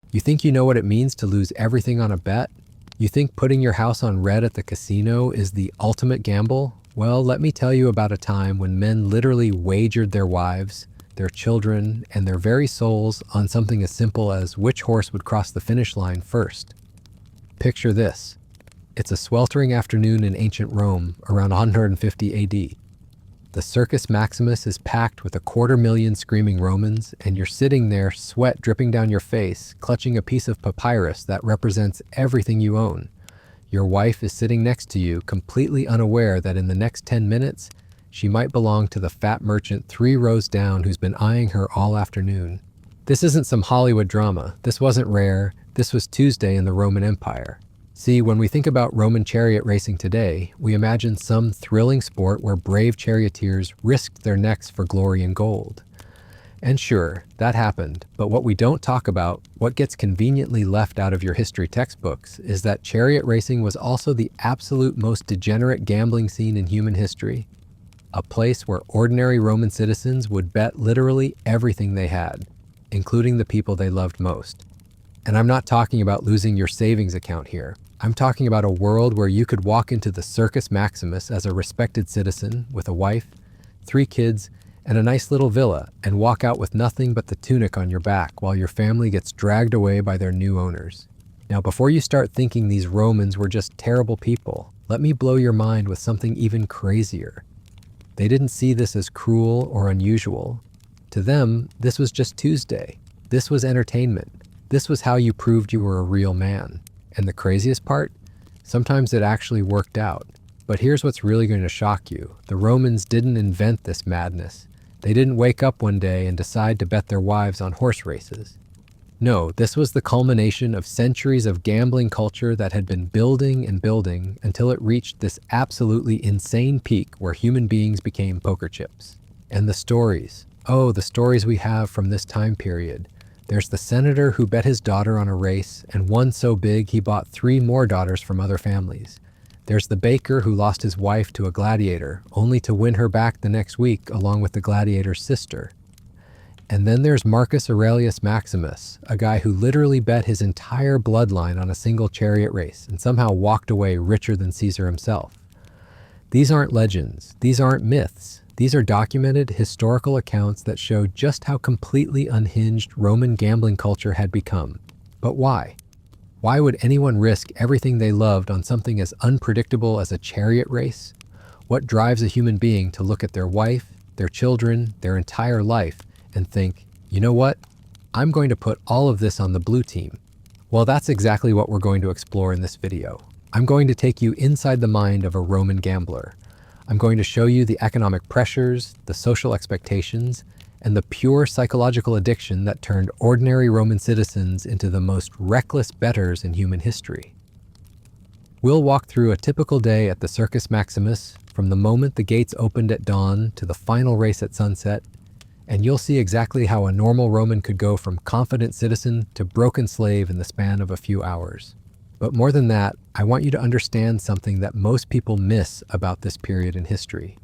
You think you know what it means to lose everything on a bet? You think putting your house on red at the casino is the ultimate gamble? Well, let me tell you about a time when men literally wagered their wives, their children, and their very souls on something as simple as which horse would cross the finish line first. Picture this. It's a sweltering afternoon in ancient Rome around 150 AD. The Circus Maximus is packed with 250,000 screaming Romans, and you're sitting there, sweat dripping down your face, clutching a piece of papyrus that represents everything you own. Your wife is sitting next to you, completely unaware that in the next 10 minutes, she might belong to the fat merchant 3 rows down who's been eyeing her all afternoon. This isn't some Hollywood drama. This wasn't rare. This was Tuesday in the Roman Empire. See, when we think about Roman chariot racing today, we imagine some thrilling sport where brave charioteers risked their necks for glory and gold. And sure, that happened, but what we don't talk about, what gets conveniently left out of your history textbooks, is that chariot racing was also the absolute most degenerate gambling scene in human history. A place where ordinary Roman citizens would bet literally everything they had, including the people they loved most. And I'm not talking about losing your savings account here. I'm talking about a world where you could walk into the Circus Maximus as a respected citizen with a wife, 3 kids, and a nice little villa, and walk out with nothing but the tunic on your back while your family gets dragged away by their new owners. Now, before you start thinking these Romans were just terrible people, let me blow your mind with something even crazier. They didn't see this as cruel or unusual. To them, this was just Tuesday. This was entertainment. This was how you proved you were a real man. And the craziest part? Sometimes it actually worked out. But here's what's really going to shock you. The Romans didn't invent this madness. They didn't wake up one day and decide to bet their wives on horse races. No, this was the culmination of centuries of gambling culture that had been building and building until it reached this absolutely insane peak where human beings became poker chips. And the stories. Oh, the stories we have from this time period. There's the senator who bet his daughter on a race and won so big he bought 3 more daughters from other families. There's the baker who lost his wife to a gladiator, only to win her back the next week along with the gladiator's sister. And then there's Marcus Aurelius Maximus, a guy who literally bet his entire bloodline on a single chariot race and somehow walked away richer than Caesar himself. These aren't legends. These aren't myths. These are documented historical accounts that show just how completely unhinged Roman gambling culture had become. But why? Why would anyone risk everything they loved on something as unpredictable as a chariot race? What drives a human being to look at their wife, their children, their entire life, and think, you know what? I'm going to put all of this on the blue team. Well, that's exactly what we're going to explore in this video. I'm going to take you inside the mind of a Roman gambler. I'm going to show you the economic pressures, the social expectations, and the pure psychological addiction that turned ordinary Roman citizens into the most reckless bettors in human history. We'll walk through a typical day at the Circus Maximus, from the moment the gates opened at dawn to the final race at sunset, and you'll see exactly how a normal Roman could go from confident citizen to broken slave in the span of a few hours. But more than that, I want you to understand something that most people miss about this period in history.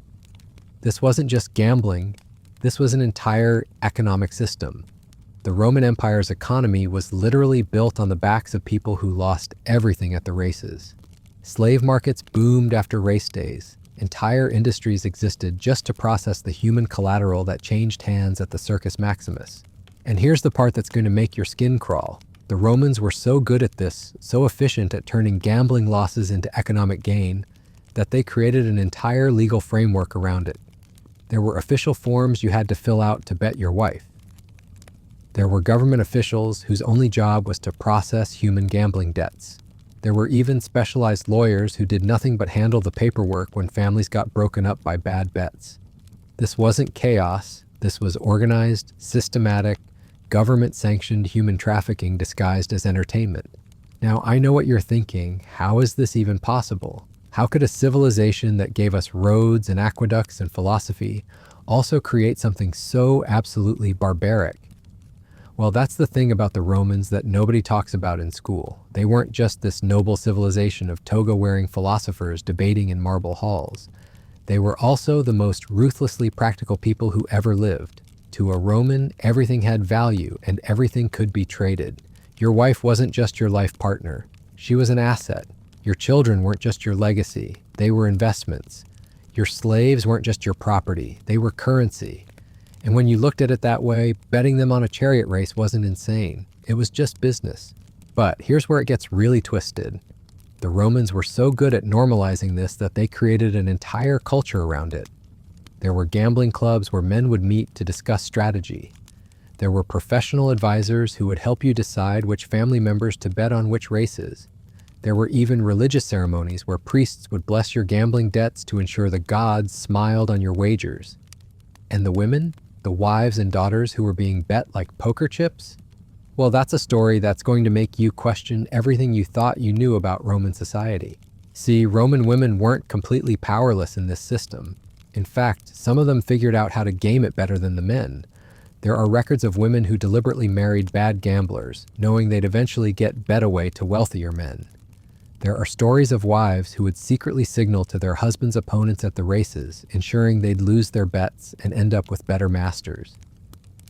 This wasn't just gambling, this was an entire economic system. The Roman Empire's economy was literally built on the backs of people who lost everything at the races. Slave markets boomed after race days. Entire industries existed just to process the human collateral that changed hands at the Circus Maximus. And here's the part that's going to make your skin crawl. The Romans were so good at this, so efficient at turning gambling losses into economic gain, that they created an entire legal framework around it. There were official forms you had to fill out to bet your wife. There were government officials whose only job was to process human gambling debts. There were even specialized lawyers who did nothing but handle the paperwork when families got broken up by bad bets. This wasn't chaos. This was organized, systematic, government-sanctioned human trafficking disguised as entertainment. Now, I know what you're thinking. How is this even possible? How could a civilization that gave us roads and aqueducts and philosophy also create something so absolutely barbaric? Well, that's the thing about the Romans that nobody talks about in school. They weren't just this noble civilization of toga-wearing philosophers debating in marble halls. They were also the most ruthlessly practical people who ever lived. To a Roman, everything had value and everything could be traded. Your wife wasn't just your life partner. She was an asset. Your children weren't just your legacy. They were investments. Your slaves weren't just your property. They were currency. And when you looked at it that way, betting them on a chariot race wasn't insane. It was just business. But here's where it gets really twisted. The Romans were so good at normalizing this that they created an entire culture around it. There were gambling clubs where men would meet to discuss strategy. There were professional advisors who would help you decide which family members to bet on which races. There were even religious ceremonies where priests would bless your gambling debts to ensure the gods smiled on your wagers. And the women, the wives and daughters who were being bet like poker chips? Well, that's a story that's going to make you question everything you thought you knew about Roman society. See, Roman women weren't completely powerless in this system. In fact, some of them figured out how to game it better than the men. There are records of women who deliberately married bad gamblers, knowing they'd eventually get bet away to wealthier men. There are stories of wives who would secretly signal to their husbands' opponents at the races, ensuring they'd lose their bets and end up with better masters.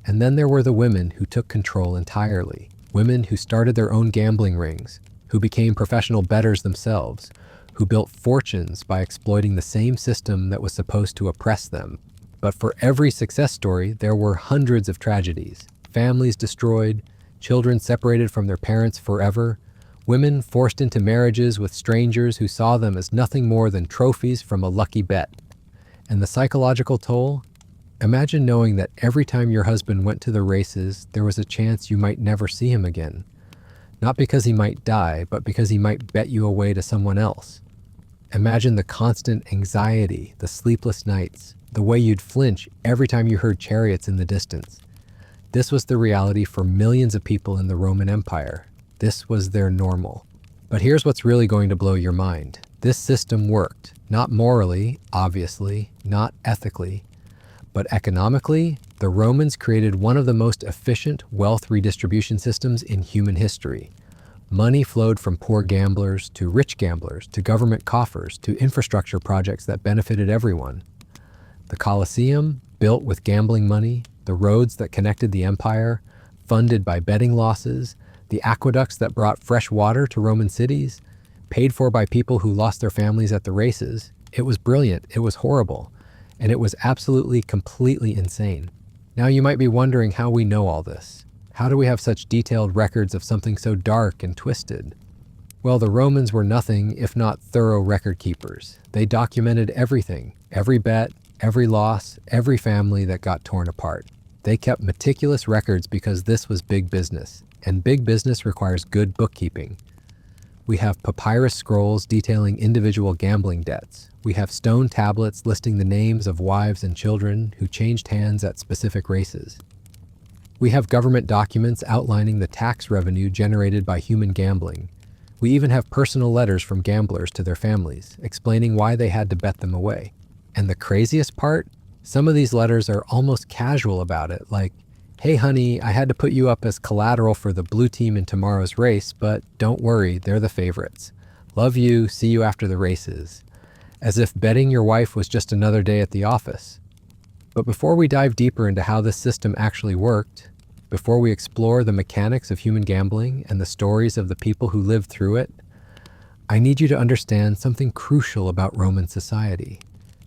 And then there were the women who took control entirely, women who started their own gambling rings, who became professional bettors themselves, who built fortunes by exploiting the same system that was supposed to oppress them. But for every success story, there were hundreds of tragedies. Families destroyed, children separated from their parents forever, women forced into marriages with strangers who saw them as nothing more than trophies from a lucky bet. And the psychological toll? Imagine knowing that every time your husband went to the races, there was a chance you might never see him again. Not because he might die, but because he might bet you away to someone else. Imagine the constant anxiety, the sleepless nights, the way you'd flinch every time you heard chariots in the distance. This was the reality for millions of people in the Roman Empire. This was their normal. But here's what's really going to blow your mind. This system worked, not morally, obviously, not ethically, but economically. The Romans created one of the most efficient wealth redistribution systems in human history. Money flowed from poor gamblers to rich gamblers to government coffers to infrastructure projects that benefited everyone. The Colosseum, built with gambling money, the roads that connected the empire, funded by betting losses, the aqueducts that brought fresh water to Roman cities, paid for by people who lost their families at the races. It was brilliant, it was horrible, and it was absolutely, completely insane. Now you might be wondering how we know all this. How do we have such detailed records of something so dark and twisted? Well, the Romans were nothing if not thorough record keepers. They documented everything, every bet, every loss, every family that got torn apart. They kept meticulous records because this was big business, and big business requires good bookkeeping. We have papyrus scrolls detailing individual gambling debts. We have stone tablets listing the names of wives and children who changed hands at specific races. We have government documents outlining the tax revenue generated by human gambling. We even have personal letters from gamblers to their families, explaining why they had to bet them away. And the craziest part? Some of these letters are almost casual about it, like, "Hey honey, I had to put you up as collateral for the blue team in tomorrow's race, but don't worry, they're the favorites. Love you, see you after the races." As if betting your wife was just another day at the office. But before we dive deeper into how this system actually worked, before we explore the mechanics of human gambling and the stories of the people who lived through it, I need you to understand something crucial about Roman society.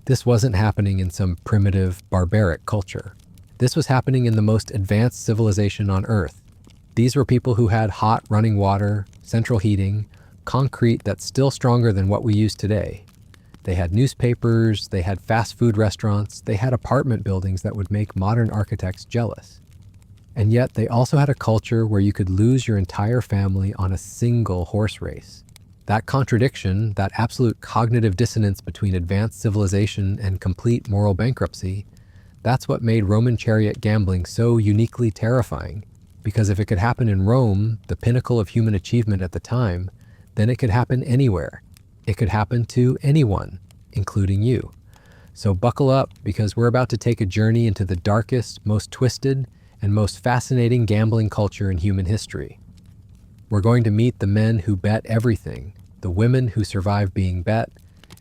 This wasn't happening in some primitive, barbaric culture. This was happening in the most advanced civilization on Earth. These were people who had hot running water, central heating, concrete that's still stronger than what we use today. They had newspapers, they had fast food restaurants, they had apartment buildings that would make modern architects jealous. And yet they also had a culture where you could lose your entire family on a single horse race. That contradiction, that absolute cognitive dissonance between advanced civilization and complete moral bankruptcy, that's what made Roman chariot gambling so uniquely terrifying. Because if it could happen in Rome, the pinnacle of human achievement at the time, then it could happen anywhere. It could happen to anyone, including you. So buckle up, because we're about to take a journey into the darkest, most twisted, and most fascinating gambling culture in human history. We're going to meet the men who bet everything, the women who survived being bet,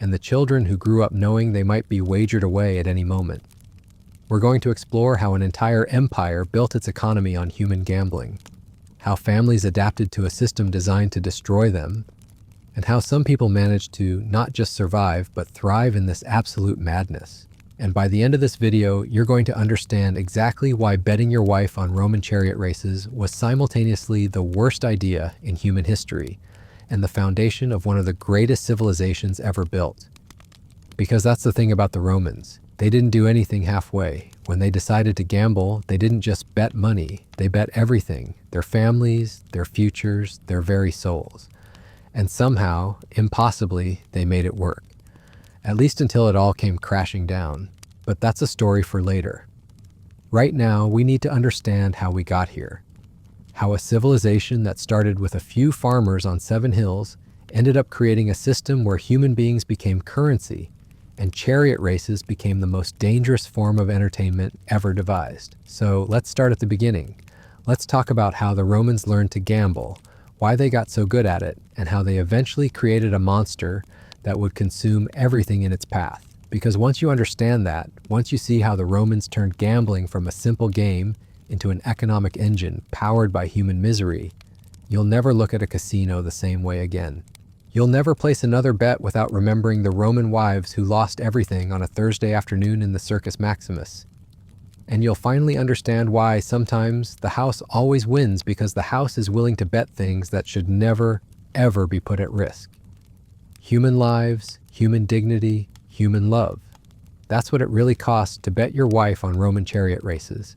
and the children who grew up knowing they might be wagered away at any moment. We're going to explore how an entire empire built its economy on human gambling, how families adapted to a system designed to destroy them, and how some people managed to not just survive, but thrive in this absolute madness. And by the end of this video, you're going to understand exactly why betting your wife on Roman chariot races was simultaneously the worst idea in human history and the foundation of one of the greatest civilizations ever built. Because that's the thing about the Romans. They didn't do anything halfway. When they decided to gamble, they didn't just bet money, they bet everything, their families, their futures, their very souls. And somehow, impossibly, they made it work. At least until it all came crashing down. But that's a story for later. Right now, we need to understand how we got here. How a civilization that started with a few farmers on 7 hills ended up creating a system where human beings became currency, and chariot races became the most dangerous form of entertainment ever devised. So let's start at the beginning. Let's talk about how the Romans learned to gamble, why they got so good at it, and how they eventually created a monster that would consume everything in its path. Because once you understand that, once you see how the Romans turned gambling from a simple game into an economic engine powered by human misery, you'll never look at a casino the same way again. You'll never place another bet without remembering the Roman wives who lost everything on a Thursday afternoon in the Circus Maximus. And you'll finally understand why sometimes the house always wins, because the house is willing to bet things that should never, ever be put at risk. Human lives, human dignity, human love. That's what it really costs to bet your wife on Roman chariot races.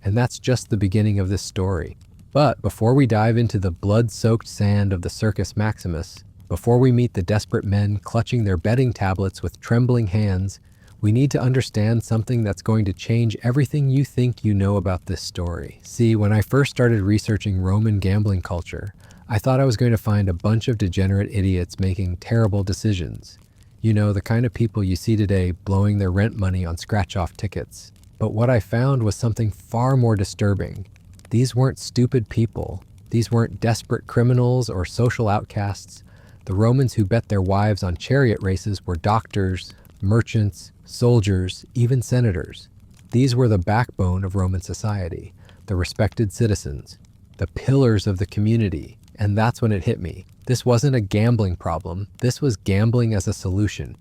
And that's just the beginning of this story. But before we dive into the blood-soaked sand of the Circus Maximus, before we meet the desperate men clutching their betting tablets with trembling hands, we need to understand something that's going to change everything you think you know about this story. See, when I first started researching Roman gambling culture, I thought I was going to find a bunch of degenerate idiots making terrible decisions. You know, the kind of people you see today blowing their rent money on scratch-off tickets. But what I found was something far more disturbing. These weren't stupid people. These weren't desperate criminals or social outcasts. The Romans who bet their wives on chariot races were doctors, merchants, soldiers, even senators. These were the backbone of Roman society, the respected citizens, the pillars of the community. And that's when it hit me. This wasn't a gambling problem. This was gambling as a solution.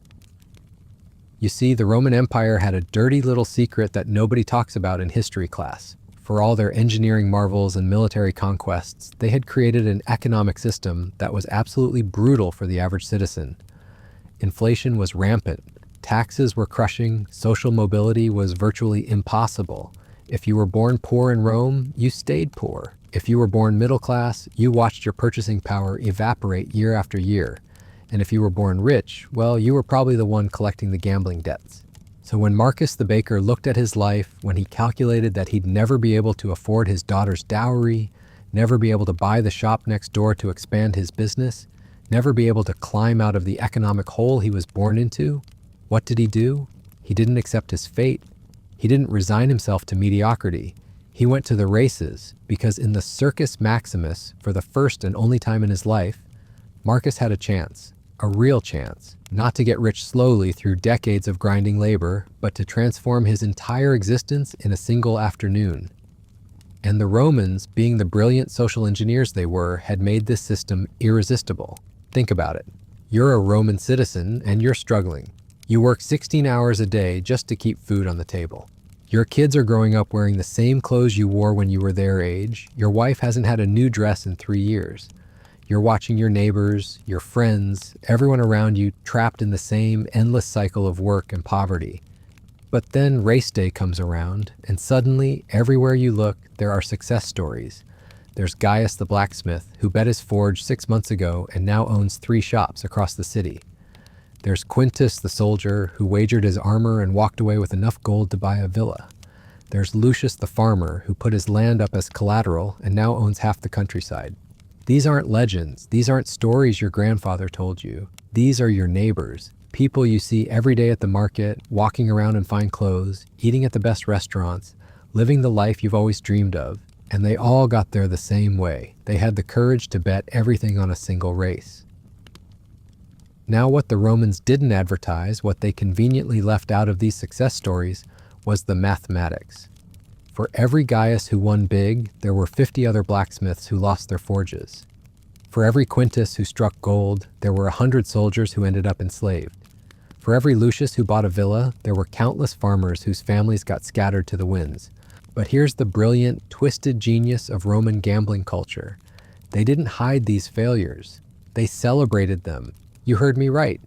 You see, the Roman Empire had a dirty little secret that nobody talks about in history class. For all their engineering marvels and military conquests, they had created an economic system that was absolutely brutal for the average citizen. Inflation was rampant. Taxes were crushing. Social mobility was virtually impossible. If you were born poor in Rome, you stayed poor. If you were born middle class, you watched your purchasing power evaporate year after year. And if you were born rich, well, you were probably the one collecting the gambling debts. So when Marcus the baker looked at his life, when he calculated that he'd never be able to afford his daughter's dowry, never be able to buy the shop next door to expand his business, never be able to climb out of the economic hole he was born into, what did he do? He didn't accept his fate. He didn't resign himself to mediocrity. He went to the races, because in the Circus Maximus, for the first and only time in his life, Marcus had a chance, a real chance, not to get rich slowly through decades of grinding labor, but to transform his entire existence in a single afternoon. And the Romans, being the brilliant social engineers they were, had made this system irresistible. Think about it. You're a Roman citizen and you're struggling. You work 16 hours a day just to keep food on the table. Your kids are growing up wearing the same clothes you wore when you were their age. Your wife hasn't had a new dress in 3 years. You're watching your neighbors, your friends, everyone around you trapped in the same endless cycle of work and poverty. But then race day comes around, and suddenly, everywhere you look, there are success stories. There's Gaius the blacksmith, who bet his forge 6 months ago and now owns 3 shops across the city. There's Quintus the soldier, who wagered his armor and walked away with enough gold to buy a villa. There's Lucius the farmer, who put his land up as collateral and now owns half the countryside. These aren't legends. These aren't stories your grandfather told you. These are your neighbors, people you see every day at the market, walking around in fine clothes, eating at the best restaurants, living the life you've always dreamed of. And they all got there the same way. They had the courage to bet everything on a single race. Now, what the Romans didn't advertise, what they conveniently left out of these success stories, was the mathematics. For every Gaius who won big, there were 50 other blacksmiths who lost their forges. For every Quintus who struck gold, there were 100 soldiers who ended up enslaved. For every Lucius who bought a villa, there were countless farmers whose families got scattered to the winds. But here's the brilliant, twisted genius of Roman gambling culture. They didn't hide these failures. They celebrated them. You heard me right.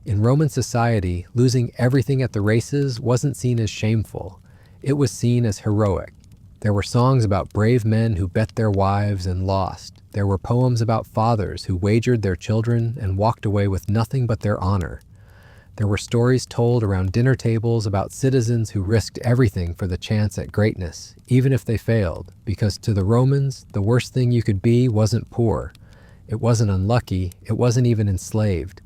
In Roman society, losing everything at the races wasn't seen as shameful. It was seen as heroic. There were songs about brave men who bet their wives and lost. There were poems about fathers who wagered their children and walked away with nothing but their honor. There were stories told around dinner tables about citizens who risked everything for the chance at greatness, even if they failed, because to the Romans, the worst thing you could be wasn't poor. It wasn't unlucky. It wasn't even enslaved.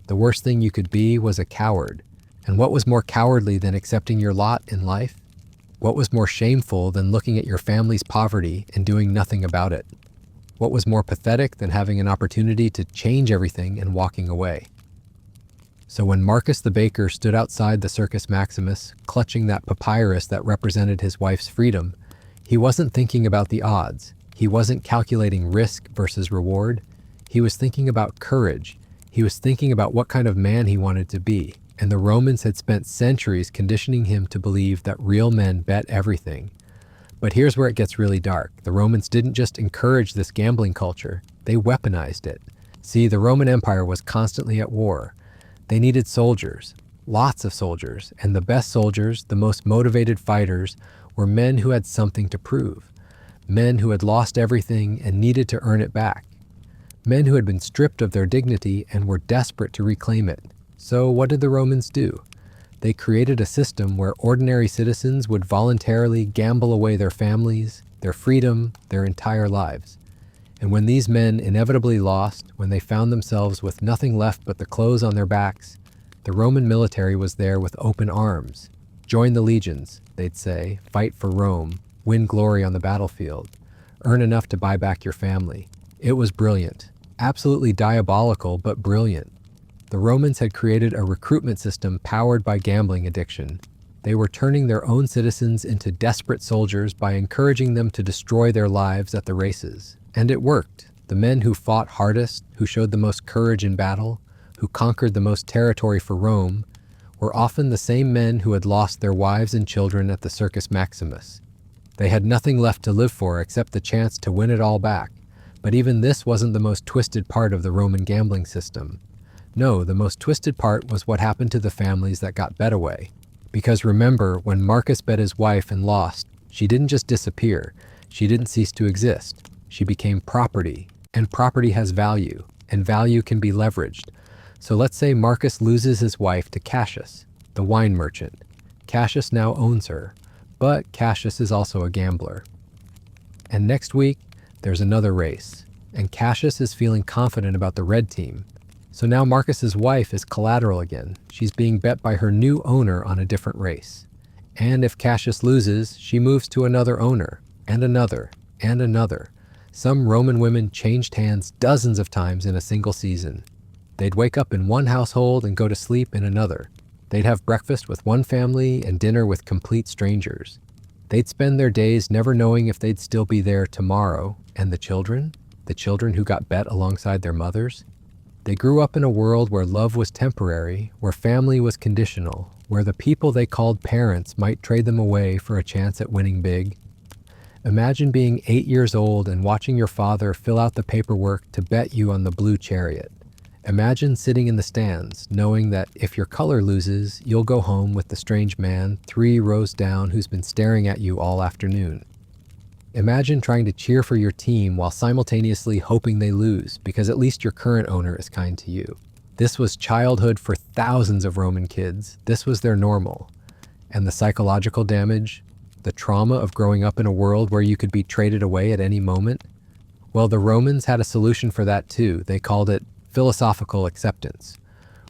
The worst thing you could be was a coward. And what was more cowardly than accepting your lot in life? What was more shameful than looking at your family's poverty and doing nothing about it? What was more pathetic than having an opportunity to change everything and walking away? So when Marcus the baker stood outside the Circus Maximus, clutching that papyrus that represented his wife's freedom, he wasn't thinking about the odds. He wasn't calculating risk versus reward. He was thinking about courage. He was thinking about what kind of man he wanted to be. And the Romans had spent centuries conditioning him to believe that real men bet everything. But here's where it gets really dark. The Romans didn't just encourage this gambling culture, they weaponized it. See, the Roman Empire was constantly at war. They needed soldiers, lots of soldiers, and the best soldiers, the most motivated fighters, were men who had something to prove. Men who had lost everything and needed to earn it back. Men who had been stripped of their dignity and were desperate to reclaim it. So what did the Romans do? They created a system where ordinary citizens would voluntarily gamble away their families, their freedom, their entire lives. And when these men inevitably lost, when they found themselves with nothing left but the clothes on their backs, the Roman military was there with open arms. Join the legions, they'd say, fight for Rome, win glory on the battlefield, earn enough to buy back your family. It was brilliant, absolutely diabolical, but brilliant. The Romans had created a recruitment system powered by gambling addiction. They were turning their own citizens into desperate soldiers by encouraging them to destroy their lives at the races. And it worked. The men who fought hardest, who showed the most courage in battle, who conquered the most territory for Rome, were often the same men who had lost their wives and children at the Circus Maximus. They had nothing left to live for except the chance to win it all back. But even this wasn't the most twisted part of the Roman gambling system. No, the most twisted part was what happened to the families that got bet away. Because remember, when Marcus bet his wife and lost, she didn't just disappear. She didn't cease to exist. She became property, and property has value, and value can be leveraged. So let's say Marcus loses his wife to Cassius, the wine merchant. Cassius now owns her, but Cassius is also a gambler. And next week, there's another race, and Cassius is feeling confident about the red team. So now Marcus's wife is collateral again. She's being bet by her new owner on a different race. And if Cassius loses, she moves to another owner, and another, and another. Some Roman women changed hands dozens of times in a single season. They'd wake up in one household and go to sleep in another. They'd have breakfast with one family and dinner with complete strangers. They'd spend their days never knowing if they'd still be there tomorrow. And the children who got bet alongside their mothers? They grew up in a world where love was temporary, where family was conditional, where the people they called parents might trade them away for a chance at winning big. Imagine being 8 years old and watching your father fill out the paperwork to bet you on the blue chariot. Imagine sitting in the stands, knowing that if your color loses, you'll go home with the strange man 3 rows down who's been staring at you all afternoon. Imagine trying to cheer for your team while simultaneously hoping they lose, because at least your current owner is kind to you. This was childhood for thousands of Roman kids. This was their normal. And the psychological damage, the trauma of growing up in a world where you could be traded away at any moment? Well, the Romans had a solution for that too. They called it philosophical acceptance.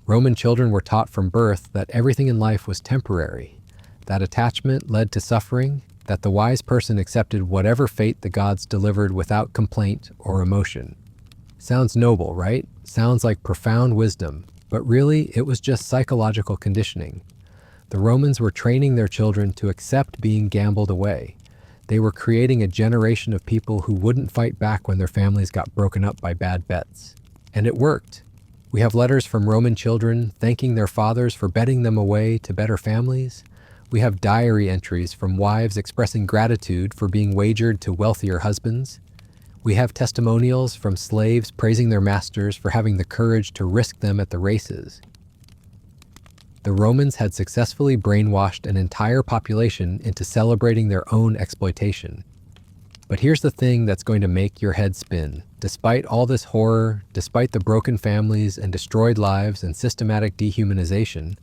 Roman children were taught from birth that everything in life was temporary, that attachment led to suffering, that the wise person accepted whatever fate the gods delivered without complaint or emotion. Sounds noble, right? Sounds like profound wisdom, but really it was just psychological conditioning. The Romans were training their children to accept being gambled away, They were creating a generation of people who wouldn't fight back when their families got broken up by bad bets. And it worked. We have letters from Roman children thanking their fathers for betting them away to better families. We have diary entries from wives expressing gratitude for being wagered to wealthier husbands. We have testimonials from slaves praising their masters for having the courage to risk them at the races. The Romans had successfully brainwashed an entire population into celebrating their own exploitation. But here's the thing that's going to make your head spin. Despite all this horror, despite the broken families and destroyed lives and systematic dehumanization,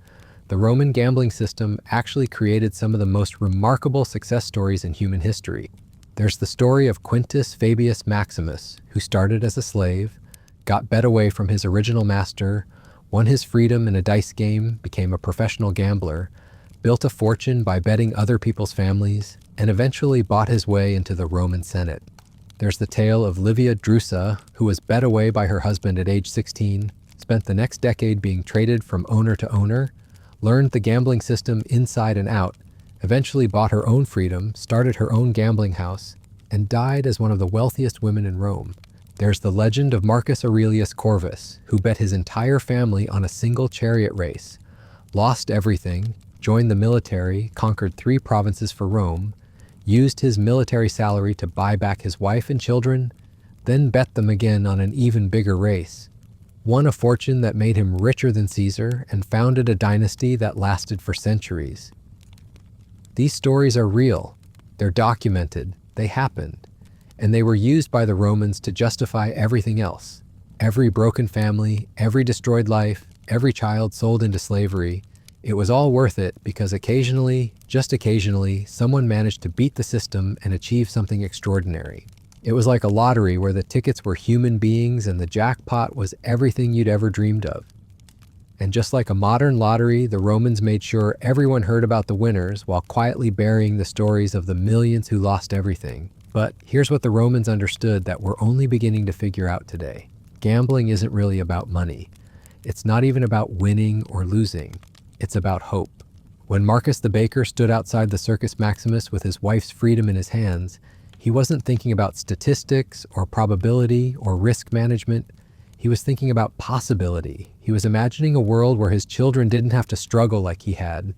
the Roman gambling system actually created some of the most remarkable success stories in human history. There's the story of Quintus Fabius Maximus, who started as a slave, got bet away from his original master, won his freedom in a dice game, became a professional gambler, built a fortune by betting other people's families, and eventually bought his way into the Roman Senate. There's the tale of Livia Drusa, who was bet away by her husband at age 16, spent the next decade being traded from owner to owner, learned the gambling system inside and out, eventually bought her own freedom, started her own gambling house, and died as one of the wealthiest women in Rome. There's the legend of Marcus Aurelius Corvus, who bet his entire family on a single chariot race, lost everything, joined the military, conquered 3 provinces for Rome, used his military salary to buy back his wife and children, then bet them again on an even bigger race, won a fortune that made him richer than Caesar, and founded a dynasty that lasted for centuries. These stories are real, they're documented, they happened, and they were used by the Romans to justify everything else. Every broken family, every destroyed life, every child sold into slavery. It was all worth it because occasionally, just occasionally, someone managed to beat the system and achieve something extraordinary. It was like a lottery where the tickets were human beings and the jackpot was everything you'd ever dreamed of. And just like a modern lottery, the Romans made sure everyone heard about the winners while quietly burying the stories of the millions who lost everything. But here's what the Romans understood that we're only beginning to figure out today. Gambling isn't really about money. It's not even about winning or losing. It's about hope. When Marcus the baker stood outside the Circus Maximus with his wife's freedom in his hands, he wasn't thinking about statistics or probability or risk management. He was thinking about possibility. He was imagining a world where his children didn't have to struggle like he had.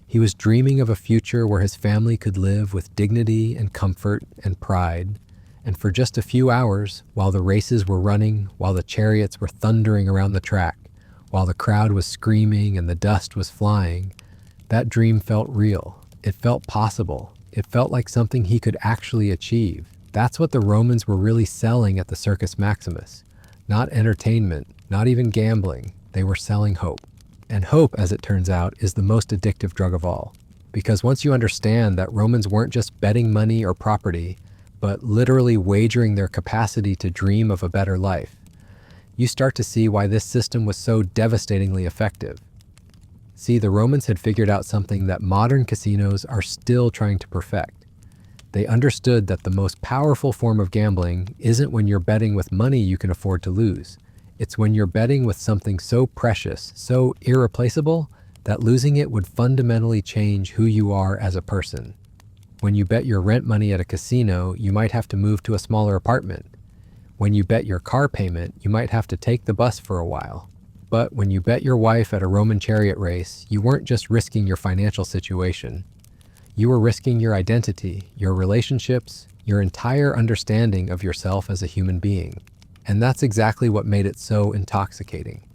He was dreaming of a future where his family could live with dignity and comfort and pride. And for just a few hours, while the races were running, while the chariots were thundering around the track, while the crowd was screaming and the dust was flying, that dream felt real. It felt possible. It felt like something he could actually achieve. That's what the Romans were really selling at the Circus Maximus. Not entertainment, not even gambling. They were selling hope. And hope, as it turns out, is the most addictive drug of all. Because once you understand that Romans weren't just betting money or property, but literally wagering their capacity to dream of a better life, you start to see why this system was so devastatingly effective. See, the Romans had figured out something that modern casinos are still trying to perfect. They understood that the most powerful form of gambling isn't when you're betting with money you can afford to lose. It's when you're betting with something so precious, so irreplaceable, that losing it would fundamentally change who you are as a person. When you bet your rent money at a casino, you might have to move to a smaller apartment. When you bet your car payment, you might have to take the bus for a while. But when you bet your wife at a Roman chariot race, you weren't just risking your financial situation. You were risking your identity, your relationships, your entire understanding of yourself as a human being. And that's exactly what made it so intoxicating.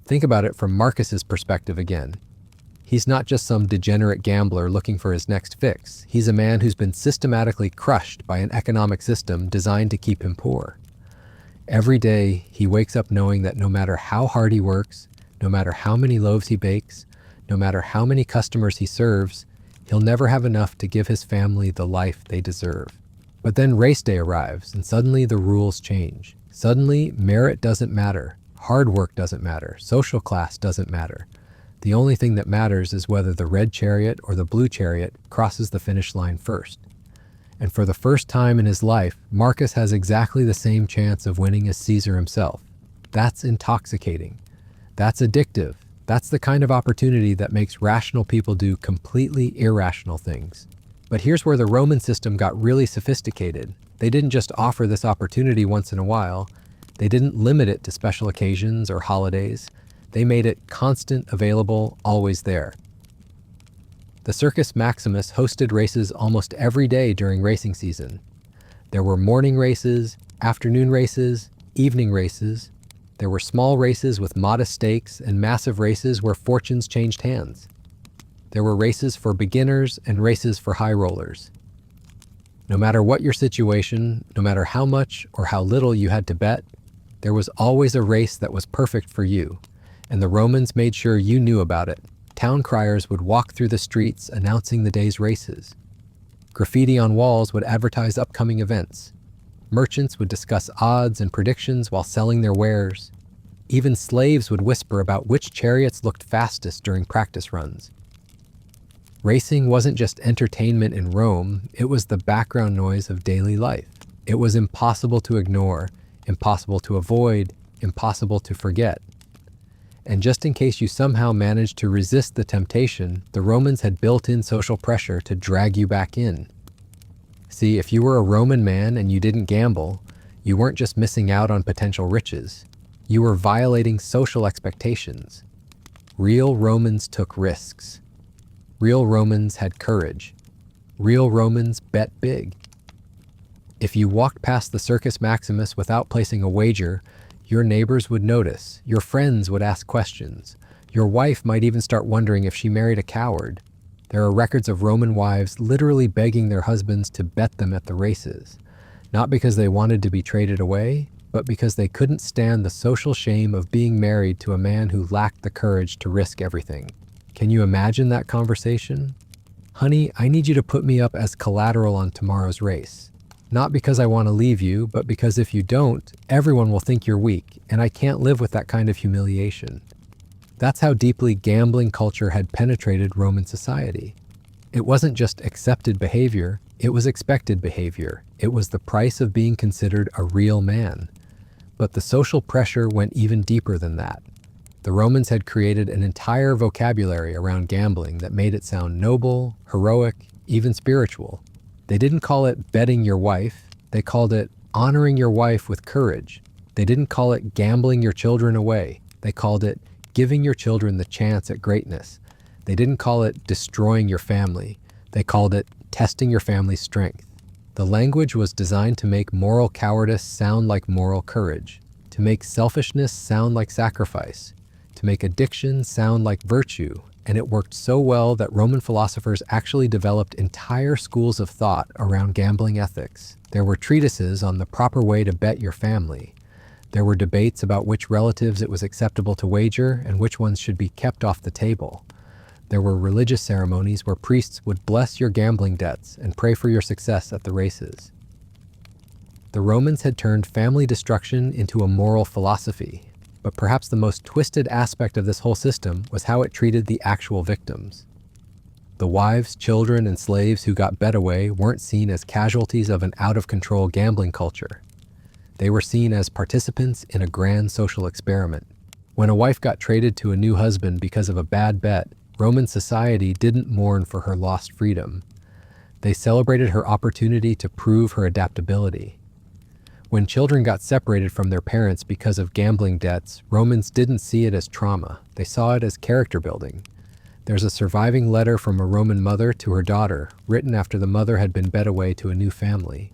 Think about it from Marcus's perspective again. He's not just some degenerate gambler looking for his next fix. He's a man who's been systematically crushed by an economic system designed to keep him poor. Every day, he wakes up knowing that no matter how hard he works, no matter how many loaves he bakes, no matter how many customers he serves, he'll never have enough to give his family the life they deserve. But then race day arrives, and suddenly the rules change. Suddenly, merit doesn't matter, hard work doesn't matter, social class doesn't matter. The only thing that matters is whether the red chariot or the blue chariot crosses the finish line first. And for the first time in his life, Marcus has exactly the same chance of winning as Caesar himself. That's intoxicating. That's addictive. That's the kind of opportunity that makes rational people do completely irrational things. But here's where the Roman system got really sophisticated. They didn't just offer this opportunity once in a while. They didn't limit it to special occasions or holidays. They made it constant, available, always there. The Circus Maximus hosted races almost every day during racing season. There were morning races, afternoon races, evening races. There were small races with modest stakes and massive races where fortunes changed hands. There were races for beginners and races for high rollers. No matter what your situation, no matter how much or how little you had to bet, there was always a race that was perfect for you, and the Romans made sure you knew about it. Town criers would walk through the streets announcing the day's races. Graffiti on walls would advertise upcoming events. Merchants would discuss odds and predictions while selling their wares. Even slaves would whisper about which chariots looked fastest during practice runs. Racing wasn't just entertainment in Rome, it was the background noise of daily life. It was impossible to ignore, impossible to avoid, impossible to forget. And just in case you somehow managed to resist the temptation, the Romans had built-in social pressure to drag you back in. See, if you were a Roman man and you didn't gamble, you weren't just missing out on potential riches. You were violating social expectations. Real Romans took risks. Real Romans had courage. Real Romans bet big. If you walked past the Circus Maximus without placing a wager, your neighbors would notice, your friends would ask questions, your wife might even start wondering if she married a coward. There are records of Roman wives literally begging their husbands to bet them at the races, not because they wanted to be traded away, but because they couldn't stand the social shame of being married to a man who lacked the courage to risk everything. Can you imagine that conversation? Honey, I need you to put me up as collateral on tomorrow's race. Not because I want to leave you, but because if you don't, everyone will think you're weak, and I can't live with that kind of humiliation. That's how deeply gambling culture had penetrated Roman society. It wasn't just accepted behavior, it was expected behavior. It was the price of being considered a real man. But the social pressure went even deeper than that. The Romans had created an entire vocabulary around gambling that made it sound noble, heroic, even spiritual. They didn't call it betting your wife, they called it honoring your wife with courage. They didn't call it gambling your children away, they called it giving your children the chance at greatness. They didn't call it destroying your family, they called it testing your family's strength. The language was designed to make moral cowardice sound like moral courage, to make selfishness sound like sacrifice, to make addiction sound like virtue, and it worked so well that Roman philosophers actually developed entire schools of thought around gambling ethics. There were treatises on the proper way to bet your family. There were debates about which relatives it was acceptable to wager and which ones should be kept off the table. There were religious ceremonies where priests would bless your gambling debts and pray for your success at the races. The Romans had turned family destruction into a moral philosophy. But perhaps the most twisted aspect of this whole system was how it treated the actual victims. The wives, children, and slaves who got bet away weren't seen as casualties of an out-of-control gambling culture. They were seen as participants in a grand social experiment. When a wife got traded to a new husband because of a bad bet, Roman society didn't mourn for her lost freedom. They celebrated her opportunity to prove her adaptability. When children got separated from their parents because of gambling debts, Romans didn't see it as trauma. They saw it as character building. There's a surviving letter from a Roman mother to her daughter, written after the mother had been bet away to a new family.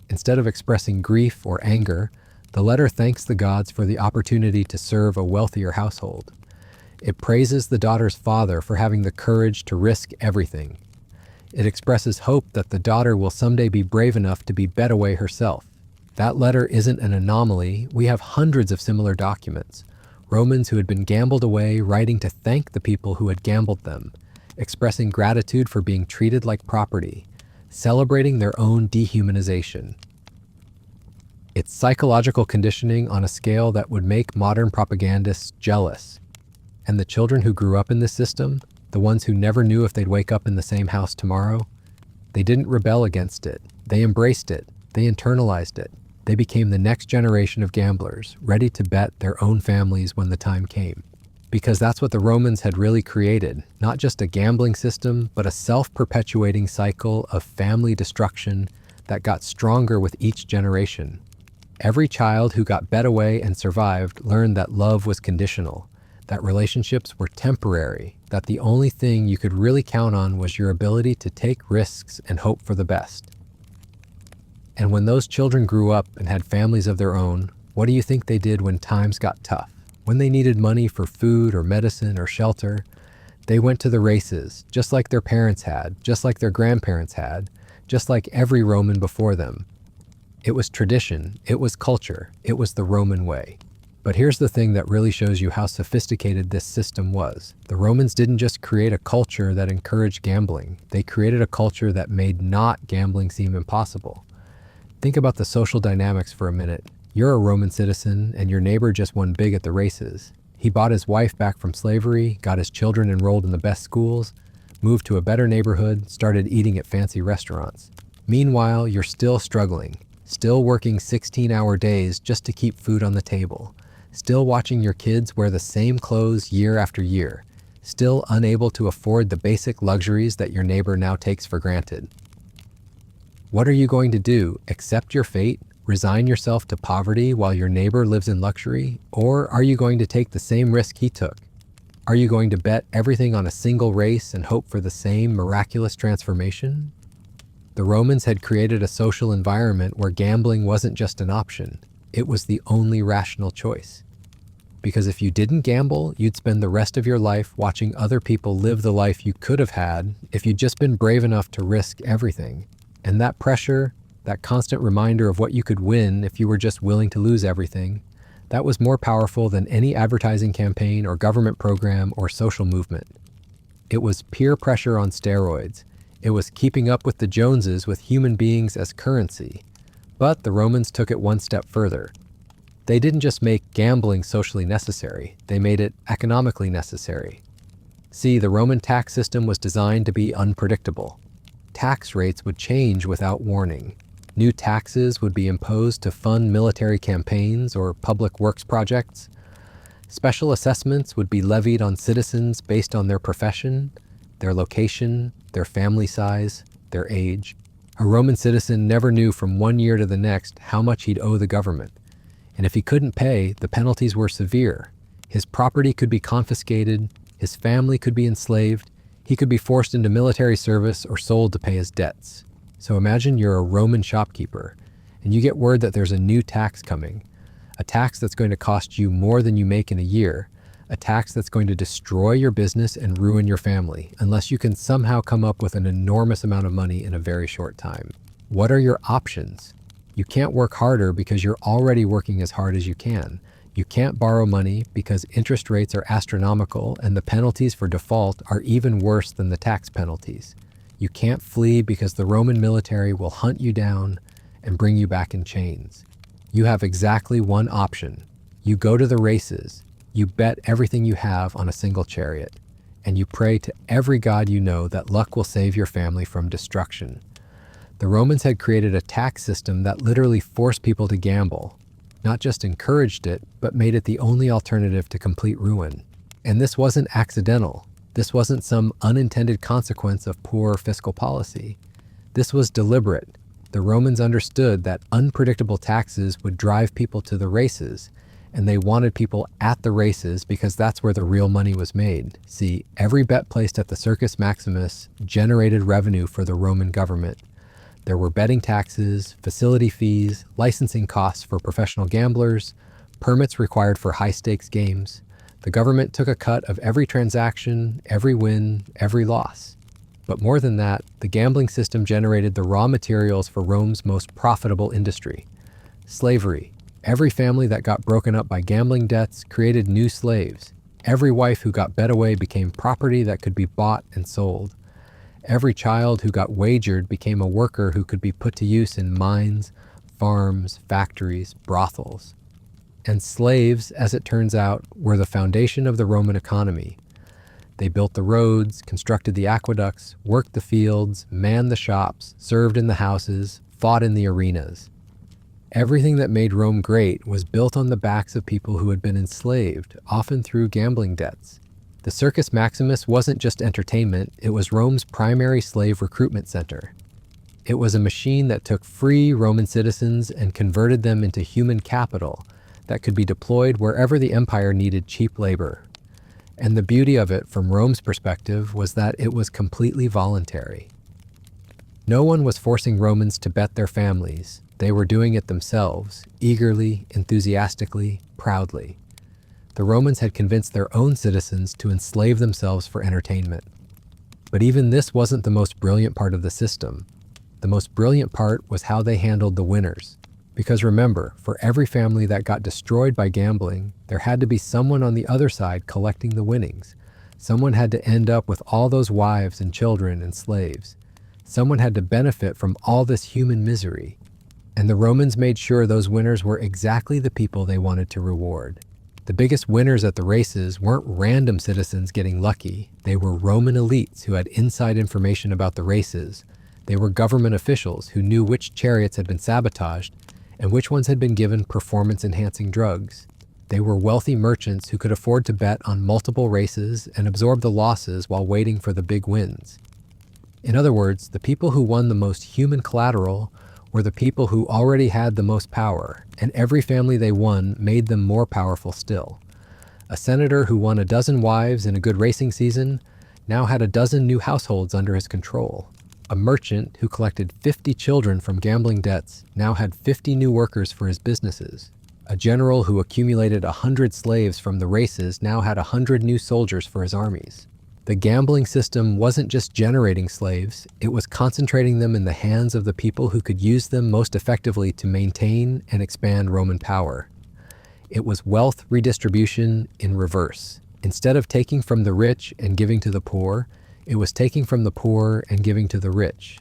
Instead of expressing grief or anger, the letter thanks the gods for the opportunity to serve a wealthier household. It praises the daughter's father for having the courage to risk everything. It expresses hope that the daughter will someday be brave enough to be bet away herself. That letter isn't an anomaly. We have hundreds of similar documents. Romans who had been gambled away writing to thank the people who had gambled them, expressing gratitude for being treated like property, celebrating their own dehumanization. It's psychological conditioning on a scale that would make modern propagandists jealous. And the children who grew up in this system, the ones who never knew if they'd wake up in the same house tomorrow, they didn't rebel against it. They embraced it. They internalized it. They became the next generation of gamblers, ready to bet their own families when the time came. Because that's what the Romans had really created, not just a gambling system, but a self-perpetuating cycle of family destruction that got stronger with each generation. Every child who got bet away and survived learned that love was conditional, that relationships were temporary, that the only thing you could really count on was your ability to take risks and hope for the best. And when those children grew up and had families of their own, what do you think they did when times got tough? When they needed money for food or medicine or shelter, they went to the races, just like their parents had, just like their grandparents had, just like every Roman before them. It was tradition, it was culture, it was the Roman way. But here's the thing that really shows you how sophisticated this system was. The Romans didn't just create a culture that encouraged gambling, they created a culture that made not gambling seem impossible. Think about the social dynamics for a minute. You're a Roman citizen, and your neighbor just won big at the races. He bought his wife back from slavery, got his children enrolled in the best schools, moved to a better neighborhood, started eating at fancy restaurants. Meanwhile, you're still struggling, still working 16-hour days just to keep food on the table, still watching your kids wear the same clothes year after year, still unable to afford the basic luxuries that your neighbor now takes for granted. What are you going to do? Accept your fate? Resign yourself to poverty while your neighbor lives in luxury? Or are you going to take the same risk he took? Are you going to bet everything on a single race and hope for the same miraculous transformation? The Romans had created a social environment where gambling wasn't just an option, it was the only rational choice. Because if you didn't gamble, you'd spend the rest of your life watching other people live the life you could have had if you'd just been brave enough to risk everything. And that pressure, that constant reminder of what you could win if you were just willing to lose everything, that was more powerful than any advertising campaign or government program or social movement. It was peer pressure on steroids. It was keeping up with the Joneses with human beings as currency. But the Romans took it one step further. They didn't just make gambling socially necessary, they made it economically necessary. See, the Roman tax system was designed to be unpredictable. Tax rates would change without warning. New taxes would be imposed to fund military campaigns or public works projects. Special assessments would be levied on citizens based on their profession, their location, their family size, their age. A Roman citizen never knew from one year to the next how much he'd owe the government. And if he couldn't pay, the penalties were severe. His property could be confiscated, his family could be enslaved, he could be forced into military service or sold to pay his debts. So imagine you're a Roman shopkeeper, and you get word that there's a new tax coming, a tax that's going to cost you more than you make in a year, a tax that's going to destroy your business and ruin your family, unless you can somehow come up with an enormous amount of money in a very short time. What are your options? You can't work harder because you're already working as hard as you can. You can't borrow money because interest rates are astronomical and the penalties for default are even worse than the tax penalties. You can't flee because the Roman military will hunt you down and bring you back in chains. You have exactly one option. You go to the races, you bet everything you have on a single chariot, and you pray to every god you know that luck will save your family from destruction. The Romans had created a tax system that literally forced people to gamble, not just encouraged it, but made it the only alternative to complete ruin. And this wasn't accidental. This wasn't some unintended consequence of poor fiscal policy. This was deliberate. The Romans understood that unpredictable taxes would drive people to the races, and they wanted people at the races because that's where the real money was made. See, every bet placed at the Circus Maximus generated revenue for the Roman government. There were betting taxes, facility fees, licensing costs for professional gamblers, permits required for high-stakes games. The government took a cut of every transaction, every win, every loss. But more than that, the gambling system generated the raw materials for Rome's most profitable industry, slavery. Every family that got broken up by gambling debts created new slaves. Every wife who got bet away became property that could be bought and sold. Every child who got wagered became a worker who could be put to use in mines, farms, factories, brothels. And slaves, as it turns out, were the foundation of the Roman economy. They built the roads, constructed the aqueducts, worked the fields, manned the shops, served in the houses, fought in the arenas. Everything that made Rome great was built on the backs of people who had been enslaved, often through gambling debts. The Circus Maximus wasn't just entertainment, it was Rome's primary slave recruitment center. It was a machine that took free Roman citizens and converted them into human capital that could be deployed wherever the empire needed cheap labor. And the beauty of it, from Rome's perspective, was that it was completely voluntary. No one was forcing Romans to bet their families. They were doing it themselves, eagerly, enthusiastically, proudly. The Romans had convinced their own citizens to enslave themselves for entertainment. But even this wasn't the most brilliant part of the system. The most brilliant part was how they handled the winners. Because remember, for every family that got destroyed by gambling, there had to be someone on the other side collecting the winnings. Someone had to end up with all those wives and children and slaves. Someone had to benefit from all this human misery. And the Romans made sure those winners were exactly the people they wanted to reward. The biggest winners at the races weren't random citizens getting lucky. They were Roman elites who had inside information about the races. They were government officials who knew which chariots had been sabotaged and which ones had been given performance-enhancing drugs. They were wealthy merchants who could afford to bet on multiple races and absorb the losses while waiting for the big wins. In other words, the people who won the most human collateral were the people who already had the most power, and every family they won made them more powerful still. A senator who won a dozen wives in a good racing season now had a dozen new households under his control. A merchant who collected 50 children from gambling debts now had 50 new workers for his businesses. A general who accumulated 100 slaves from the races now had 100 new soldiers for his armies. The gambling system wasn't just generating slaves, it was concentrating them in the hands of the people who could use them most effectively to maintain and expand Roman power. It was wealth redistribution in reverse. Instead of taking from the rich and giving to the poor, it was taking from the poor and giving to the rich.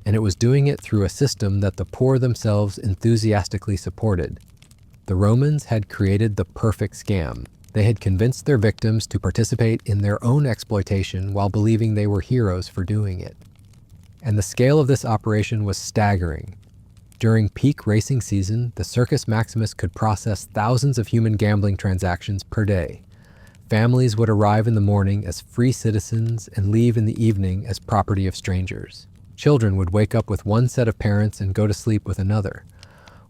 And it was doing it through a system that the poor themselves enthusiastically supported. The Romans had created the perfect scam. They had convinced their victims to participate in their own exploitation while believing they were heroes for doing it. And the scale of this operation was staggering. During peak racing season, the Circus Maximus could process thousands of human gambling transactions per day. Families would arrive in the morning as free citizens and leave in the evening as property of strangers. Children would wake up with one set of parents and go to sleep with another.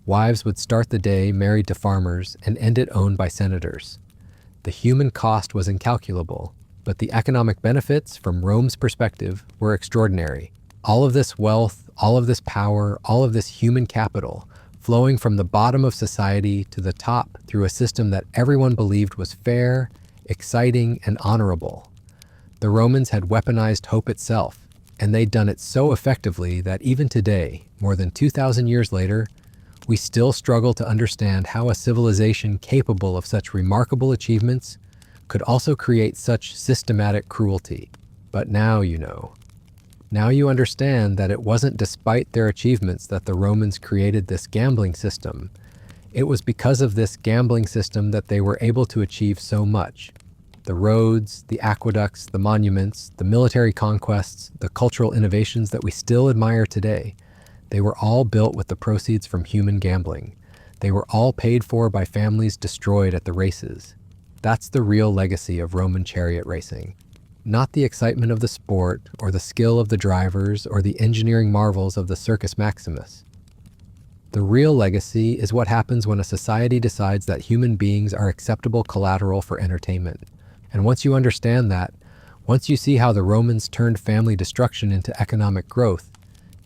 Wives would start the day married to farmers and end it owned by senators. The human cost was incalculable, but the economic benefits, from Rome's perspective, were extraordinary. All of this wealth, all of this power, all of this human capital, flowing from the bottom of society to the top through a system that everyone believed was fair, exciting, and honorable. The Romans had weaponized hope itself, and they'd done it so effectively that even today, more than 2,000 years later, we still struggle to understand how a civilization capable of such remarkable achievements could also create such systematic cruelty. But now you know. Now you understand that it wasn't despite their achievements that the Romans created this gambling system. It was because of this gambling system that they were able to achieve so much. The roads, the aqueducts, the monuments, the military conquests, the cultural innovations that we still admire today, they were all built with the proceeds from human gambling. They were all paid for by families destroyed at the races. That's the real legacy of Roman chariot racing. Not the excitement of the sport, or the skill of the drivers, or the engineering marvels of the Circus Maximus. The real legacy is what happens when a society decides that human beings are acceptable collateral for entertainment. And once you understand that, once you see how the Romans turned family destruction into economic growth,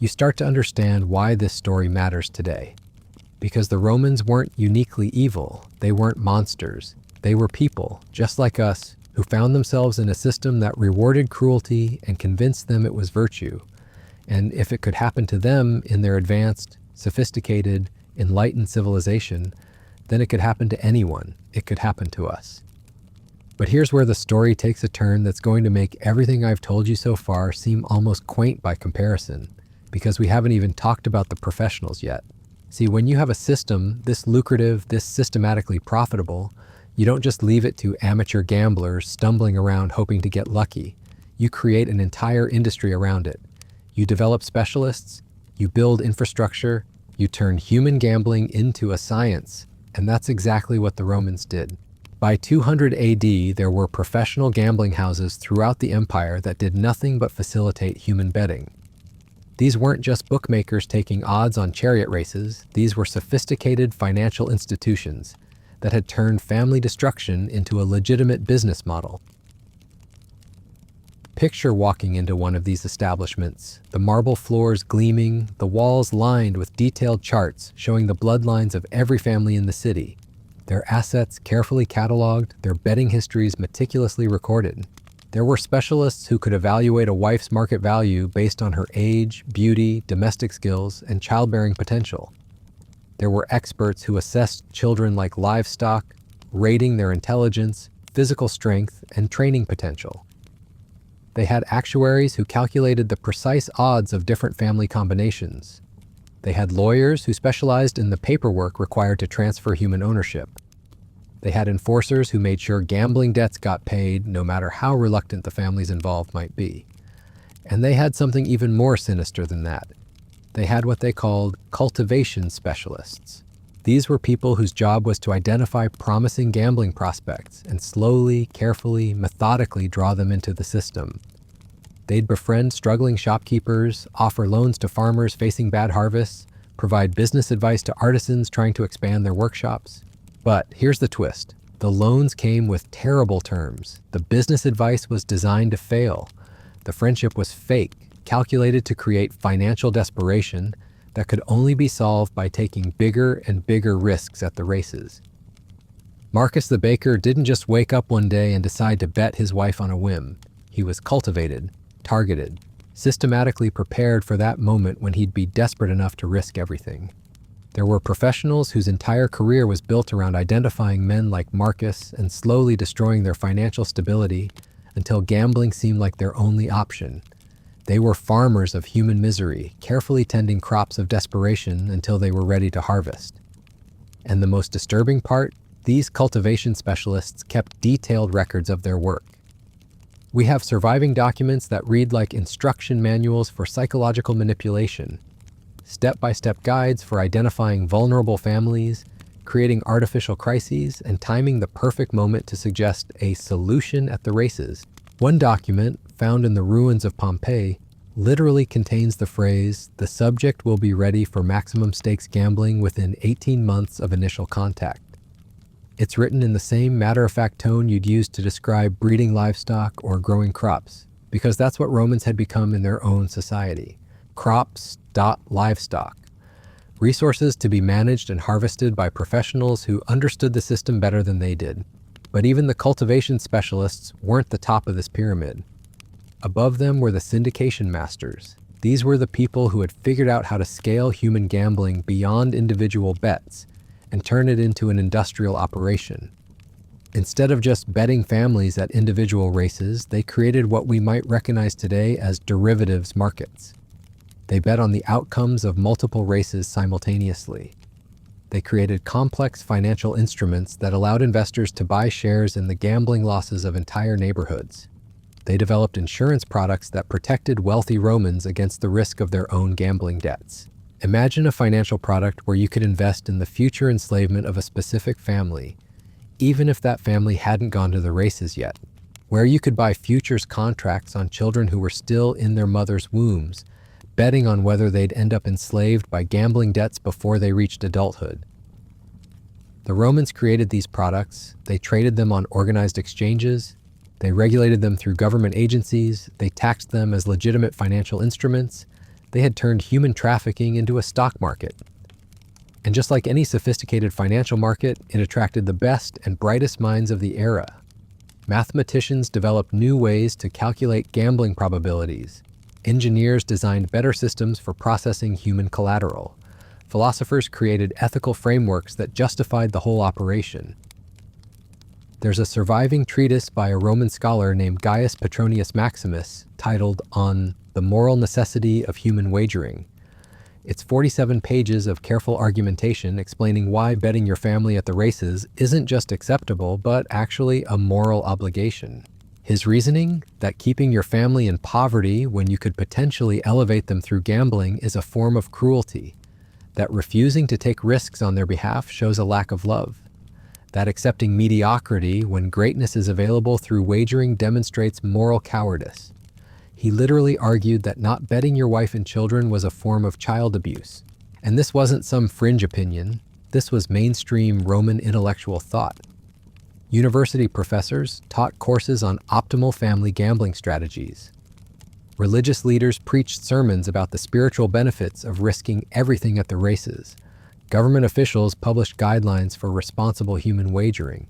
you start to understand why this story matters today. Because the Romans weren't uniquely evil, they weren't monsters. They were people, just like us, who found themselves in a system that rewarded cruelty and convinced them it was virtue. And if it could happen to them in their advanced, sophisticated, enlightened civilization, then it could happen to anyone. It could happen to us. But here's where the story takes a turn that's going to make everything I've told you so far seem almost quaint by comparison, because we haven't even talked about the professionals yet. See, when you have a system this lucrative, this systematically profitable, you don't just leave it to amateur gamblers stumbling around hoping to get lucky. You create an entire industry around it. You develop specialists, you build infrastructure, You turn human gambling into a science, and that's exactly what the Romans did. By 200 AD, there were professional gambling houses throughout the empire that did nothing but facilitate human betting. These weren't just bookmakers taking odds on chariot races, these were sophisticated financial institutions that had turned family destruction into a legitimate business model. Picture walking into one of these establishments, the marble floors gleaming, the walls lined with detailed charts showing the bloodlines of every family in the city, their assets carefully cataloged, their betting histories meticulously recorded. There were specialists who could evaluate a wife's market value based on her age, beauty, domestic skills, and childbearing potential. There were experts who assessed children like livestock, rating their intelligence, physical strength, and training potential. They had actuaries who calculated the precise odds of different family combinations. They had lawyers who specialized in the paperwork required to transfer human ownership. They had enforcers who made sure gambling debts got paid, no matter how reluctant the families involved might be. And they had something even more sinister than that. They had what they called cultivation specialists. These were people whose job was to identify promising gambling prospects and slowly, carefully, methodically draw them into the system. They'd befriend struggling shopkeepers, offer loans to farmers facing bad harvests, provide business advice to artisans trying to expand their workshops. But here's the twist. The loans came with terrible terms. The business advice was designed to fail. The friendship was fake, calculated to create financial desperation that could only be solved by taking bigger and bigger risks at the races. Marcus the baker didn't just wake up one day and decide to bet his wife on a whim. He was cultivated, targeted, systematically prepared for that moment when he'd be desperate enough to risk everything. There were professionals whose entire career was built around identifying men like Marcus and slowly destroying their financial stability until gambling seemed like their only option. They were farmers of human misery, carefully tending crops of desperation until they were ready to harvest. And the most disturbing part, these cultivation specialists kept detailed records of their work. We have surviving documents that read like instruction manuals for psychological manipulation, step-by-step guides for identifying vulnerable families, creating artificial crises, and timing the perfect moment to suggest a solution at the races. One document, found in the ruins of Pompeii, literally contains the phrase, "The subject will be ready for maximum stakes gambling within 18 months of initial contact." It's written in the same matter-of-fact tone you'd use to describe breeding livestock or growing crops, because that's what Romans had become in their own society. Crops, livestock. Resources to be managed and harvested by professionals who understood the system better than they did. But even the cultivation specialists weren't the top of this pyramid. Above them were the syndication masters. These were the people who had figured out how to scale human gambling beyond individual bets and turn it into an industrial operation. Instead of just betting families at individual races, they created what we might recognize today as derivatives markets. They bet on the outcomes of multiple races simultaneously. They created complex financial instruments that allowed investors to buy shares in the gambling losses of entire neighborhoods. They developed insurance products that protected wealthy Romans against the risk of their own gambling debts. Imagine a financial product where you could invest in the future enslavement of a specific family, even if that family hadn't gone to the races yet. Where you could buy futures contracts on children who were still in their mother's wombs, betting on whether they'd end up enslaved by gambling debts before they reached adulthood. The Romans created these products, they traded them on organized exchanges, they regulated them through government agencies, they taxed them as legitimate financial instruments, they had turned human trafficking into a stock market. And just like any sophisticated financial market, it attracted the best and brightest minds of the era. Mathematicians developed new ways to calculate gambling probabilities. Engineers designed better systems for processing human collateral. Philosophers created ethical frameworks that justified the whole operation. There's a surviving treatise by a Roman scholar named Gaius Petronius Maximus titled On the Moral Necessity of Human Wagering. It's 47 pages of careful argumentation explaining why betting your family at the races isn't just acceptable, but actually a moral obligation. His reasoning, that keeping your family in poverty when you could potentially elevate them through gambling is a form of cruelty, That refusing to take risks on their behalf shows a lack of love. That accepting mediocrity when greatness is available through wagering demonstrates moral cowardice. He literally argued that not betting your wife and children was a form of child abuse. And this wasn't some fringe opinion. This was mainstream Roman intellectual thought. University professors taught courses on optimal family gambling strategies. Religious leaders preached sermons about the spiritual benefits of risking everything at the races. Government officials published guidelines for responsible human wagering.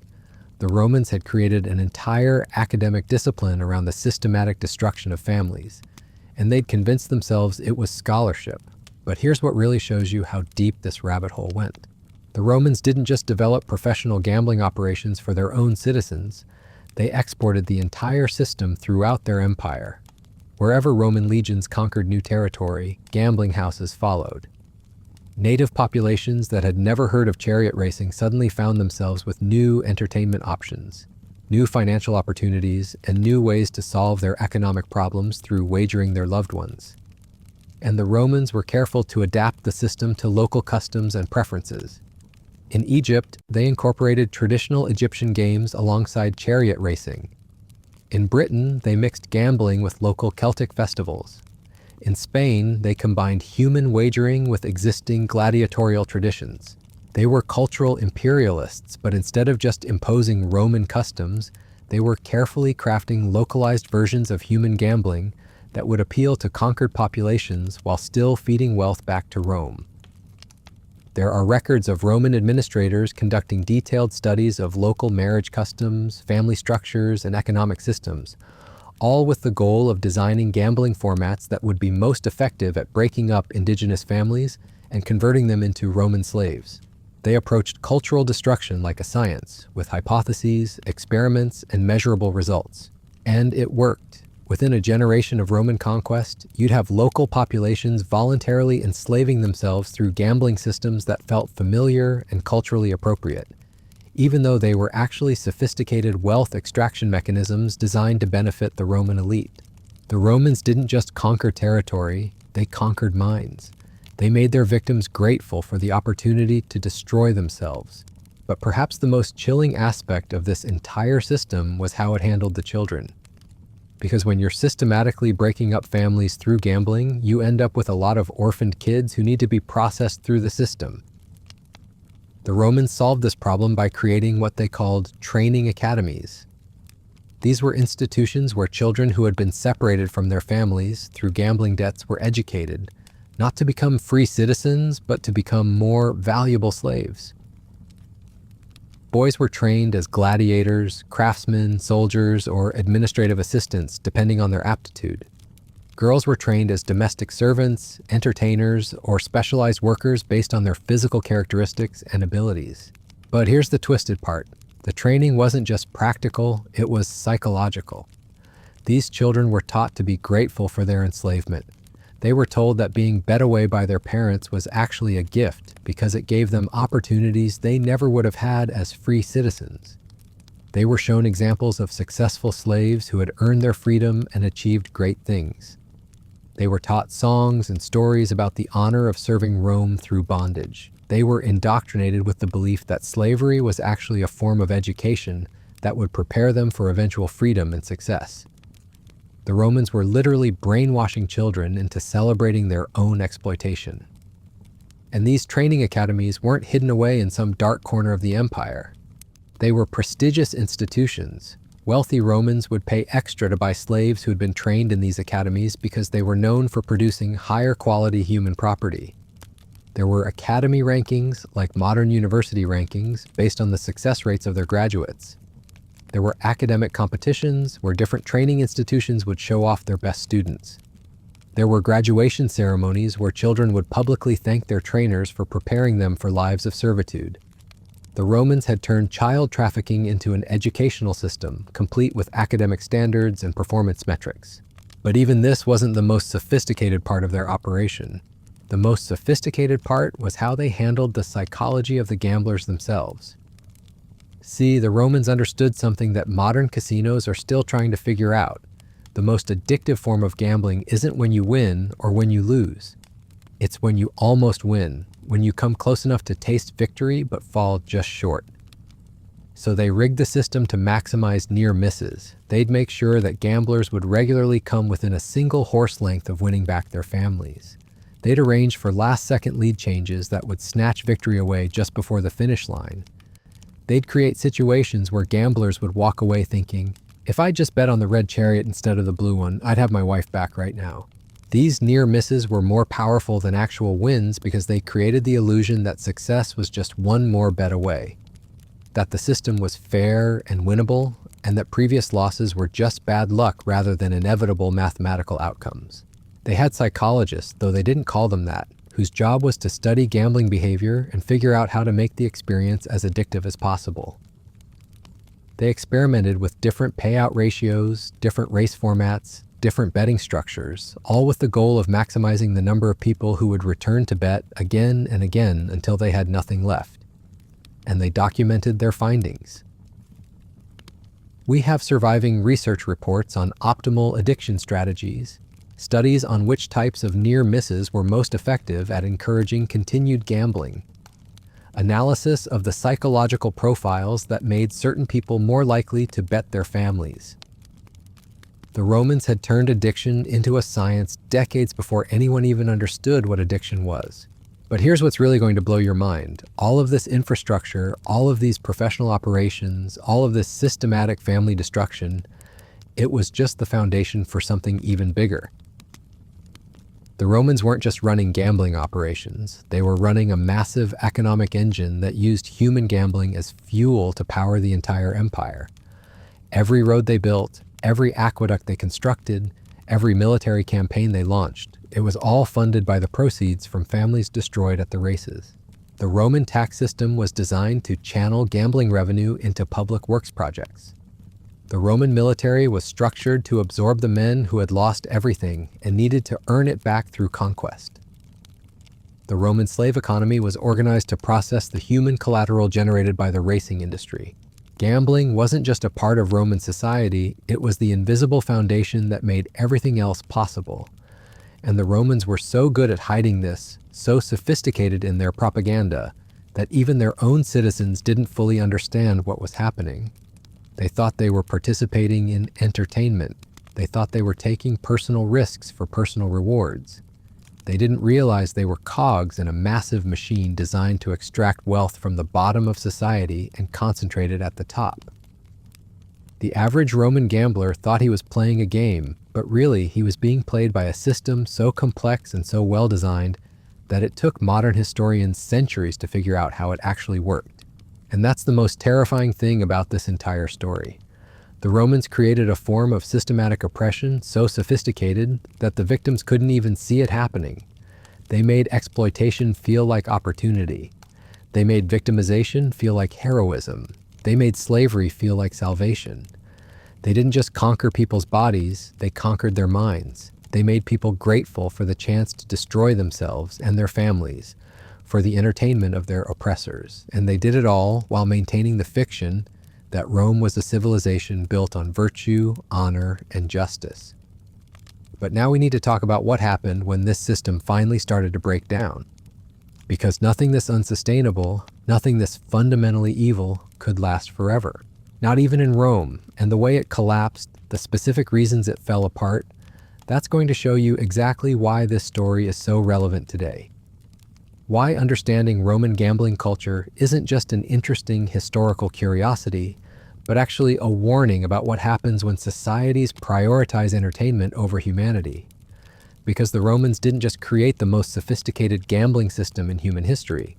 The Romans had created an entire academic discipline around the systematic destruction of families, and they'd convinced themselves it was scholarship. But here's what really shows you how deep this rabbit hole went. The Romans didn't just develop professional gambling operations for their own citizens, they exported the entire system throughout their empire. Wherever Roman legions conquered new territory, gambling houses followed. Native populations that had never heard of chariot racing suddenly found themselves with new entertainment options, new financial opportunities, and new ways to solve their economic problems through wagering their loved ones. And the Romans were careful to adapt the system to local customs and preferences. In Egypt, they incorporated traditional Egyptian games alongside chariot racing. In Britain, they mixed gambling with local Celtic festivals. In Spain, they combined human wagering with existing gladiatorial traditions. They were cultural imperialists, but instead of just imposing Roman customs, they were carefully crafting localized versions of human gambling that would appeal to conquered populations while still feeding wealth back to Rome. There are records of Roman administrators conducting detailed studies of local marriage customs, family structures, and economic systems, all with the goal of designing gambling formats that would be most effective at breaking up indigenous families and converting them into Roman slaves. They approached cultural destruction like a science, with hypotheses, experiments, and measurable results. And it worked. Within a generation of Roman conquest, you'd have local populations voluntarily enslaving themselves through gambling systems that felt familiar and culturally appropriate, even though they were actually sophisticated wealth extraction mechanisms designed to benefit the Roman elite. The Romans didn't just conquer territory, they conquered minds. They made their victims grateful for the opportunity to destroy themselves. But perhaps the most chilling aspect of this entire system was how it handled the children. Because when you're systematically breaking up families through gambling, you end up with a lot of orphaned kids who need to be processed through the system. The Romans solved this problem by creating what they called training academies. These were institutions where children who had been separated from their families through gambling debts were educated, not to become free citizens, but to become more valuable slaves. Boys were trained as gladiators, craftsmen, soldiers, or administrative assistants, depending on their aptitude. Girls were trained as domestic servants, entertainers, or specialized workers based on their physical characteristics and abilities. But here's the twisted part. The training wasn't just practical, it was psychological. These children were taught to be grateful for their enslavement. They were told that being bet away by their parents was actually a gift because it gave them opportunities they never would have had as free citizens. They were shown examples of successful slaves who had earned their freedom and achieved great things. They were taught songs and stories about the honor of serving Rome through bondage. They were indoctrinated with the belief that slavery was actually a form of education that would prepare them for eventual freedom and success. The Romans were literally brainwashing children into celebrating their own exploitation. And these training academies weren't hidden away in some dark corner of the empire. They were prestigious institutions. Wealthy Romans would pay extra to buy slaves who had been trained in these academies because they were known for producing higher quality human property. There were academy rankings, like modern university rankings, based on the success rates of their graduates. There were academic competitions where different training institutions would show off their best students. There were graduation ceremonies where children would publicly thank their trainers for preparing them for lives of servitude. The Romans had turned child trafficking into an educational system, complete with academic standards and performance metrics. But even this wasn't the most sophisticated part of their operation. The most sophisticated part was how they handled the psychology of the gamblers themselves. See, the Romans understood something that modern casinos are still trying to figure out. The most addictive form of gambling isn't when you win or when you lose. It's when you almost win, when you come close enough to taste victory but fall just short. So they rigged the system to maximize near misses. They'd make sure that gamblers would regularly come within a single horse length of winning back their families. They'd arrange for last-second lead changes that would snatch victory away just before the finish line. They'd create situations where gamblers would walk away thinking, if I just bet on the red chariot instead of the blue one, I'd have my wife back right now. These near misses were more powerful than actual wins because they created the illusion that success was just one more bet away, that the system was fair and winnable, and that previous losses were just bad luck rather than inevitable mathematical outcomes. They had psychologists, though they didn't call them that, whose job was to study gambling behavior and figure out how to make the experience as addictive as possible. They experimented with different payout ratios, different race formats, different betting structures, all with the goal of maximizing the number of people who would return to bet again and again until they had nothing left. And they documented their findings. We have surviving research reports on optimal addiction strategies, studies on which types of near misses were most effective at encouraging continued gambling, analysis of the psychological profiles that made certain people more likely to bet their families. The Romans had turned addiction into a science decades before anyone even understood what addiction was. But here's what's really going to blow your mind. All of this infrastructure, all of these professional operations, all of this systematic family destruction, it was just the foundation for something even bigger. The Romans weren't just running gambling operations. They were running a massive economic engine that used human gambling as fuel to power the entire empire. Every road they built, every aqueduct they constructed, every military campaign they launched, it was all funded by the proceeds from families destroyed at the races. The Roman tax system was designed to channel gambling revenue into public works projects. The Roman military was structured to absorb the men who had lost everything and needed to earn it back through conquest. The Roman slave economy was organized to process the human collateral generated by the racing industry. Gambling wasn't just a part of Roman society, it was the invisible foundation that made everything else possible. And the Romans were so good at hiding this, so sophisticated in their propaganda, that even their own citizens didn't fully understand what was happening. They thought they were participating in entertainment. They thought they were taking personal risks for personal rewards. They didn't realize they were cogs in a massive machine designed to extract wealth from the bottom of society and concentrate it at the top. The average Roman gambler thought he was playing a game, but really he was being played by a system so complex and so well designed that it took modern historians centuries to figure out how it actually worked. And that's the most terrifying thing about this entire story. The Romans created a form of systematic oppression so sophisticated that the victims couldn't even see it happening. They made exploitation feel like opportunity. They made victimization feel like heroism. They made slavery feel like salvation. They didn't just conquer people's bodies, they conquered their minds. They made people grateful for the chance to destroy themselves and their families for the entertainment of their oppressors. And they did it all while maintaining the fiction that Rome was a civilization built on virtue, honor, and justice. But now we need to talk about what happened when this system finally started to break down. Because nothing this unsustainable, nothing this fundamentally evil could last forever. Not even in Rome, and the way it collapsed, the specific reasons it fell apart, that's going to show you exactly why this story is so relevant today. Why understanding Roman gambling culture isn't just an interesting historical curiosity, but actually a warning about what happens when societies prioritize entertainment over humanity. Because the Romans didn't just create the most sophisticated gambling system in human history.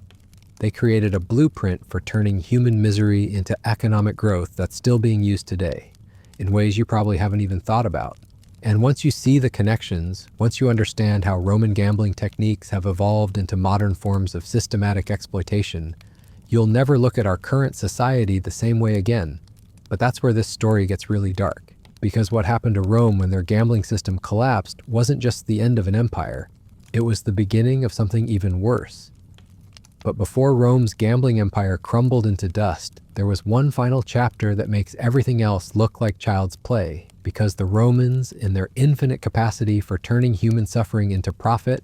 They created a blueprint for turning human misery into economic growth that's still being used today, in ways you probably haven't even thought about. And once you see the connections, once you understand how Roman gambling techniques have evolved into modern forms of systematic exploitation, you'll never look at our current society the same way again. But that's where this story gets really dark. Because what happened to Rome when their gambling system collapsed wasn't just the end of an empire, it was the beginning of something even worse. But before Rome's gambling empire crumbled into dust, there was one final chapter that makes everything else look like child's play, because the Romans, in their infinite capacity for turning human suffering into profit,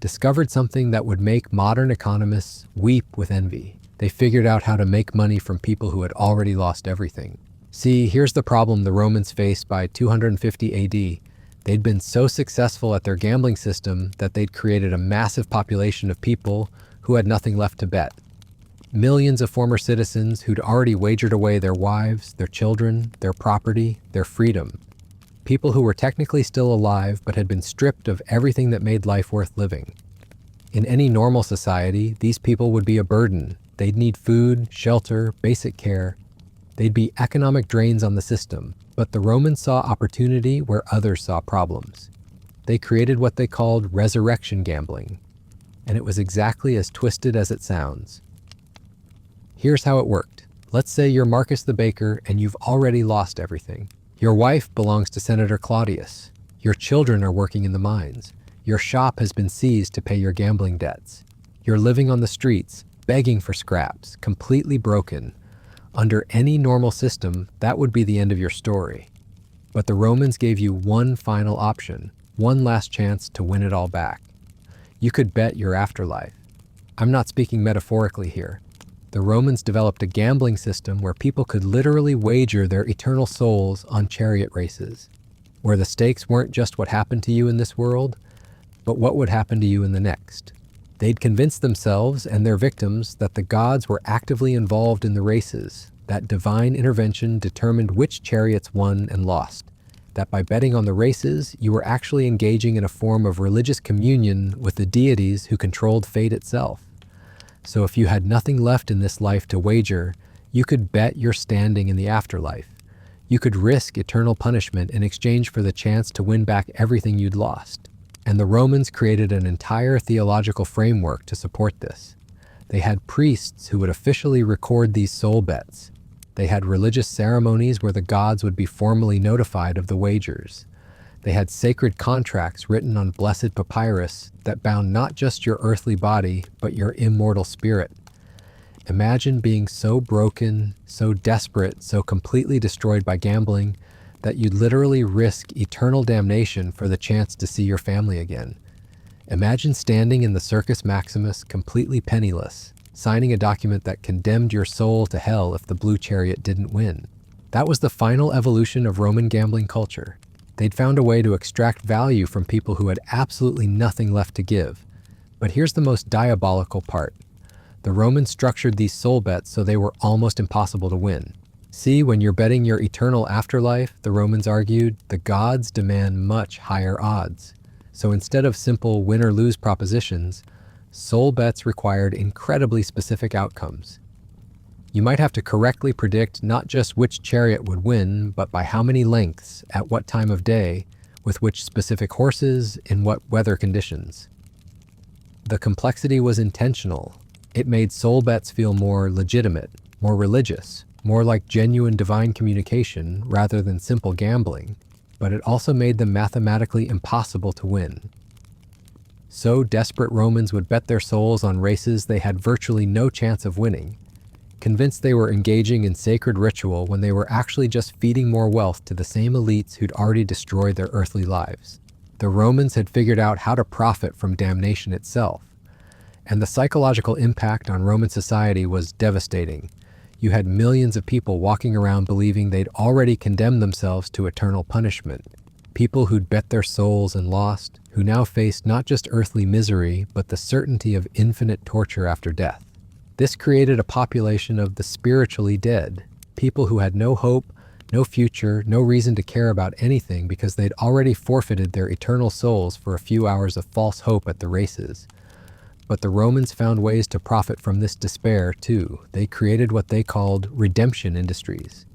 discovered something that would make modern economists weep with envy. They figured out how to make money from people who had already lost everything. See, here's the problem the Romans faced by 250 AD. They'd been so successful at their gambling system that they'd created a massive population of people who had nothing left to bet. Millions of former citizens who'd already wagered away their wives, their children, their property, their freedom. People who were technically still alive but had been stripped of everything that made life worth living. In any normal society, these people would be a burden. They'd need food, shelter, basic care. They'd be economic drains on the system, but the Romans saw opportunity where others saw problems. They created what they called resurrection gambling, and it was exactly as twisted as it sounds. Here's how it worked. Let's say you're Marcus the baker and you've already lost everything. Your wife belongs to Senator Claudius. Your children are working in the mines. Your shop has been seized to pay your gambling debts. You're living on the streets, begging for scraps, completely broken. Under any normal system, that would be the end of your story. But the Romans gave you one final option, one last chance to win it all back. You could bet your afterlife. I'm not speaking metaphorically here. The Romans developed a gambling system where people could literally wager their eternal souls on chariot races, where the stakes weren't just what happened to you in this world, but what would happen to you in the next. They'd convince themselves and their victims that the gods were actively involved in the races, that divine intervention determined which chariots won and lost, that by betting on the races, you were actually engaging in a form of religious communion with the deities who controlled fate itself. So if you had nothing left in this life to wager, you could bet your standing in the afterlife. You could risk eternal punishment in exchange for the chance to win back everything you'd lost. And the Romans created an entire theological framework to support this. They had priests who would officially record these soul bets. They had religious ceremonies where the gods would be formally notified of the wagers. They had sacred contracts written on blessed papyrus that bound not just your earthly body, but your immortal spirit. Imagine being so broken, so desperate, so completely destroyed by gambling that you'd literally risk eternal damnation for the chance to see your family again. Imagine standing in the Circus Maximus completely penniless, signing a document that condemned your soul to hell if the blue chariot didn't win. That was the final evolution of Roman gambling culture. They'd found a way to extract value from people who had absolutely nothing left to give. But here's the most diabolical part. The Romans structured these soul bets so they were almost impossible to win. See, when you're betting your eternal afterlife, the Romans argued, the gods demand much higher odds. So instead of simple win or lose propositions, soul bets required incredibly specific outcomes. You might have to correctly predict not just which chariot would win, but by how many lengths, at what time of day, with which specific horses, in what weather conditions. The complexity was intentional. It made soul bets feel more legitimate, more religious, more like genuine divine communication rather than simple gambling, but it also made them mathematically impossible to win. So desperate Romans would bet their souls on races they had virtually no chance of winning, convinced they were engaging in sacred ritual when they were actually just feeding more wealth to the same elites who'd already destroyed their earthly lives. The Romans had figured out how to profit from damnation itself, and the psychological impact on Roman society was devastating. You had millions of people walking around believing they'd already condemned themselves to eternal punishment. People who'd bet their souls and lost, who now faced not just earthly misery, but the certainty of infinite torture after death. This created a population of the spiritually dead, people who had no hope, no future, no reason to care about anything because they'd already forfeited their eternal souls for a few hours of false hope at the races. But the Romans found ways to profit from this despair, too. They created what they called redemption industries.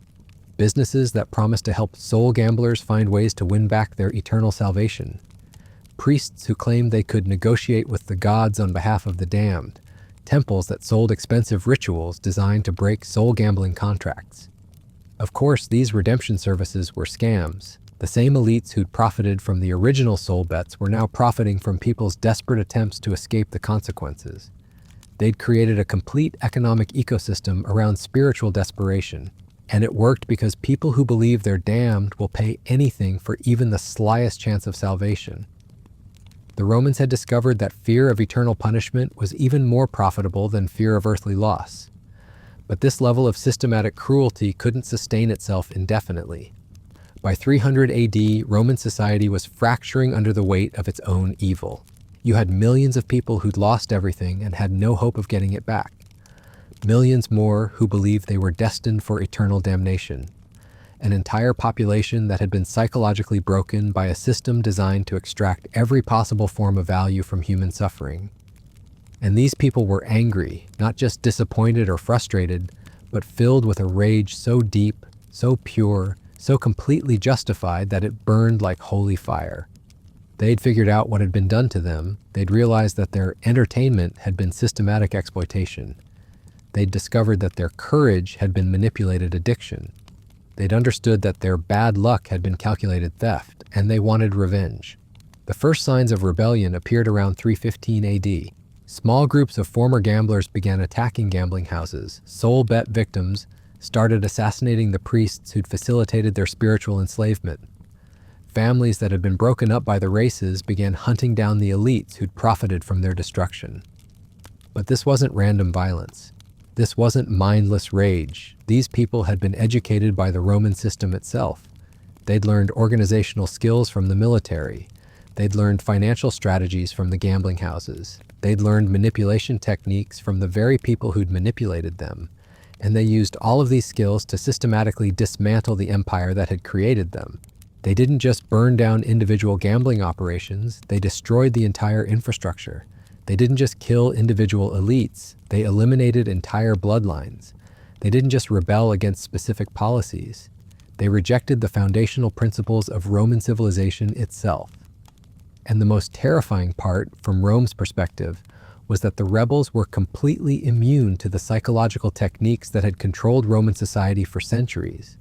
Businesses that promised to help soul gamblers find ways to win back their eternal salvation. Priests who claimed they could negotiate with the gods on behalf of the damned. Temples that sold expensive rituals designed to break soul gambling contracts. Of course, these redemption services were scams. The same elites who'd profited from the original soul bets were now profiting from people's desperate attempts to escape the consequences. They'd created a complete economic ecosystem around spiritual desperation, and it worked because people who believe they're damned will pay anything for even the slyest chance of salvation. The Romans had discovered that fear of eternal punishment was even more profitable than fear of earthly loss. But this level of systematic cruelty couldn't sustain itself indefinitely. By 300 AD, Roman society was fracturing under the weight of its own evil. You had millions of people who'd lost everything and had no hope of getting it back. Millions more who believed they were destined for eternal damnation. An entire population that had been psychologically broken by a system designed to extract every possible form of value from human suffering. And these people were angry, not just disappointed or frustrated, but filled with a rage so deep, so pure, so completely justified that it burned like holy fire. They'd figured out what had been done to them. They'd realized that their entertainment had been systematic exploitation. They'd discovered that their courage had been manipulated addiction. They'd understood that their bad luck had been calculated theft, and they wanted revenge. The first signs of rebellion appeared around 315 AD. Small groups of former gamblers began attacking gambling houses. Soul bet victims started assassinating the priests who'd facilitated their spiritual enslavement. Families that had been broken up by the races began hunting down the elites who'd profited from their destruction. But this wasn't random violence. This wasn't mindless rage. These people had been educated by the Roman system itself. They'd learned organizational skills from the military. They'd learned financial strategies from the gambling houses. They'd learned manipulation techniques from the very people who'd manipulated them. And they used all of these skills to systematically dismantle the empire that had created them. They didn't just burn down individual gambling operations, they destroyed the entire infrastructure. They didn't just kill individual elites, they eliminated entire bloodlines. They didn't just rebel against specific policies. They rejected the foundational principles of Roman civilization itself. And the most terrifying part, from Rome's perspective, was that the rebels were completely immune to the psychological techniques that had controlled Roman society for centuries.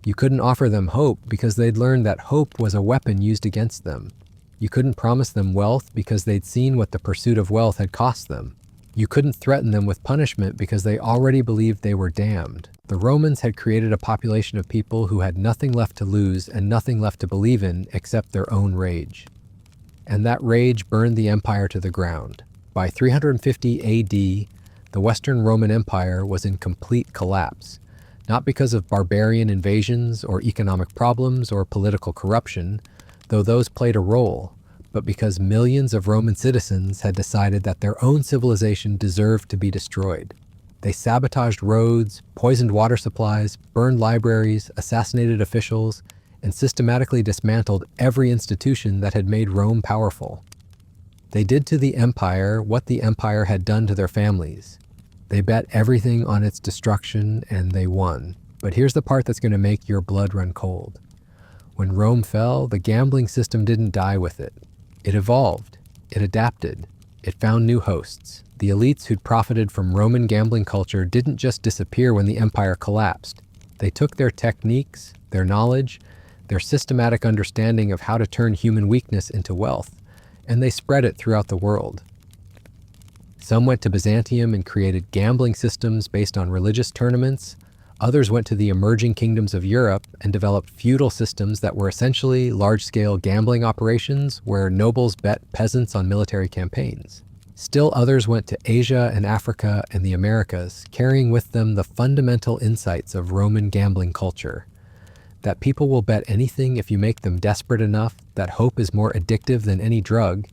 You couldn't offer them hope because they'd learned that hope was a weapon used against them. You couldn't promise them wealth because they'd seen what the pursuit of wealth had cost them. You couldn't threaten them with punishment because they already believed they were damned. The Romans had created a population of people who had nothing left to lose and nothing left to believe in except their own rage. And that rage burned the empire to the ground. By 350 AD, the Western Roman Empire was in complete collapse. Not because of barbarian invasions or economic problems or political corruption, though those played a role, but because millions of Roman citizens had decided that their own civilization deserved to be destroyed. They sabotaged roads, poisoned water supplies, burned libraries, assassinated officials, and systematically dismantled every institution that had made Rome powerful. They did to the empire what the empire had done to their families. They bet everything on its destruction, and they won. But here's the part that's going to make your blood run cold. When Rome fell, the gambling system didn't die with it. It evolved. It adapted. It found new hosts. The elites who'd profited from Roman gambling culture didn't just disappear when the empire collapsed. They took their techniques, their knowledge, their systematic understanding of how to turn human weakness into wealth, and they spread it throughout the world. Some went to Byzantium and created gambling systems based on religious tournaments. Others went to the emerging kingdoms of Europe and developed feudal systems that were essentially large-scale gambling operations where nobles bet peasants on military campaigns. Still others went to Asia and Africa and the Americas, carrying with them the fundamental insights of Roman gambling culture. That people will bet anything if you make them desperate enough, that hope is more addictive than any drug,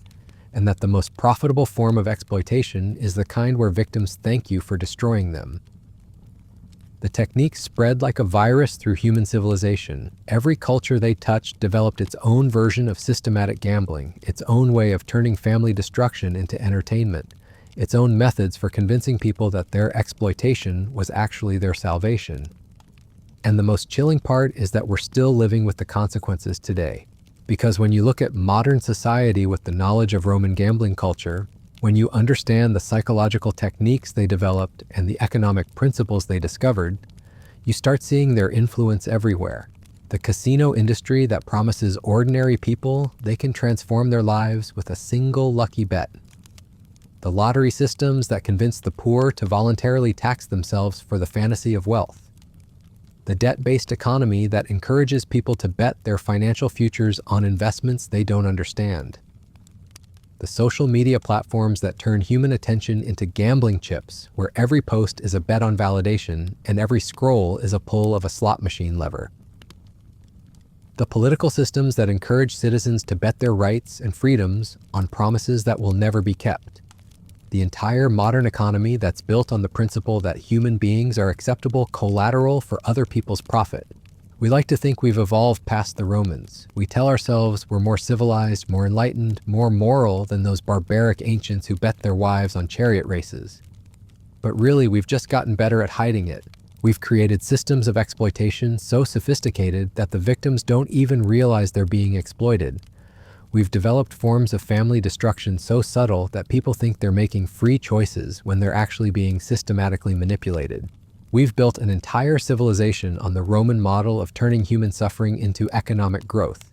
and that the most profitable form of exploitation is the kind where victims thank you for destroying them. The technique spread like a virus through human civilization. Every culture they touched developed its own version of systematic gambling, its own way of turning family destruction into entertainment, its own methods for convincing people that their exploitation was actually their salvation. And the most chilling part is that we're still living with the consequences today. Because when you look at modern society with the knowledge of Roman gambling culture, when you understand the psychological techniques they developed and the economic principles they discovered, you start seeing their influence everywhere. The casino industry that promises ordinary people they can transform their lives with a single lucky bet. The lottery systems that convince the poor to voluntarily tax themselves for the fantasy of wealth. The debt-based economy that encourages people to bet their financial futures on investments they don't understand. The social media platforms that turn human attention into gambling chips, where every post is a bet on validation and every scroll is a pull of a slot machine lever. The political systems that encourage citizens to bet their rights and freedoms on promises that will never be kept. The entire modern economy that's built on the principle that human beings are acceptable collateral for other people's profit. We like to think we've evolved past the Romans. We tell ourselves we're more civilized, more enlightened, more moral than those barbaric ancients who bet their wives on chariot races. But really, we've just gotten better at hiding it. We've created systems of exploitation so sophisticated that the victims don't even realize they're being exploited. We've developed forms of family destruction so subtle that people think they're making free choices when they're actually being systematically manipulated. We've built an entire civilization on the Roman model of turning human suffering into economic growth.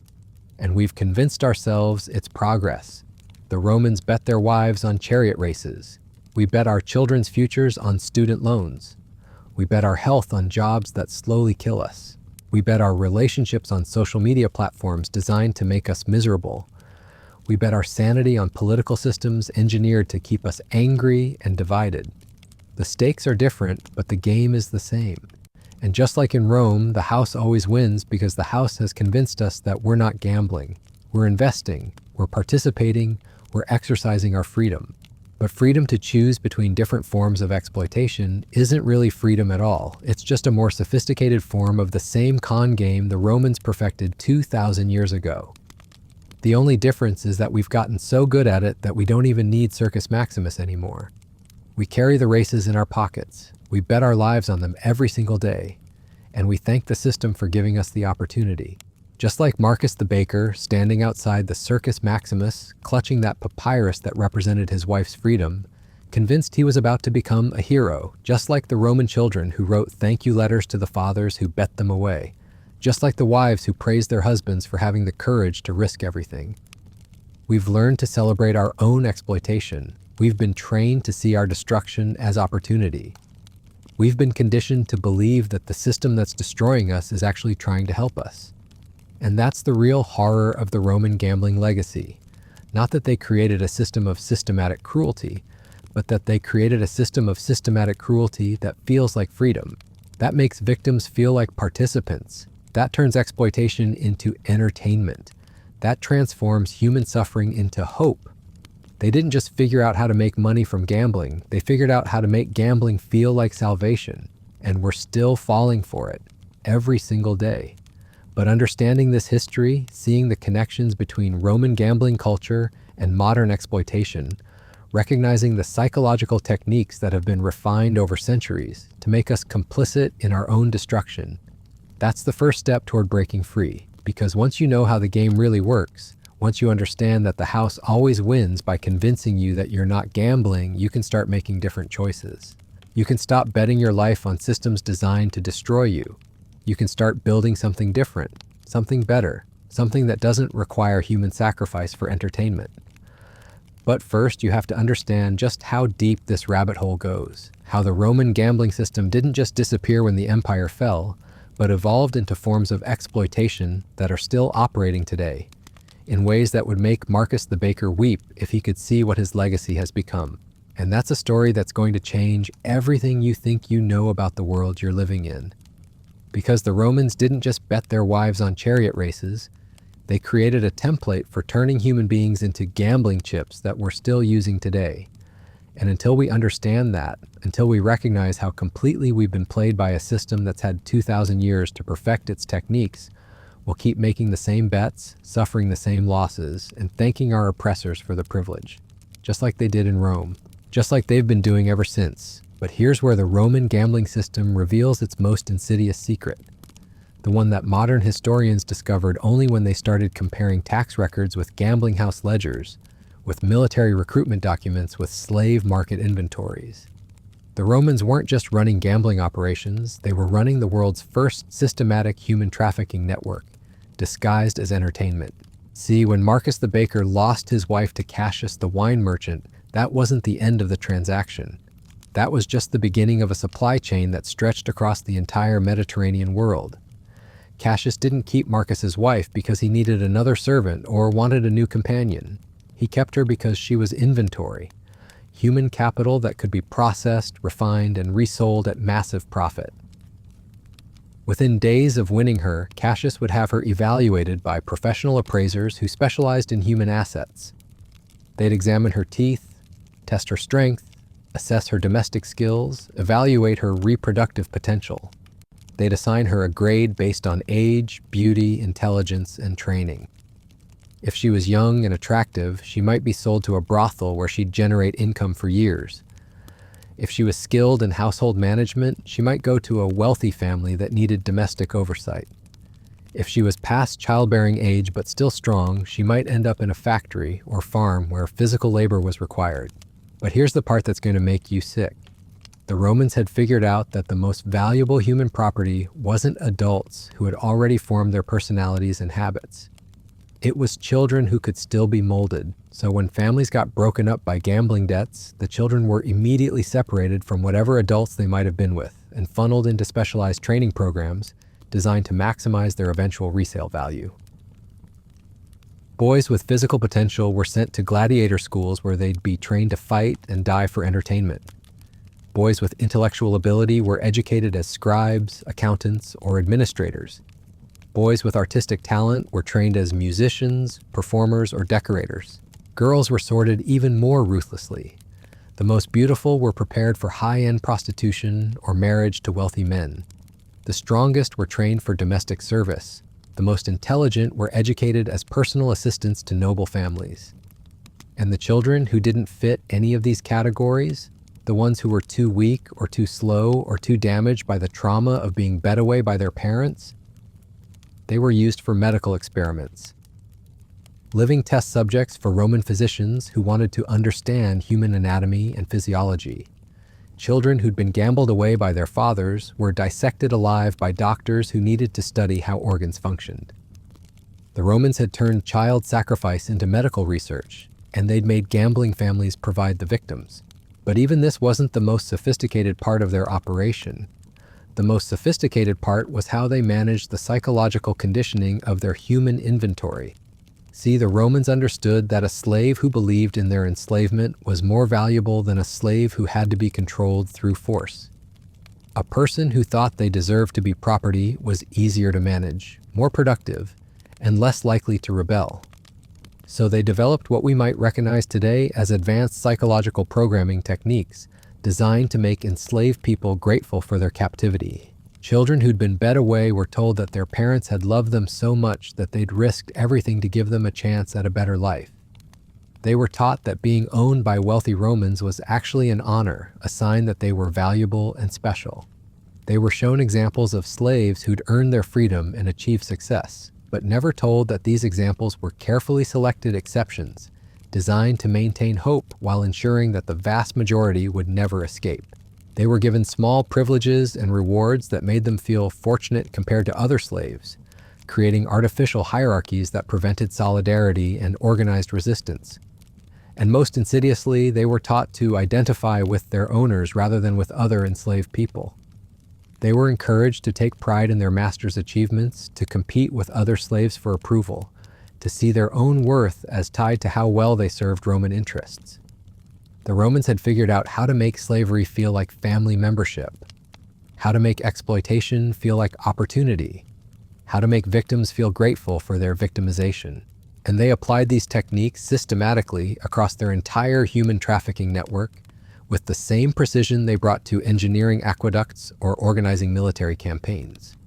And we've convinced ourselves it's progress. The Romans bet their wives on chariot races. We bet our children's futures on student loans. We bet our health on jobs that slowly kill us. We bet our relationships on social media platforms designed to make us miserable. We bet our sanity on political systems engineered to keep us angry and divided. The stakes are different, but the game is the same. And just like in Rome, the house always wins because the house has convinced us that we're not gambling. We're investing, we're participating, we're exercising our freedom. But freedom to choose between different forms of exploitation isn't really freedom at all. It's just a more sophisticated form of the same con game the Romans perfected 2,000 years ago. The only difference is that we've gotten so good at it that we don't even need Circus Maximus anymore. We carry the races in our pockets. We bet our lives on them every single day. And we thank the system for giving us the opportunity. Just like Marcus the baker standing outside the Circus Maximus, clutching that papyrus that represented his wife's freedom, convinced he was about to become a hero, just like the Roman children who wrote thank you letters to the fathers who bet them away, just like the wives who praised their husbands for having the courage to risk everything. We've learned to celebrate our own exploitation. We've been trained to see our destruction as opportunity. We've been conditioned to believe that the system that's destroying us is actually trying to help us. And that's the real horror of the Roman gambling legacy. Not that they created a system of systematic cruelty, but that they created a system of systematic cruelty that feels like freedom. That makes victims feel like participants. That turns exploitation into entertainment. That transforms human suffering into hope. They didn't just figure out how to make money from gambling, they figured out how to make gambling feel like salvation. And we're still falling for it, every single day. But understanding this history, seeing the connections between Roman gambling culture and modern exploitation, recognizing the psychological techniques that have been refined over centuries to make us complicit in our own destruction, that's the first step toward breaking free. Because once you know how the game really works, once you understand that the house always wins by convincing you that you're not gambling, you can start making different choices. You can stop betting your life on systems designed to destroy you. You can start building something different, something better, something that doesn't require human sacrifice for entertainment. But first, you have to understand just how deep this rabbit hole goes, how the Roman gambling system didn't just disappear when the empire fell, but evolved into forms of exploitation that are still operating today, in ways that would make Marcus the baker weep if he could see what his legacy has become. And that's a story that's going to change everything you think you know about the world you're living in. Because the Romans didn't just bet their wives on chariot races, they created a template for turning human beings into gambling chips that we're still using today. And until we understand that, until we recognize how completely we've been played by a system that's had 2,000 years to perfect its techniques, we'll keep making the same bets, suffering the same losses, and thanking our oppressors for the privilege, just like they did in Rome, just like they've been doing ever since. But here's where the Roman gambling system reveals its most insidious secret, the one that modern historians discovered only when they started comparing tax records with gambling house ledgers, with military recruitment documents with slave market inventories. The Romans weren't just running gambling operations, they were running the world's first systematic human trafficking network, disguised as entertainment. See, when Marcus the baker lost his wife to Cassius the wine merchant, that wasn't the end of the transaction. That was just the beginning of a supply chain that stretched across the entire Mediterranean world. Cassius didn't keep Marcus's wife because he needed another servant or wanted a new companion. He kept her because she was inventory, human capital that could be processed, refined, and resold at massive profit. Within days of winning her, Cassius would have her evaluated by professional appraisers who specialized in human assets. They'd examine her teeth, test her strength, assess her domestic skills, evaluate her reproductive potential. They'd assign her a grade based on age, beauty, intelligence, and training. If she was young and attractive, she might be sold to a brothel where she'd generate income for years. If she was skilled in household management, she might go to a wealthy family that needed domestic oversight. If she was past childbearing age but still strong, she might end up in a factory or farm where physical labor was required. But here's the part that's going to make you sick. The Romans had figured out that the most valuable human property wasn't adults who had already formed their personalities and habits. It was children who could still be molded. So when families got broken up by gambling debts, the children were immediately separated from whatever adults they might have been with and funneled into specialized training programs designed to maximize their eventual resale value. Boys with physical potential were sent to gladiator schools where they'd be trained to fight and die for entertainment. Boys with intellectual ability were educated as scribes, accountants, or administrators. Boys with artistic talent were trained as musicians, performers, or decorators. Girls were sorted even more ruthlessly. The most beautiful were prepared for high-end prostitution or marriage to wealthy men. The strongest were trained for domestic service. The most intelligent were educated as personal assistants to noble families. And the children who didn't fit any of these categories, the ones who were too weak or too slow or too damaged by the trauma of being bet away by their parents, they were used for medical experiments. Living test subjects for Roman physicians who wanted to understand human anatomy and physiology. Children who'd been gambled away by their fathers were dissected alive by doctors who needed to study how organs functioned. The Romans had turned child sacrifice into medical research, and they'd made gambling families provide the victims. But even this wasn't the most sophisticated part of their operation. The most sophisticated part was how they managed the psychological conditioning of their human inventory. See, the Romans understood that a slave who believed in their enslavement was more valuable than a slave who had to be controlled through force. A person who thought they deserved to be property was easier to manage, more productive, and less likely to rebel. So they developed what we might recognize today as advanced psychological programming techniques, designed to make enslaved people grateful for their captivity. Children who'd been bet away were told that their parents had loved them so much that they'd risked everything to give them a chance at a better life. They were taught that being owned by wealthy Romans was actually an honor, a sign that they were valuable and special. They were shown examples of slaves who'd earned their freedom and achieved success, but never told that these examples were carefully selected exceptions, designed to maintain hope while ensuring that the vast majority would never escape. They were given small privileges and rewards that made them feel fortunate compared to other slaves, creating artificial hierarchies that prevented solidarity and organized resistance. And most insidiously, they were taught to identify with their owners rather than with other enslaved people. They were encouraged to take pride in their master's achievements, to compete with other slaves for approval, to see their own worth as tied to how well they served Roman interests. The Romans had figured out how to make slavery feel like family membership, how to make exploitation feel like opportunity, how to make victims feel grateful for their victimization. And they applied these techniques systematically across their entire human trafficking network with the same precision they brought to engineering aqueducts or organizing military campaigns.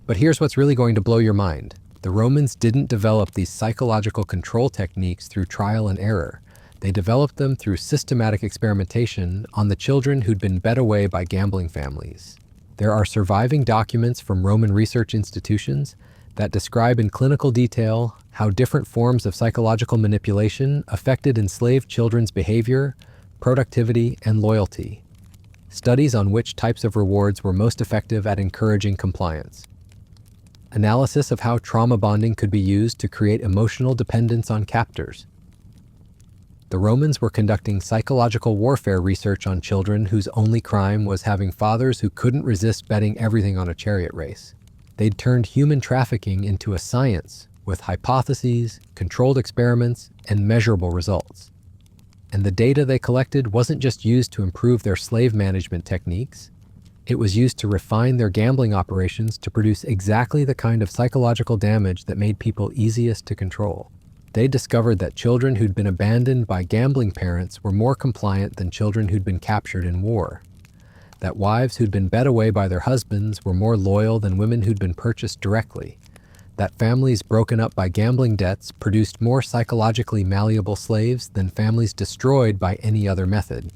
But here's what's really going to blow your mind. The Romans didn't develop these psychological control techniques through trial and error. They developed them through systematic experimentation on the children who'd been bet away by gambling families. There are surviving documents from Roman research institutions that describe in clinical detail how different forms of psychological manipulation affected enslaved children's behavior, productivity, and loyalty. Studies on which types of rewards were most effective at encouraging compliance. Analysis of how trauma bonding could be used to create emotional dependence on captors. The Romans were conducting psychological warfare research on children whose only crime was having fathers who couldn't resist betting everything on a chariot race. They'd turned human trafficking into a science with hypotheses, controlled experiments, and measurable results. And the data they collected wasn't just used to improve their slave management techniques, it was used to refine their gambling operations to produce exactly the kind of psychological damage that made people easiest to control. They discovered that children who'd been abandoned by gambling parents were more compliant than children who'd been captured in war. That wives who'd been bet away by their husbands were more loyal than women who'd been purchased directly. That families broken up by gambling debts produced more psychologically malleable slaves than families destroyed by any other method.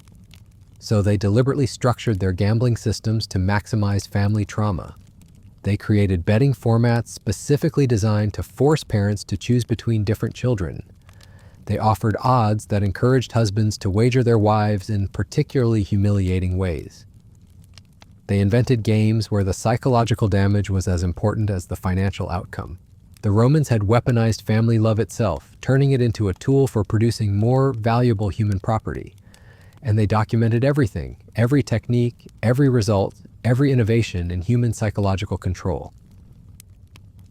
So they deliberately structured their gambling systems to maximize family trauma. They created betting formats specifically designed to force parents to choose between different children. They offered odds that encouraged husbands to wager their wives in particularly humiliating ways. They invented games where the psychological damage was as important as the financial outcome. The Romans had weaponized family love itself, turning it into a tool for producing more valuable human property. And they documented everything, every technique, every result, every innovation in human psychological control.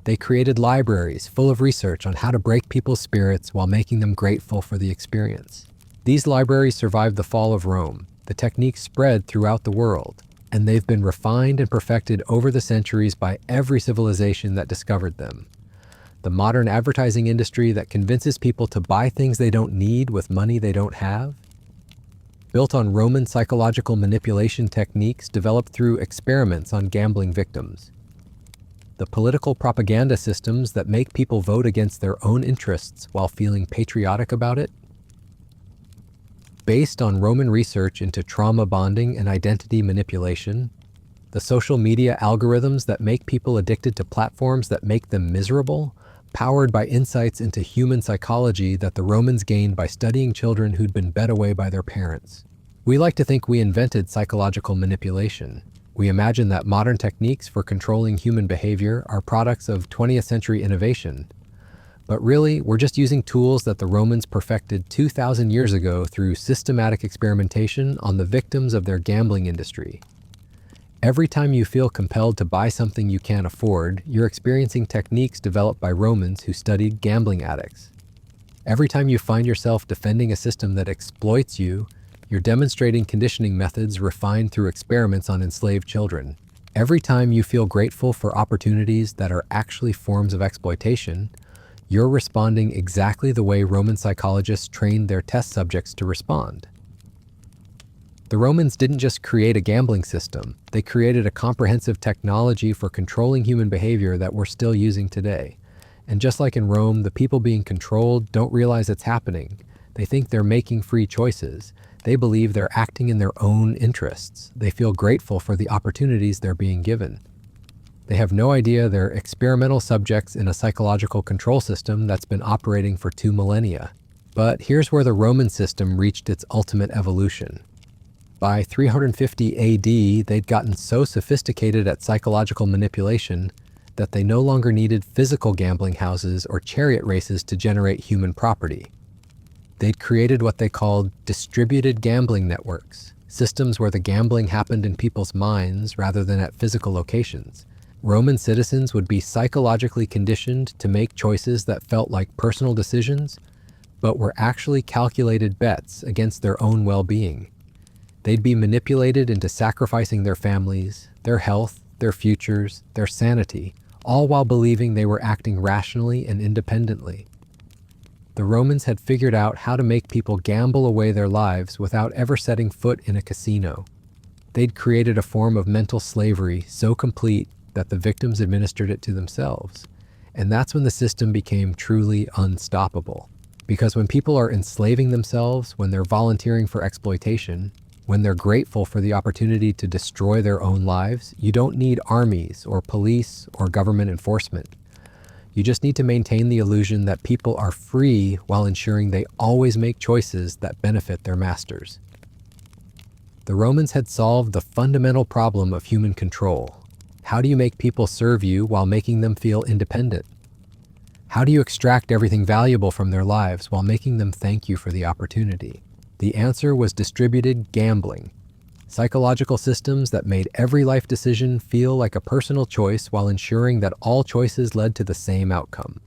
They created libraries full of research on how to break people's spirits while making them grateful for the experience. These libraries survived the fall of Rome. The techniques spread throughout the world, and they've been refined and perfected over the centuries by every civilization that discovered them. The modern advertising industry that convinces people to buy things they don't need with money they don't have, built on Roman psychological manipulation techniques developed through experiments on gambling victims. The political propaganda systems that make people vote against their own interests while feeling patriotic about it. Based on Roman research into trauma bonding and identity manipulation, the social media algorithms that make people addicted to platforms that make them miserable, powered by insights into human psychology that the Romans gained by studying children who'd been bet away by their parents. We like to think we invented psychological manipulation. We imagine that modern techniques for controlling human behavior are products of 20th century innovation. But really, we're just using tools that the Romans perfected 2,000 years ago through systematic experimentation on the victims of their gambling industry. Every time you feel compelled to buy something you can't afford, you're experiencing techniques developed by Romans who studied gambling addicts. Every time you find yourself defending a system that exploits you, you're demonstrating conditioning methods refined through experiments on enslaved children. Every time you feel grateful for opportunities that are actually forms of exploitation, you're responding exactly the way Roman psychologists trained their test subjects to respond. The Romans didn't just create a gambling system, they created a comprehensive technology for controlling human behavior that we're still using today. And just like in Rome, the people being controlled don't realize it's happening. They think they're making free choices. They believe they're acting in their own interests. They feel grateful for the opportunities they're being given. They have no idea they're experimental subjects in a psychological control system that's been operating for 2 millennia. But here's where the Roman system reached its ultimate evolution. By 350 AD, they'd gotten so sophisticated at psychological manipulation that they no longer needed physical gambling houses or chariot races to generate human property. They'd created what they called distributed gambling networks, systems where the gambling happened in people's minds rather than at physical locations. Roman citizens would be psychologically conditioned to make choices that felt like personal decisions, but were actually calculated bets against their own well-being. They'd be manipulated into sacrificing their families, their health, their futures, their sanity, all while believing they were acting rationally and independently. The Romans had figured out how to make people gamble away their lives without ever setting foot in a casino. They'd created a form of mental slavery so complete that the victims administered it to themselves. And that's when the system became truly unstoppable. Because when people are enslaving themselves, when they're volunteering for exploitation, when they're grateful for the opportunity to destroy their own lives, you don't need armies or police or government enforcement. You just need to maintain the illusion that people are free while ensuring they always make choices that benefit their masters. The Romans had solved the fundamental problem of human control. How do you make people serve you while making them feel independent? How do you extract everything valuable from their lives while making them thank you for the opportunity? The answer was distributed gambling, psychological systems that made every life decision feel like a personal choice while ensuring that all choices led to the same outcome.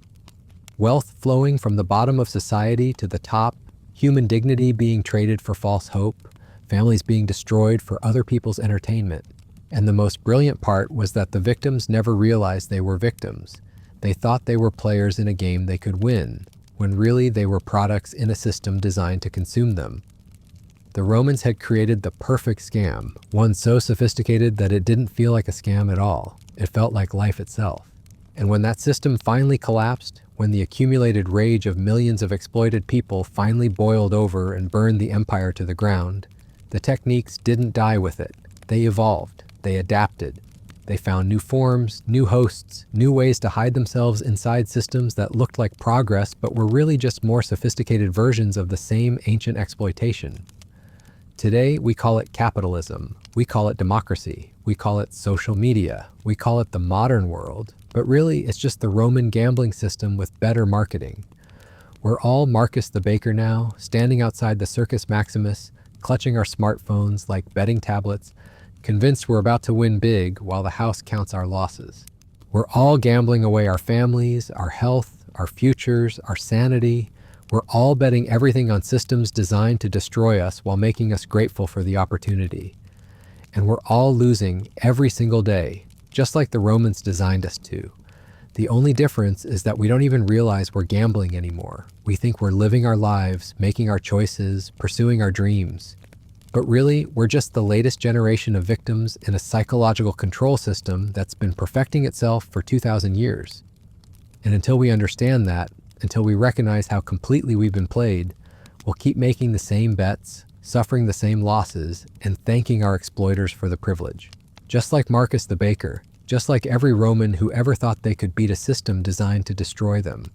Wealth flowing from the bottom of society to the top, human dignity being traded for false hope, families being destroyed for other people's entertainment. And the most brilliant part was that the victims never realized they were victims. They thought they were players in a game they could win, when really they were products in a system designed to consume them. The Romans had created the perfect scam, one so sophisticated that it didn't feel like a scam at all. It felt like life itself. And when that system finally collapsed, when the accumulated rage of millions of exploited people finally boiled over and burned the empire to the ground, the techniques didn't die with it. They evolved. They adapted. They found new forms, new hosts, new ways to hide themselves inside systems that looked like progress but were really just more sophisticated versions of the same ancient exploitation. Today, we call it capitalism. We call it democracy. We call it social media. We call it the modern world. But really, it's just the Roman gambling system with better marketing. We're all Marcus the Baker now, standing outside the Circus Maximus, clutching our smartphones like betting tablets, convinced we're about to win big while the house counts our losses. We're all gambling away our families, our health, our futures, our sanity. We're all betting everything on systems designed to destroy us while making us grateful for the opportunity. And we're all losing every single day, just like the Romans designed us to. The only difference is that we don't even realize we're gambling anymore. We think we're living our lives, making our choices, pursuing our dreams. But really, we're just the latest generation of victims in a psychological control system that's been perfecting itself for 2,000 years. And until we understand that, until we recognize how completely we've been played, we'll keep making the same bets, suffering the same losses, and thanking our exploiters for the privilege. Just like Marcus the Baker, just like every Roman who ever thought they could beat a system designed to destroy them.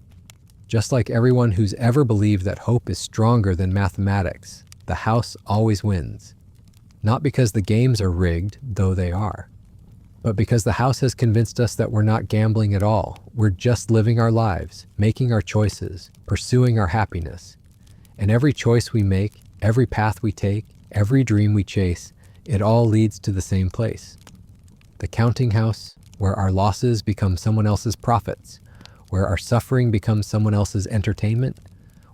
Just like everyone who's ever believed that hope is stronger than mathematics, the house always wins. Not because the games are rigged, though they are, but because the house has convinced us that we're not gambling at all. We're just living our lives, making our choices, pursuing our happiness. And every choice we make, every path we take, every dream we chase, it all leads to the same place. The counting house, where our losses become someone else's profits, where our suffering becomes someone else's entertainment,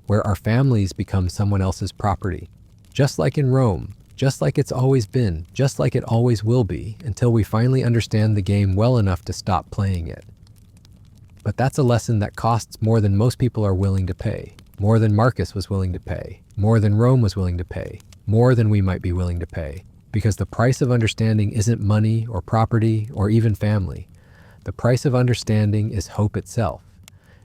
where our families become someone else's property. Just like in Rome, just like it's always been, just like it always will be, until we finally understand the game well enough to stop playing it. But that's a lesson that costs more than most people are willing to pay, more than Marcus was willing to pay, more than Rome was willing to pay, more than we might be willing to pay, because the price of understanding isn't money or property or even family. The price of understanding is hope itself.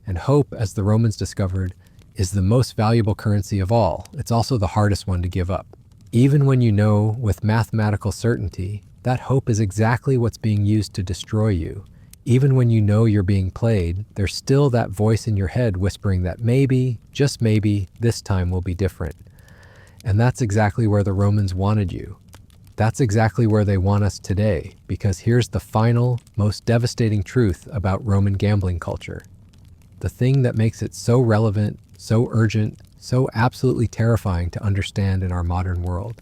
And hope, as the Romans discovered, is the most valuable currency of all. It's also the hardest one to give up. Even when you know with mathematical certainty that hope is exactly what's being used to destroy you, even when you know you're being played, there's still that voice in your head whispering that maybe, just maybe, this time will be different. And that's exactly where the Romans wanted you. That's exactly where they want us today, because here's the final, most devastating truth about Roman gambling culture. The thing that makes it so relevant, so urgent, so absolutely terrifying to understand in our modern world.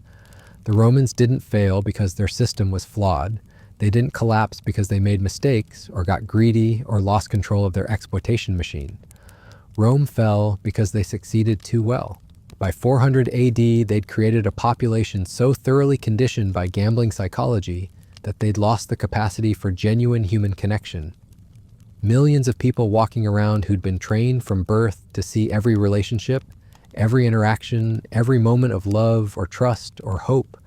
The Romans didn't fail because their system was flawed. They didn't collapse because they made mistakes or got greedy or lost control of their exploitation machine. Rome fell because they succeeded too well. By 400 AD, they'd created a population so thoroughly conditioned by gambling psychology that they'd lost the capacity for genuine human connection. Millions of people walking around who'd been trained from birth to see every relationship, every interaction, every moment of love or trust or hope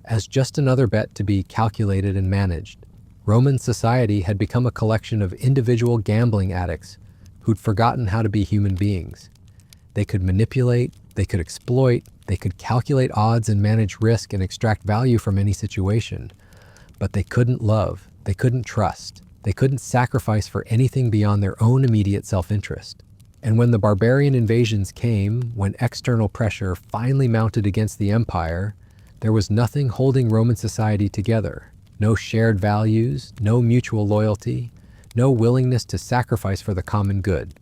as just another bet to be calculated and managed. Roman society had become a collection of individual gambling addicts who'd forgotten how to be human beings. They could manipulate, they could exploit, they could calculate odds and manage risk and extract value from any situation. But they couldn't love, they couldn't trust, they couldn't sacrifice for anything beyond their own immediate self-interest. And when the barbarian invasions came, when external pressure finally mounted against the empire, there was nothing holding Roman society together. No shared values, no mutual loyalty, no willingness to sacrifice for the common good.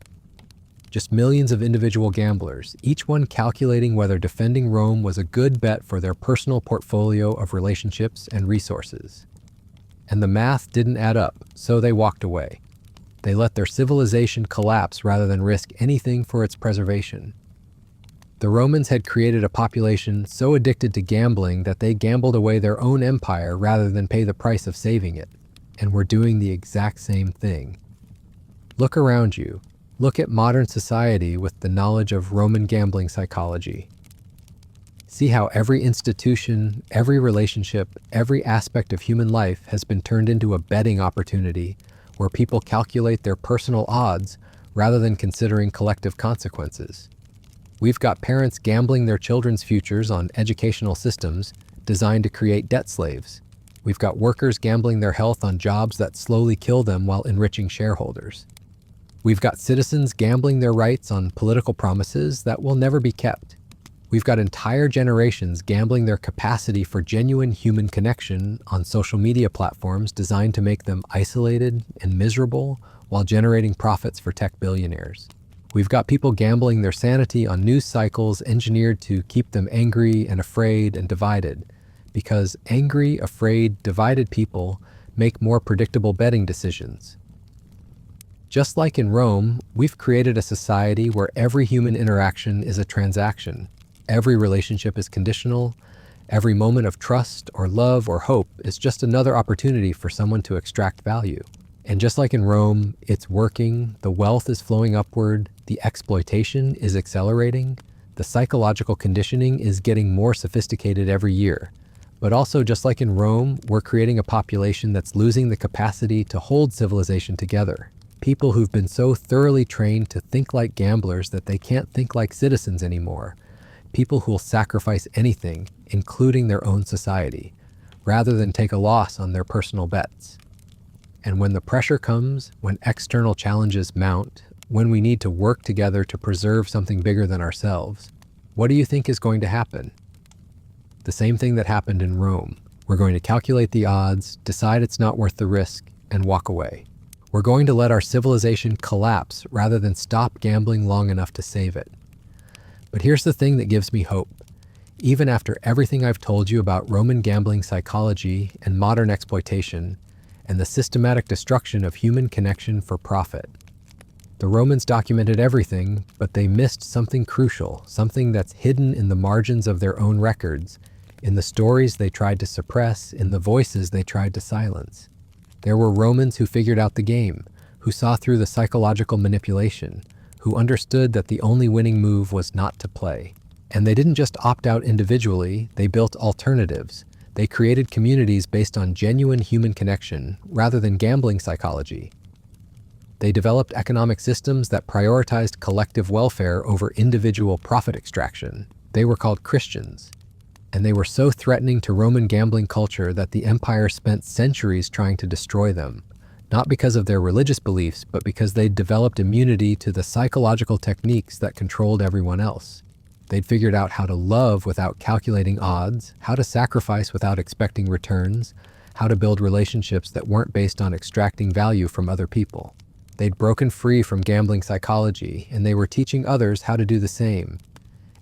Just millions of individual gamblers, each one calculating whether defending Rome was a good bet for their personal portfolio of relationships and resources. And the math didn't add up, so they walked away. They let their civilization collapse rather than risk anything for its preservation. The Romans had created a population so addicted to gambling that they gambled away their own empire rather than pay the price of saving it. And we're doing the exact same thing. Look around you. Look at modern society with the knowledge of Roman gambling psychology. See how every institution, every relationship, every aspect of human life has been turned into a betting opportunity where people calculate their personal odds rather than considering collective consequences. We've got parents gambling their children's futures on educational systems designed to create debt slaves. We've got workers gambling their health on jobs that slowly kill them while enriching shareholders. We've got citizens gambling their rights on political promises that will never be kept. We've got entire generations gambling their capacity for genuine human connection on social media platforms designed to make them isolated and miserable while generating profits for tech billionaires. We've got people gambling their sanity on news cycles engineered to keep them angry and afraid and divided, because angry, afraid, divided people make more predictable betting decisions. Just like in Rome, we've created a society where every human interaction is a transaction. Every relationship is conditional. Every moment of trust or love or hope is just another opportunity for someone to extract value. And just like in Rome, it's working, the wealth is flowing upward, the exploitation is accelerating, the psychological conditioning is getting more sophisticated every year. But also, just like in Rome, we're creating a population that's losing the capacity to hold civilization together. People who've been so thoroughly trained to think like gamblers that they can't think like citizens anymore. People who'll sacrifice anything, including their own society, rather than take a loss on their personal bets. And when the pressure comes, when external challenges mount, when we need to work together to preserve something bigger than ourselves, what do you think is going to happen? The same thing that happened in Rome. We're going to calculate the odds, decide it's not worth the risk, and walk away. We're going to let our civilization collapse rather than stop gambling long enough to save it. But here's the thing that gives me hope. Even after everything I've told you about Roman gambling psychology and modern exploitation, and the systematic destruction of human connection for profit. The Romans documented everything, but they missed something crucial, something that's hidden in the margins of their own records, in the stories they tried to suppress, in the voices they tried to silence. There were Romans who figured out the game, who saw through the psychological manipulation, who understood that the only winning move was not to play. And they didn't just opt out individually, they built alternatives. They created communities based on genuine human connection rather than gambling psychology. They developed economic systems that prioritized collective welfare over individual profit extraction. They were called Christians. And they were so threatening to Roman gambling culture that the empire spent centuries trying to destroy them, not because of their religious beliefs, but because they'd developed immunity to the psychological techniques that controlled everyone else. They'd figured out how to love without calculating odds, how to sacrifice without expecting returns, how to build relationships that weren't based on extracting value from other people. They'd broken free from gambling psychology, and they were teaching others how to do the same.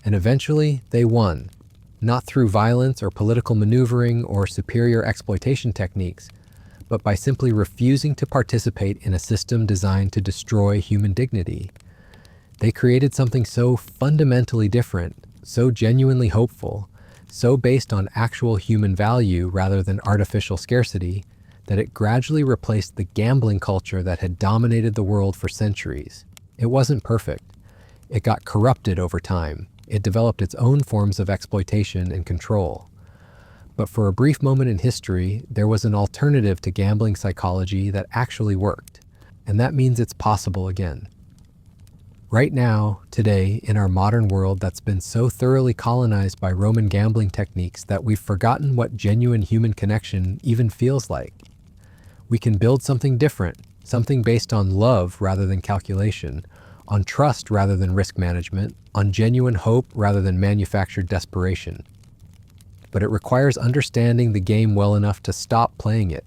And eventually, they won. Not through violence or political maneuvering or superior exploitation techniques, but by simply refusing to participate in a system designed to destroy human dignity. They created something so fundamentally different, so genuinely hopeful, so based on actual human value rather than artificial scarcity, that it gradually replaced the gambling culture that had dominated the world for centuries. It wasn't perfect. It got corrupted over time. It developed its own forms of exploitation and control. But for a brief moment in history, there was an alternative to gambling psychology that actually worked. And that means it's possible again. Right now, today, in our modern world that's been so thoroughly colonized by Roman gambling techniques that we've forgotten what genuine human connection even feels like. We can build something different, something based on love rather than calculation, on trust rather than risk management, on genuine hope rather than manufactured desperation. But it requires understanding the game well enough to stop playing it.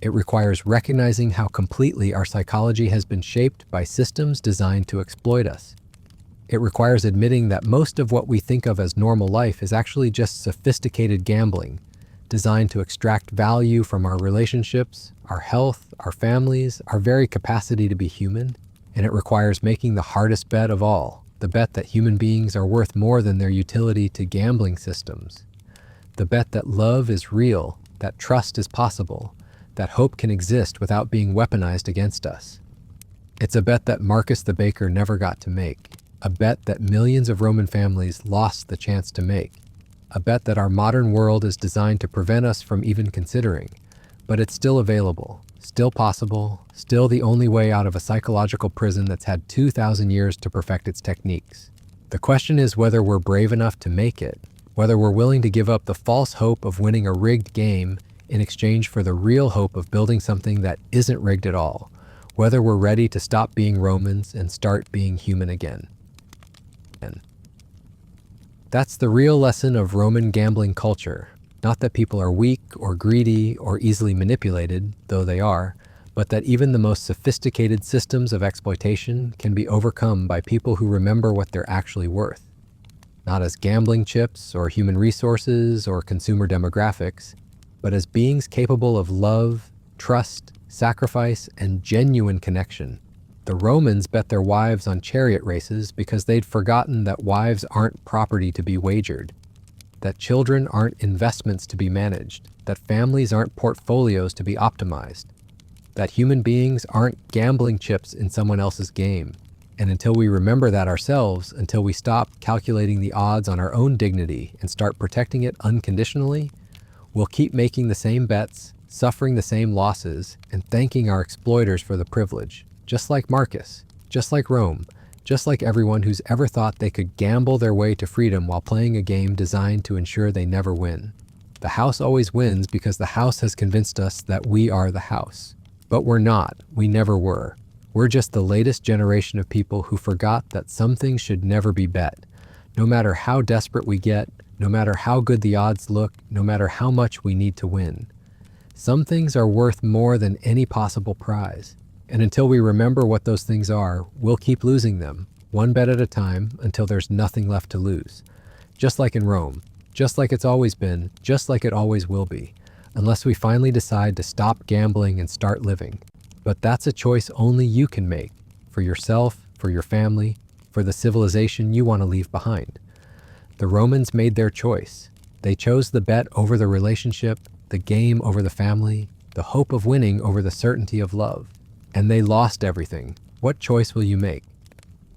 It requires recognizing how completely our psychology has been shaped by systems designed to exploit us. It requires admitting that most of what we think of as normal life is actually just sophisticated gambling, designed to extract value from our relationships, our health, our families, our very capacity to be human, and it requires making the hardest bet of all, the bet that human beings are worth more than their utility to gambling systems. The bet that love is real, that trust is possible, that hope can exist without being weaponized against us. It's a bet that Marcus the baker never got to make, a bet that millions of Roman families lost the chance to make, a bet that our modern world is designed to prevent us from even considering, but it's still available, still possible, still the only way out of a psychological prison that's had 2,000 years to perfect its techniques. The question is whether we're brave enough to make it, whether we're willing to give up the false hope of winning a rigged game in exchange for the real hope of building something that isn't rigged at all, whether we're ready to stop being Romans and start being human again. That's the real lesson of Roman gambling culture. Not that people are weak or greedy or easily manipulated, though they are, but that even the most sophisticated systems of exploitation can be overcome by people who remember what they're actually worth. Not as gambling chips or human resources or consumer demographics, but as beings capable of love, trust, sacrifice, and genuine connection. The Romans bet their wives on chariot races because they'd forgotten that wives aren't property to be wagered, that children aren't investments to be managed, that families aren't portfolios to be optimized, that human beings aren't gambling chips in someone else's game. And until we remember that ourselves, until we stop calculating the odds on our own dignity and start protecting it unconditionally, we'll keep making the same bets, suffering the same losses, and thanking our exploiters for the privilege. Just like Marcus, just like Rome, just like everyone who's ever thought they could gamble their way to freedom while playing a game designed to ensure they never win. The house always wins because the house has convinced us that we are the house. But we're not. We never were. We're just the latest generation of people who forgot that some things should never be bet. No matter how desperate we get, no matter how good the odds look, no matter how much we need to win. Some things are worth more than any possible prize. And until we remember what those things are, we'll keep losing them, one bet at a time, until there's nothing left to lose. Just like in Rome, just like it's always been, just like it always will be, unless we finally decide to stop gambling and start living. But that's a choice only you can make, for yourself, for your family, for the civilization you want to leave behind. The Romans made their choice. They chose the bet over the relationship, the game over the family, the hope of winning over the certainty of love. And they lost everything. What choice will you make?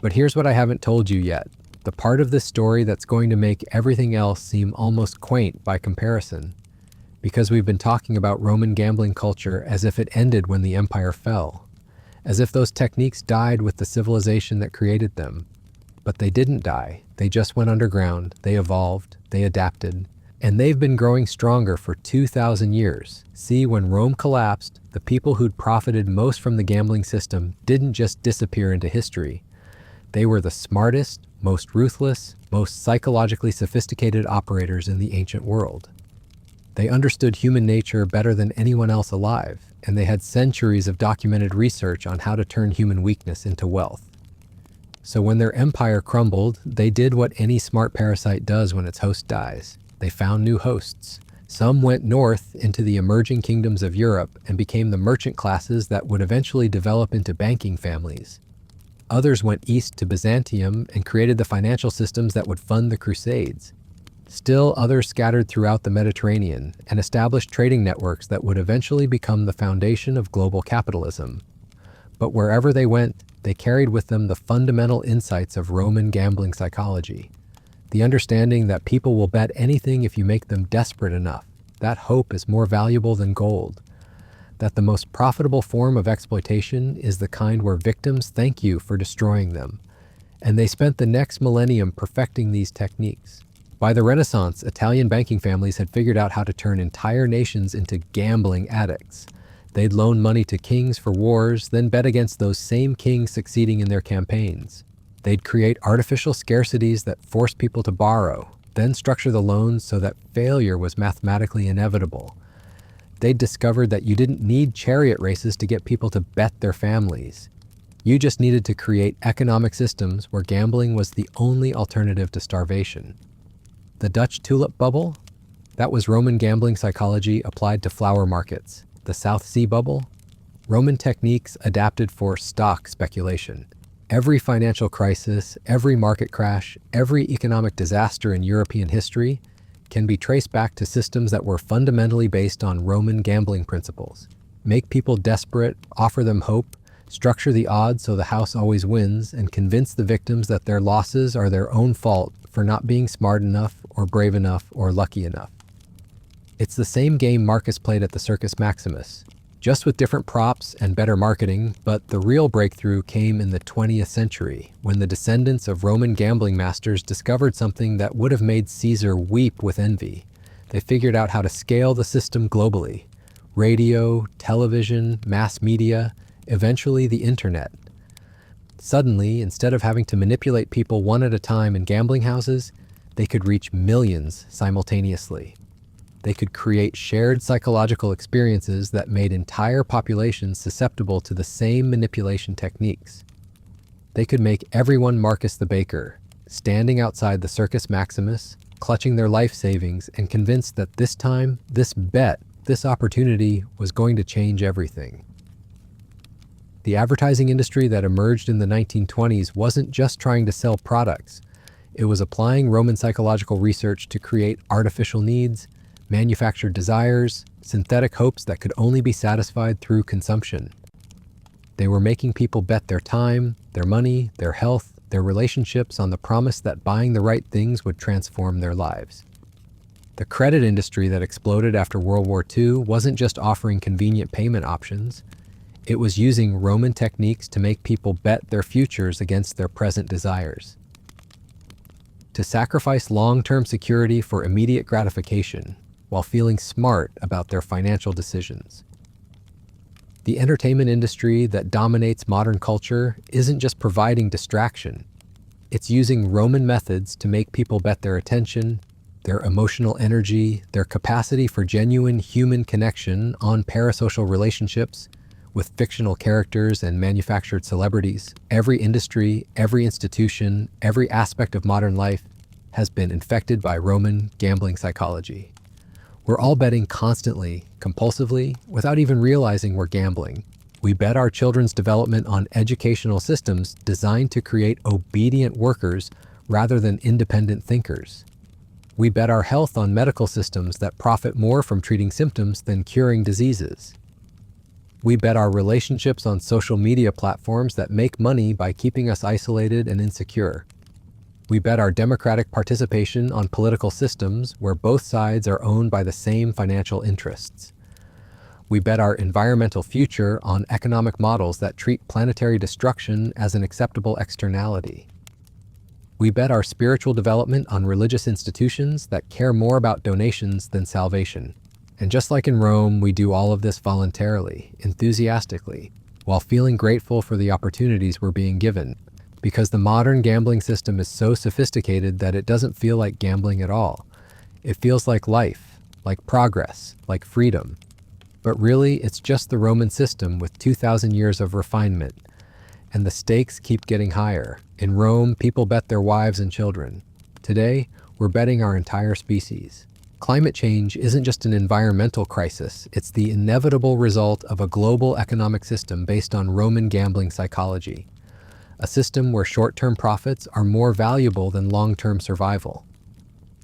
But here's what I haven't told you yet. The part of this story that's going to make everything else seem almost quaint by comparison. Because we've been talking about Roman gambling culture as if it ended when the empire fell. As if those techniques died with the civilization that created them. But they didn't die. They just went underground. They evolved. They adapted. And they've been growing stronger for 2,000 years. See, when Rome collapsed, the people who'd profited most from the gambling system didn't just disappear into history. They were the smartest, most ruthless, most psychologically sophisticated operators in the ancient world. They understood human nature better than anyone else alive, and they had centuries of documented research on how to turn human weakness into wealth. So when their empire crumbled, they did what any smart parasite does when its host dies. They found new hosts. Some went north into the emerging kingdoms of Europe and became the merchant classes that would eventually develop into banking families. Others went east to Byzantium and created the financial systems that would fund the Crusades. Still others scattered throughout the Mediterranean and established trading networks that would eventually become the foundation of global capitalism. But wherever they went, they carried with them the fundamental insights of Roman gambling psychology. The understanding that people will bet anything if you make them desperate enough. That hope is more valuable than gold. That the most profitable form of exploitation is the kind where victims thank you for destroying them. And they spent the next millennium perfecting these techniques. By the Renaissance, Italian banking families had figured out how to turn entire nations into gambling addicts. They'd loan money to kings for wars, then bet against those same kings succeeding in their campaigns. They'd create artificial scarcities that forced people to borrow, then structure the loans so that failure was mathematically inevitable. They'd discovered that you didn't need chariot races to get people to bet their families. You just needed to create economic systems where gambling was the only alternative to starvation. The Dutch tulip bubble? That was Roman gambling psychology applied to flower markets. the South Sea bubble? Roman techniques adapted for stock speculation. Every financial crisis, every market crash, every economic disaster in European history can be traced back to systems that were fundamentally based on Roman gambling principles. Make people desperate, offer them hope, structure the odds so the house always wins, and convince the victims that their losses are their own fault for not being smart enough or brave enough or lucky enough. It's the same game Marcus played at the Circus Maximus, just with different props and better marketing, but the real breakthrough came in the 20th century, when the descendants of Roman gambling masters discovered something that would have made Caesar weep with envy. They figured out how to scale the system globally. Radio, television, mass media, eventually the internet. Suddenly, instead of having to manipulate people one at a time in gambling houses, they could reach millions simultaneously. They could create shared psychological experiences that made entire populations susceptible to the same manipulation techniques. They could make everyone Marcus the Baker, standing outside the Circus Maximus, clutching their life savings and convinced that this time, this bet, this opportunity was going to change everything. The advertising industry that emerged in the 1920s wasn't just trying to sell products. It was applying Roman psychological research to create artificial needs, manufactured desires, synthetic hopes that could only be satisfied through consumption. They were making people bet their time, their money, their health, their relationships on the promise that buying the right things would transform their lives. The credit industry that exploded after World War II wasn't just offering convenient payment options. It was using Roman techniques to make people bet their futures against their present desires. To sacrifice long-term security for immediate gratification, while feeling smart about their financial decisions. The entertainment industry that dominates modern culture isn't just providing distraction. It's using Roman methods to make people bet their attention, their emotional energy, their capacity for genuine human connection on parasocial relationships with fictional characters and manufactured celebrities. Every industry, every institution, every aspect of modern life has been infected by Roman gambling psychology. We're all betting constantly, compulsively, without even realizing we're gambling. We bet our children's development on educational systems designed to create obedient workers rather than independent thinkers. We bet our health on medical systems that profit more from treating symptoms than curing diseases. We bet our relationships on social media platforms that make money by keeping us isolated and insecure. We bet our democratic participation on political systems where both sides are owned by the same financial interests. We bet our environmental future on economic models that treat planetary destruction as an acceptable externality. We bet our spiritual development on religious institutions that care more about donations than salvation. And just like in Rome, we do all of this voluntarily, enthusiastically, while feeling grateful for the opportunities we're being given. Because the modern gambling system is so sophisticated that it doesn't feel like gambling at all. It feels like life, like progress, like freedom. But really, it's just the Roman system with 2,000 years of refinement. And the stakes keep getting higher. In Rome, people bet their wives and children. Today, we're betting our entire species. Climate change isn't just an environmental crisis, it's the inevitable result of a global economic system based on Roman gambling psychology. A system where short-term profits are more valuable than long-term survival.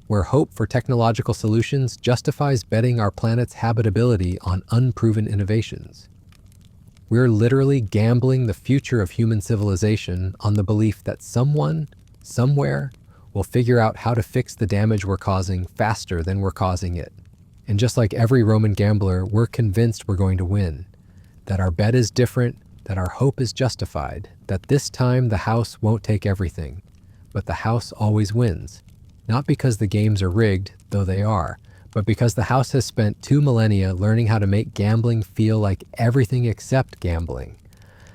Where hope for technological solutions justifies betting our planet's habitability on unproven innovations. We're literally gambling the future of human civilization on the belief that someone, somewhere, will figure out how to fix the damage we're causing faster than we're causing it. And just like every Roman gambler, we're convinced we're going to win. That our bet is different, that our hope is justified, that this time the house won't take everything, but the house always wins. Not because the games are rigged, though they are, but because the house has spent 2 millennia learning how to make gambling feel like everything except gambling,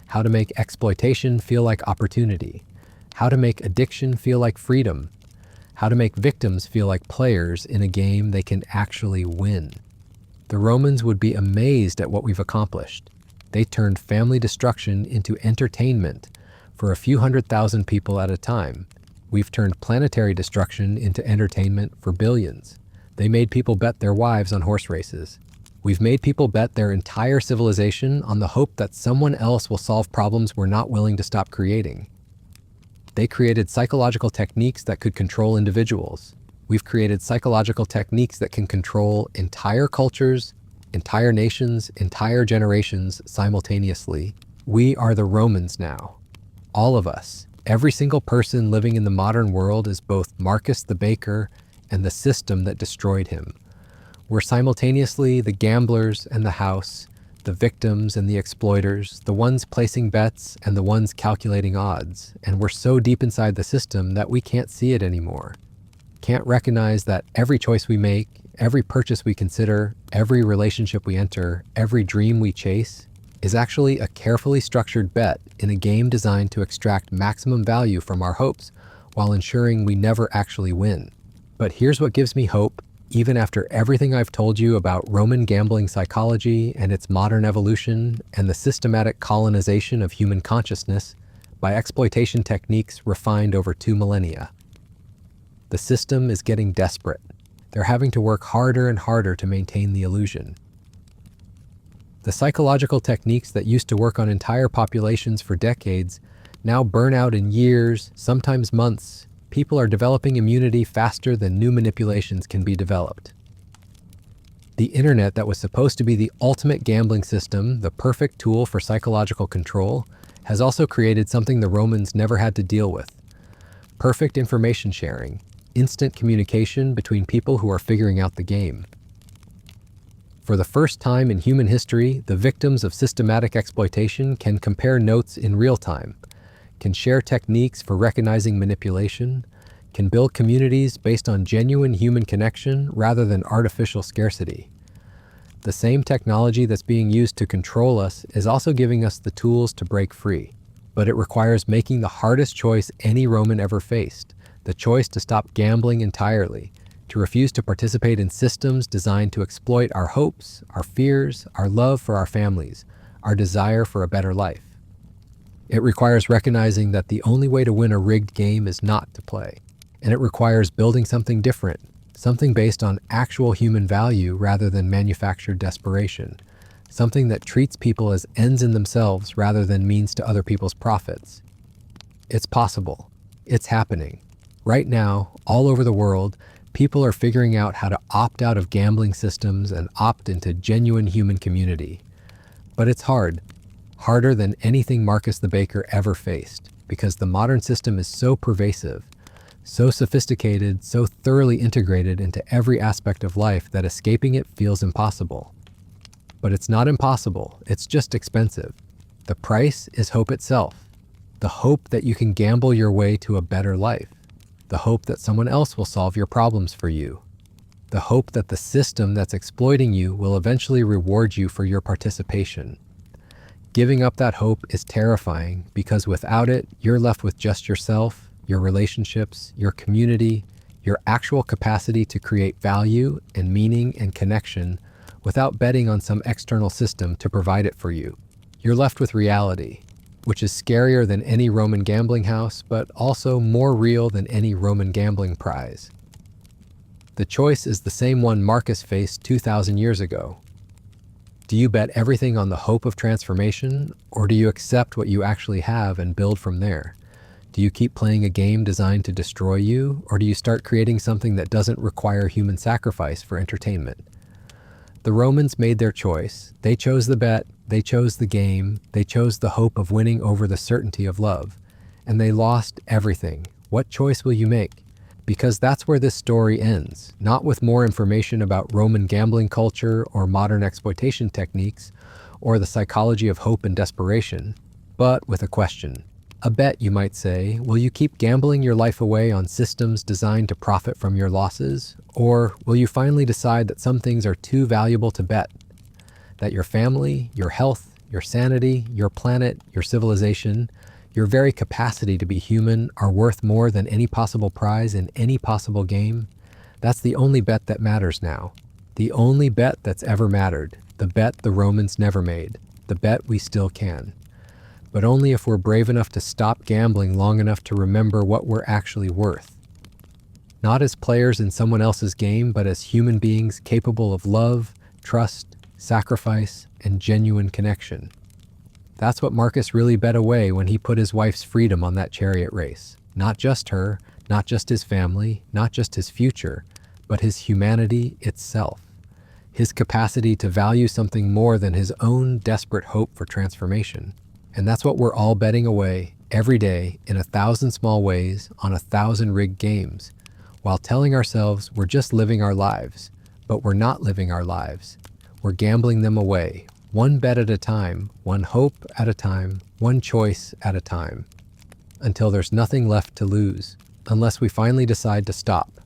how to make exploitation feel like opportunity, how to make addiction feel like freedom, how to make victims feel like players in a game they can actually win. The Romans would be amazed at what we've accomplished. They turned family destruction into entertainment for a few 100,000 people at a time. We've turned planetary destruction into entertainment for billions. They made people bet their wives on horse races. We've made people bet their entire civilization on the hope that someone else will solve problems we're not willing to stop creating. They created psychological techniques that could control individuals. We've created psychological techniques that can control entire cultures, entire nations, entire generations simultaneously. We are the Romans now. All of us, every single person living in the modern world is both Marcus the baker and the system that destroyed him. We're simultaneously the gamblers and the house, the victims and the exploiters, the ones placing bets and the ones calculating odds. And we're so deep inside the system that we can't see it anymore. Can't recognize that every choice we make, every purchase we consider, every relationship we enter, every dream we chase is actually a carefully structured bet in a game designed to extract maximum value from our hopes while ensuring we never actually win. But here's what gives me hope. Even after everything I've told you about Roman gambling psychology and its modern evolution and the systematic colonization of human consciousness by exploitation techniques refined over 2 millennia, the system is getting desperate. They're having to work harder and harder to maintain the illusion. The psychological techniques that used to work on entire populations for decades now burn out in years, sometimes months. People are developing immunity faster than new manipulations can be developed. The internet, that was supposed to be the ultimate gambling system, the perfect tool for psychological control, has also created something the Romans never had to deal with. Perfect information sharing, instant communication between people who are figuring out the game. For the first time in human history, the victims of systematic exploitation can compare notes in real time, can share techniques for recognizing manipulation, can build communities based on genuine human connection rather than artificial scarcity. The same technology that's being used to control us is also giving us the tools to break free. But it requires making the hardest choice any Roman ever faced, the choice to stop gambling entirely, to refuse to participate in systems designed to exploit our hopes, our fears, our love for our families, our desire for a better life. It requires recognizing that the only way to win a rigged game is not to play. And it requires building something different, something based on actual human value rather than manufactured desperation, something that treats people as ends in themselves rather than means to other people's profits. It's possible. It's happening. Right now, all over the world, people are figuring out how to opt out of gambling systems and opt into genuine human community. But it's hard. Harder than anything Marcus the baker ever faced, because the modern system is so pervasive, so sophisticated, so thoroughly integrated into every aspect of life that escaping it feels impossible. But it's not impossible, it's just expensive. The price is hope itself. The hope that you can gamble your way to a better life. The hope that someone else will solve your problems for you. The hope that the system that's exploiting you will eventually reward you for your participation. Giving up that hope is terrifying because without it, you're left with just yourself, your relationships, your community, your actual capacity to create value and meaning and connection without betting on some external system to provide it for you. You're left with reality, which is scarier than any Roman gambling house, but also more real than any Roman gambling prize. The choice is the same one Marcus faced 2,000 years ago. Do you bet everything on the hope of transformation, or do you accept what you actually have and build from there? Do you keep playing a game designed to destroy you, or do you start creating something that doesn't require human sacrifice for entertainment? The Romans made their choice. They chose the bet, they chose the game, they chose the hope of winning over the certainty of love, and they lost everything. What choice will you make? Because that's where this story ends, not with more information about Roman gambling culture or modern exploitation techniques or the psychology of hope and desperation, but with a question. A bet, you might say. Will you keep gambling your life away on systems designed to profit from your losses? Or will you finally decide that some things are too valuable to bet? That your family, your health, your sanity, your planet, your civilization, your very capacity to be human are worth more than any possible prize in any possible game? That's the only bet that matters now. The only bet that's ever mattered. The bet the Romans never made. The bet we still can. But only if we're brave enough to stop gambling long enough to remember what we're actually worth. Not as players in someone else's game, but as human beings capable of love, trust, sacrifice, and genuine connection. That's what Marcus really bet away when he put his wife's freedom on that chariot race. Not just her, not just his family, not just his future, but his humanity itself. His capacity to value something more than his own desperate hope for transformation. And that's what we're all betting away every day in 1,000 small ways on 1,000 rigged games, while telling ourselves we're just living our lives. But we're not living our lives. We're gambling them away, one bet at a time, one hope at a time, one choice at a time, until there's nothing left to lose, unless we finally decide to stop,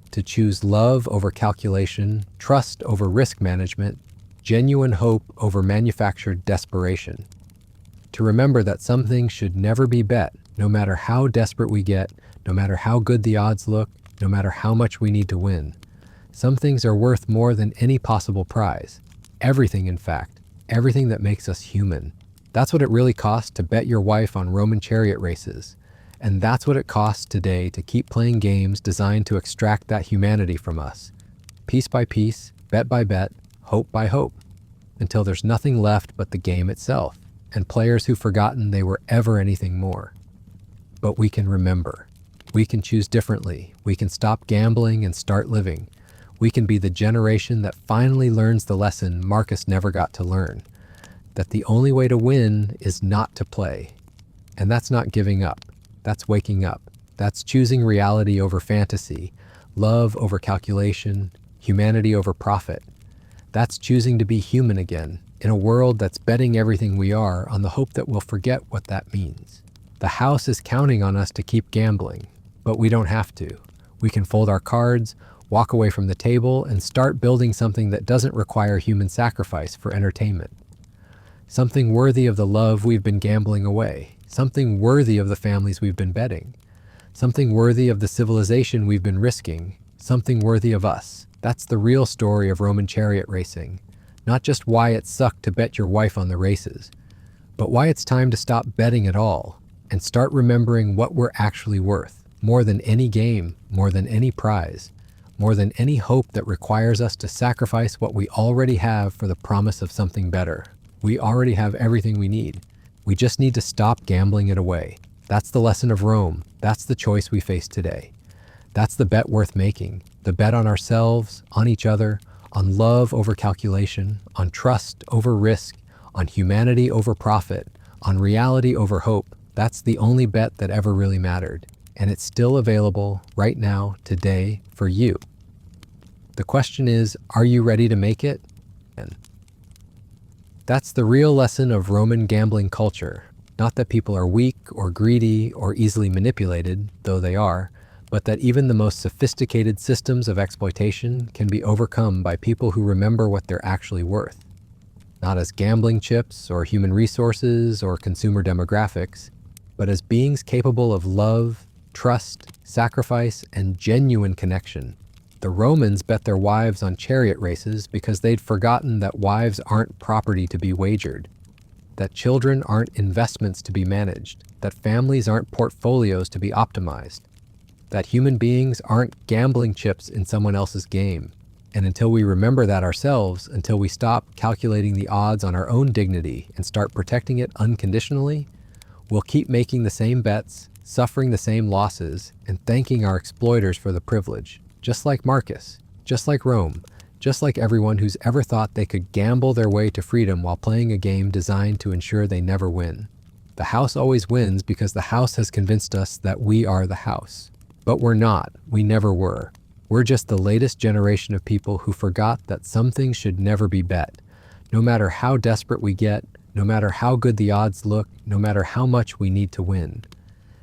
to choose love over calculation, trust over risk management, genuine hope over manufactured desperation. To remember that some things should never be bet, no matter how desperate we get, no matter how good the odds look, no matter how much we need to win. Some things are worth more than any possible prize. Everything, in fact. Everything that makes us human. That's what it really costs to bet your wife on Roman Chariot Races. And that's what it costs today to keep playing games designed to extract that humanity from us. Piece by piece, bet by bet, hope by hope. Until there's nothing left but the game itself, and players who've forgotten they were ever anything more. But we can remember. We can choose differently. We can stop gambling and start living. We can be the generation that finally learns the lesson Marcus never got to learn. That the only way to win is not to play. And that's not giving up. That's waking up. That's choosing reality over fantasy, love over calculation, humanity over profit. That's choosing to be human again, in a world that's betting everything we are on the hope that we'll forget what that means. The house is counting on us to keep gambling, but we don't have to. We can fold our cards, walk away from the table, and start building something that doesn't require human sacrifice for entertainment. Something worthy of the love we've been gambling away. Something worthy of the families we've been betting. Something worthy of the civilization we've been risking. Something worthy of us. That's the real story of Roman chariot racing. Not just why it sucked to bet your wife on the races, but why it's time to stop betting at all and start remembering what we're actually worth, more than any game, more than any prize, more than any hope that requires us to sacrifice what we already have for the promise of something better. We already have everything we need. We just need to stop gambling it away. That's the lesson of Rome. That's the choice we face today. That's the bet worth making. The bet on ourselves, on each other, on love over calculation, on trust over risk, on humanity over profit, on reality over hope. That's the only bet that ever really mattered. And it's still available right now, today, for you. The question is, are you ready to make it? That's the real lesson of Roman gambling culture. Not that people are weak or greedy or easily manipulated, though they are, but that even the most sophisticated systems of exploitation can be overcome by people who remember what they're actually worth. Not as gambling chips or human resources or consumer demographics, but as beings capable of love, trust, sacrifice, and genuine connection. The Romans bet their wives on chariot races because they'd forgotten that wives aren't property to be wagered, that children aren't investments to be managed, that families aren't portfolios to be optimized, that human beings aren't gambling chips in someone else's game. And until we remember that ourselves, until we stop calculating the odds on our own dignity and start protecting it unconditionally, we'll keep making the same bets, suffering the same losses, and thanking our exploiters for the privilege. Just like Marcus, just like Rome, just like everyone who's ever thought they could gamble their way to freedom while playing a game designed to ensure they never win. The house always wins because the house has convinced us that we are the house. But we're not. We never were. We're just the latest generation of people who forgot that some things should never be bet. No matter how desperate we get, no matter how good the odds look, no matter how much we need to win.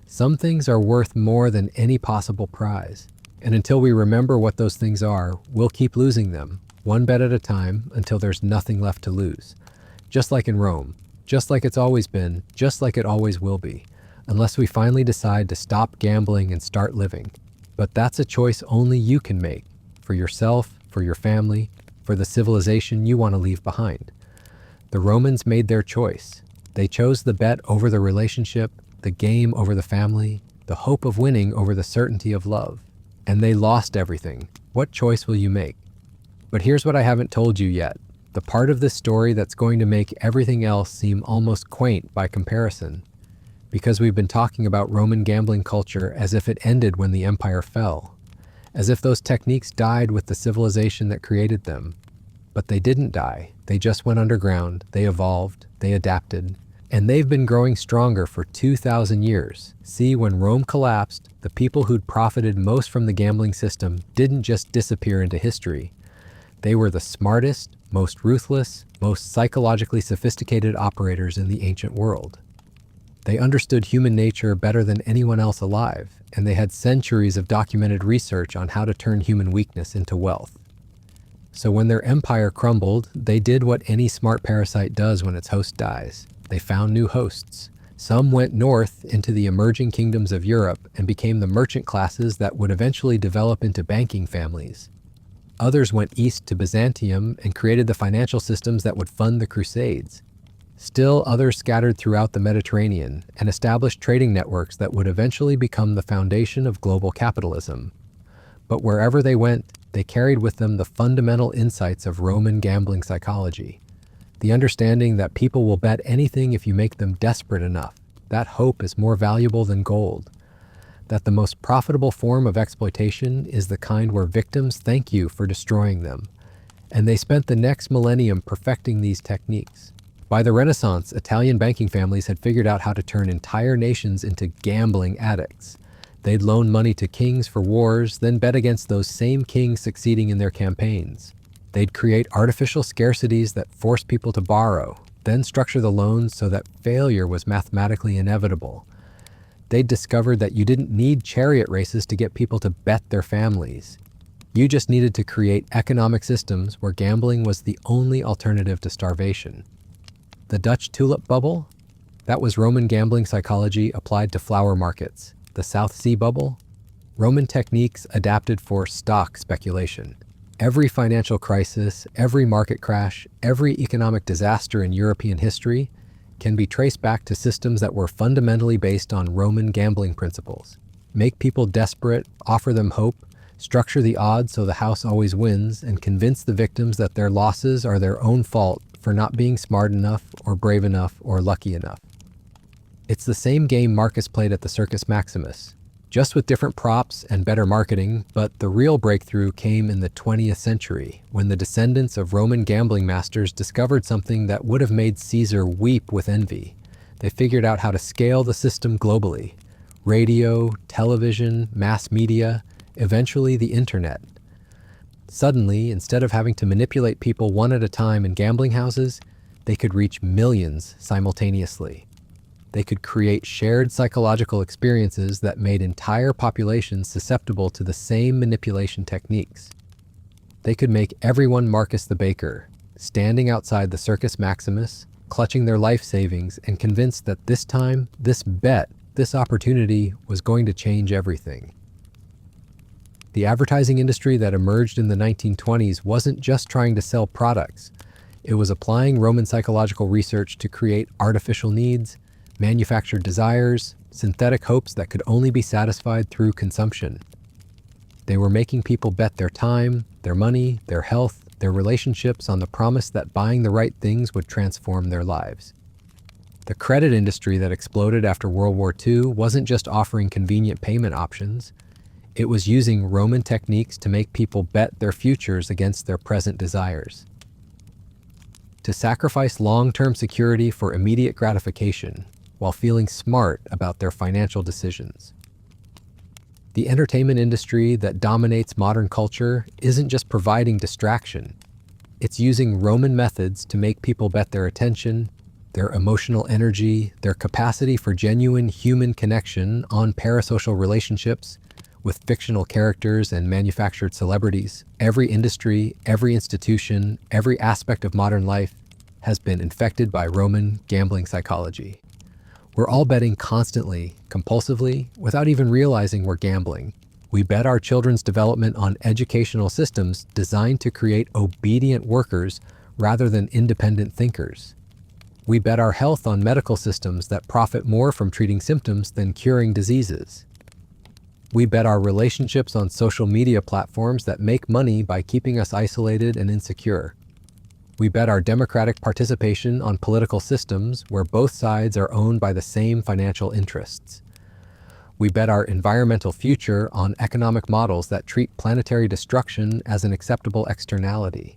Some things are worth more than any possible prize. And until we remember what those things are, we'll keep losing them, one bet at a time, until there's nothing left to lose. Just like in Rome, just like it's always been, just like it always will be, unless we finally decide to stop gambling and start living. But that's a choice only you can make, for yourself, for your family, for the civilization you want to leave behind. The Romans made their choice. They chose the bet over the relationship, the game over the family, the hope of winning over the certainty of love. And they lost everything. What choice will you make? But here's what I haven't told you yet. The part of this story that's going to make everything else seem almost quaint by comparison, because we've been talking about Roman gambling culture as if it ended when the empire fell, as if those techniques died with the civilization that created them. But they didn't die. They just went underground, they evolved, they adapted, and they've been growing stronger for 2,000 years. See, when Rome collapsed, the people who'd profited most from the gambling system didn't just disappear into history. They were the smartest, most ruthless, most psychologically sophisticated operators in the ancient world. They understood human nature better than anyone else alive, and they had centuries of documented research on how to turn human weakness into wealth. So when their empire crumbled, they did what any smart parasite does when its host dies. They found new hosts. Some went north into the emerging kingdoms of Europe and became the merchant classes that would eventually develop into banking families. Others went east to Byzantium and created the financial systems that would fund the Crusades. Still, others scattered throughout the Mediterranean and established trading networks that would eventually become the foundation of global capitalism. But wherever they went, they carried with them the fundamental insights of Roman gambling psychology. The understanding that people will bet anything if you make them desperate enough. That hope is more valuable than gold. That the most profitable form of exploitation is the kind where victims thank you for destroying them. And they spent the next millennium perfecting these techniques. By the Renaissance, Italian banking families had figured out how to turn entire nations into gambling addicts. They'd loan money to kings for wars, then bet against those same kings succeeding in their campaigns. They'd create artificial scarcities that forced people to borrow, then structure the loans so that failure was mathematically inevitable. They'd discovered that you didn't need chariot races to get people to bet their families. You just needed to create economic systems where gambling was the only alternative to starvation. The Dutch tulip bubble? That was Roman gambling psychology applied to flower markets. The South Sea bubble? Roman techniques adapted for stock speculation. Every financial crisis, every market crash, every economic disaster in European history can be traced back to systems that were fundamentally based on Roman gambling principles. Make people desperate, offer them hope, structure the odds so the house always wins, and convince the victims that their losses are their own fault for not being smart enough or brave enough or lucky enough. It's the same game Marcus played at the Circus Maximus, just with different props and better marketing, but the real breakthrough came in the 20th century, when the descendants of Roman gambling masters discovered something that would have made Caesar weep with envy. They figured out how to scale the system globally. Radio, television, mass media, eventually the internet. Suddenly, instead of having to manipulate people one at a time in gambling houses, they could reach millions simultaneously. They could create shared psychological experiences that made entire populations susceptible to the same manipulation techniques. They could make everyone Marcus the Baker, standing outside the Circus Maximus, clutching their life savings and convinced that this time, this bet, this opportunity was going to change everything. The advertising industry that emerged in the 1920s wasn't just trying to sell products. It was applying Roman psychological research to create artificial needs, manufactured desires, synthetic hopes that could only be satisfied through consumption. They were making people bet their time, their money, their health, their relationships on the promise that buying the right things would transform their lives. The credit industry that exploded after World War II wasn't just offering convenient payment options. It was using Roman techniques to make people bet their futures against their present desires. To sacrifice long-term security for immediate gratification while feeling smart about their financial decisions. The entertainment industry that dominates modern culture isn't just providing distraction. It's using Roman methods to make people bet their attention, their emotional energy, their capacity for genuine human connection on parasocial relationships with fictional characters and manufactured celebrities. Every industry, every institution, every aspect of modern life has been infected by Roman gambling psychology. We're all betting constantly, compulsively, without even realizing we're gambling. We bet our children's development on educational systems designed to create obedient workers rather than independent thinkers. We bet our health on medical systems that profit more from treating symptoms than curing diseases. We bet our relationships on social media platforms that make money by keeping us isolated and insecure. We bet our democratic participation on political systems where both sides are owned by the same financial interests. We bet our environmental future on economic models that treat planetary destruction as an acceptable externality.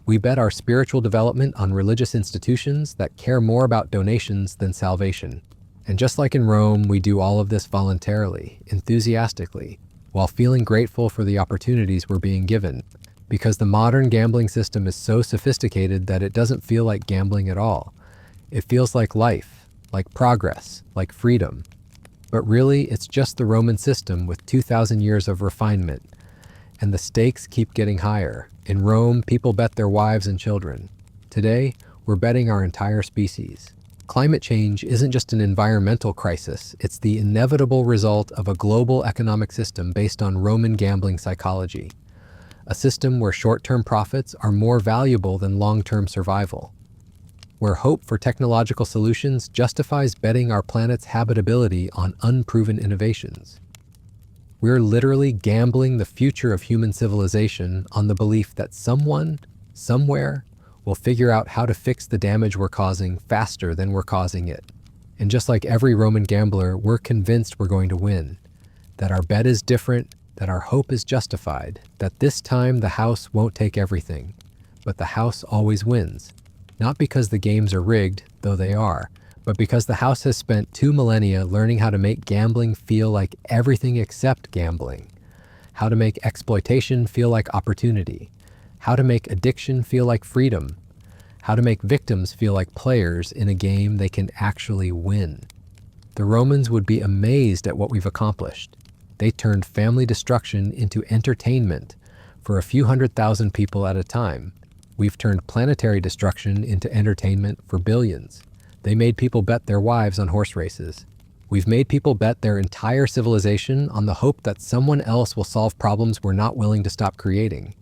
We bet our spiritual development on religious institutions that care more about donations than salvation. And just like in Rome, we do all of this voluntarily, enthusiastically, while feeling grateful for the opportunities we're being given, because the modern gambling system is so sophisticated that it doesn't feel like gambling at all. It feels like life, like progress, like freedom. But really, it's just the Roman system with 2,000 years of refinement. And the stakes keep getting higher. In Rome, people bet their wives and children. Today, we're betting our entire species. Climate change isn't just an environmental crisis, it's the inevitable result of a global economic system based on Roman gambling psychology. A system where short-term profits are more valuable than long-term survival. Where hope for technological solutions justifies betting our planet's habitability on unproven innovations. We're literally gambling the future of human civilization on the belief that someone, somewhere, will figure out how to fix the damage we're causing faster than we're causing it. And just like every Roman gambler, we're convinced we're going to win, that our bet is different, that our hope is justified, that this time the house won't take everything, but the house always wins. Not because the games are rigged, though they are, but because the house has spent 2 millennia learning how to make gambling feel like everything except gambling, how to make exploitation feel like opportunity, how to make addiction feel like freedom, how to make victims feel like players in a game they can actually win. The Romans would be amazed at what we've accomplished. They turned family destruction into entertainment for a few 100,000 people at a time. We've turned planetary destruction into entertainment for billions. They made people bet their wives on horse races. We've made people bet their entire civilization on the hope that someone else will solve problems we're not willing to stop creating.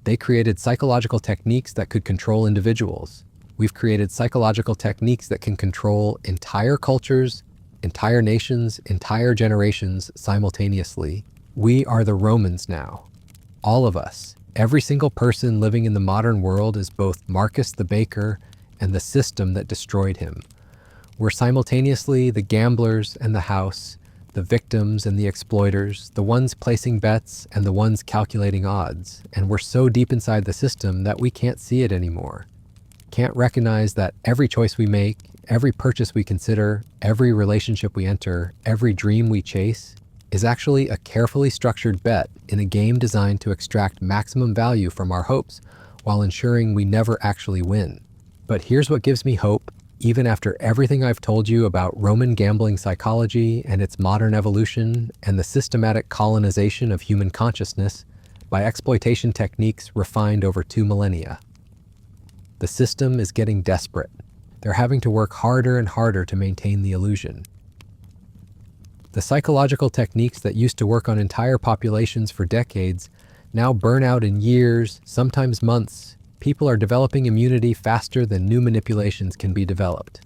They created psychological techniques that could control individuals. We've created psychological techniques that can control entire cultures, entire nations, entire generations simultaneously. We are the Romans now. All of us, every single person living in the modern world is both Marcus the baker and the system that destroyed him. We're simultaneously the gamblers and the house, the victims and the exploiters, the ones placing bets and the ones calculating odds. And we're so deep inside the system that we can't see it anymore. Can't recognize that every choice we make, every purchase we consider, every relationship we enter, every dream we chase, is actually a carefully structured bet in a game designed to extract maximum value from our hopes while ensuring we never actually win. But here's what gives me hope. Even after everything I've told you about Roman gambling psychology and its modern evolution and the systematic colonization of human consciousness by exploitation techniques refined over 2 millennia. The system is getting desperate. They're having to work harder and harder to maintain the illusion. The psychological techniques that used to work on entire populations for decades now burn out in years, sometimes months. People are developing immunity faster than new manipulations can be developed.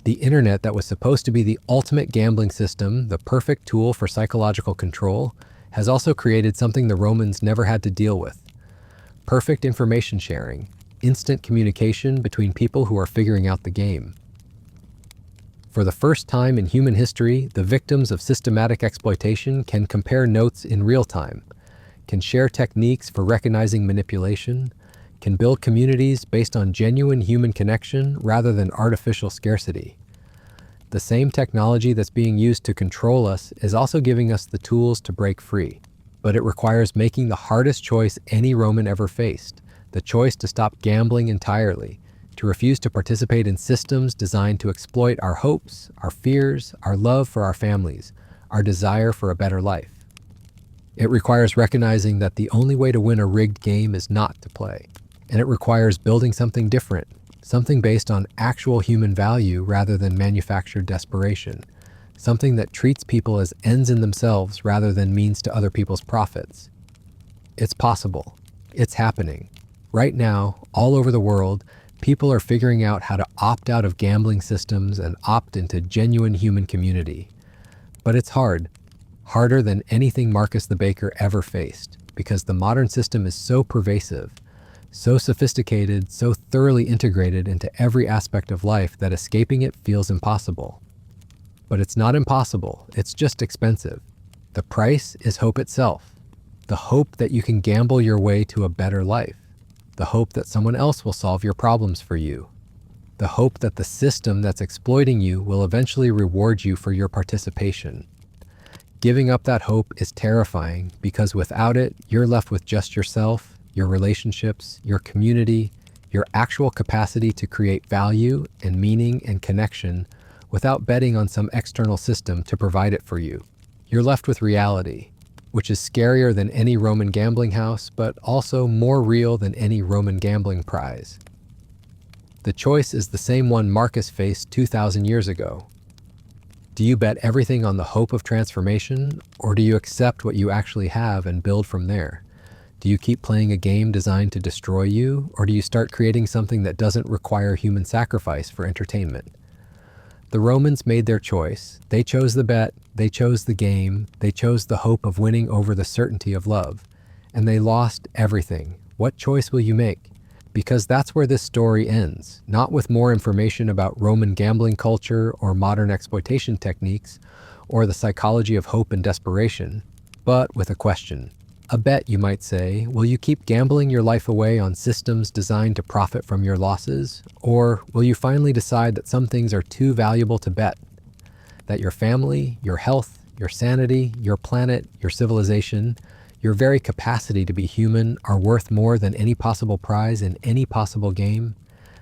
The internet that was supposed to be the ultimate gambling system, the perfect tool for psychological control, has also created something the Romans never had to deal with. Perfect information sharing, instant communication between people who are figuring out the game. For the first time in human history, the victims of systematic exploitation can compare notes in real time, can share techniques for recognizing manipulation, can build communities based on genuine human connection rather than artificial scarcity. The same technology that's being used to control us is also giving us the tools to break free. But it requires making the hardest choice any Roman ever faced, the choice to stop gambling entirely, to refuse to participate in systems designed to exploit our hopes, our fears, our love for our families, our desire for a better life. It requires recognizing that the only way to win a rigged game is not to play. And it requires building something different, something based on actual human value rather than manufactured desperation, something that treats people as ends in themselves rather than means to other people's profits. It's possible. It's happening. Right now, all over the world, people are figuring out how to opt out of gambling systems and opt into genuine human community. But it's hard. Harder than anything Marcus the baker ever faced, because the modern system is so pervasive. So sophisticated, so thoroughly integrated into every aspect of life that escaping it feels impossible. But it's not impossible, it's just expensive. The price is hope itself. The hope that you can gamble your way to a better life. The hope that someone else will solve your problems for you. The hope that the system that's exploiting you will eventually reward you for your participation. Giving up that hope is terrifying because without it, you're left with just yourself, your relationships, your community, your actual capacity to create value and meaning and connection without betting on some external system to provide it for you. You're left with reality, which is scarier than any Roman gambling house, but also more real than any Roman gambling prize. The choice is the same one Marcus faced 2,000 years ago. Do you bet everything on the hope of transformation, or do you accept what you actually have and build from there? Do you keep playing a game designed to destroy you, or do you start creating something that doesn't require human sacrifice for entertainment? The Romans made their choice. They chose the bet, they chose the game, they chose the hope of winning over the certainty of love, and they lost everything. What choice will you make? Because that's where this story ends, not with more information about Roman gambling culture or modern exploitation techniques or the psychology of hope and desperation, but with a question. A bet, you might say. Will you keep gambling your life away on systems designed to profit from your losses? Or will you finally decide that some things are too valuable to bet? That your family, your health, your sanity, your planet, your civilization, your very capacity to be human are worth more than any possible prize in any possible game?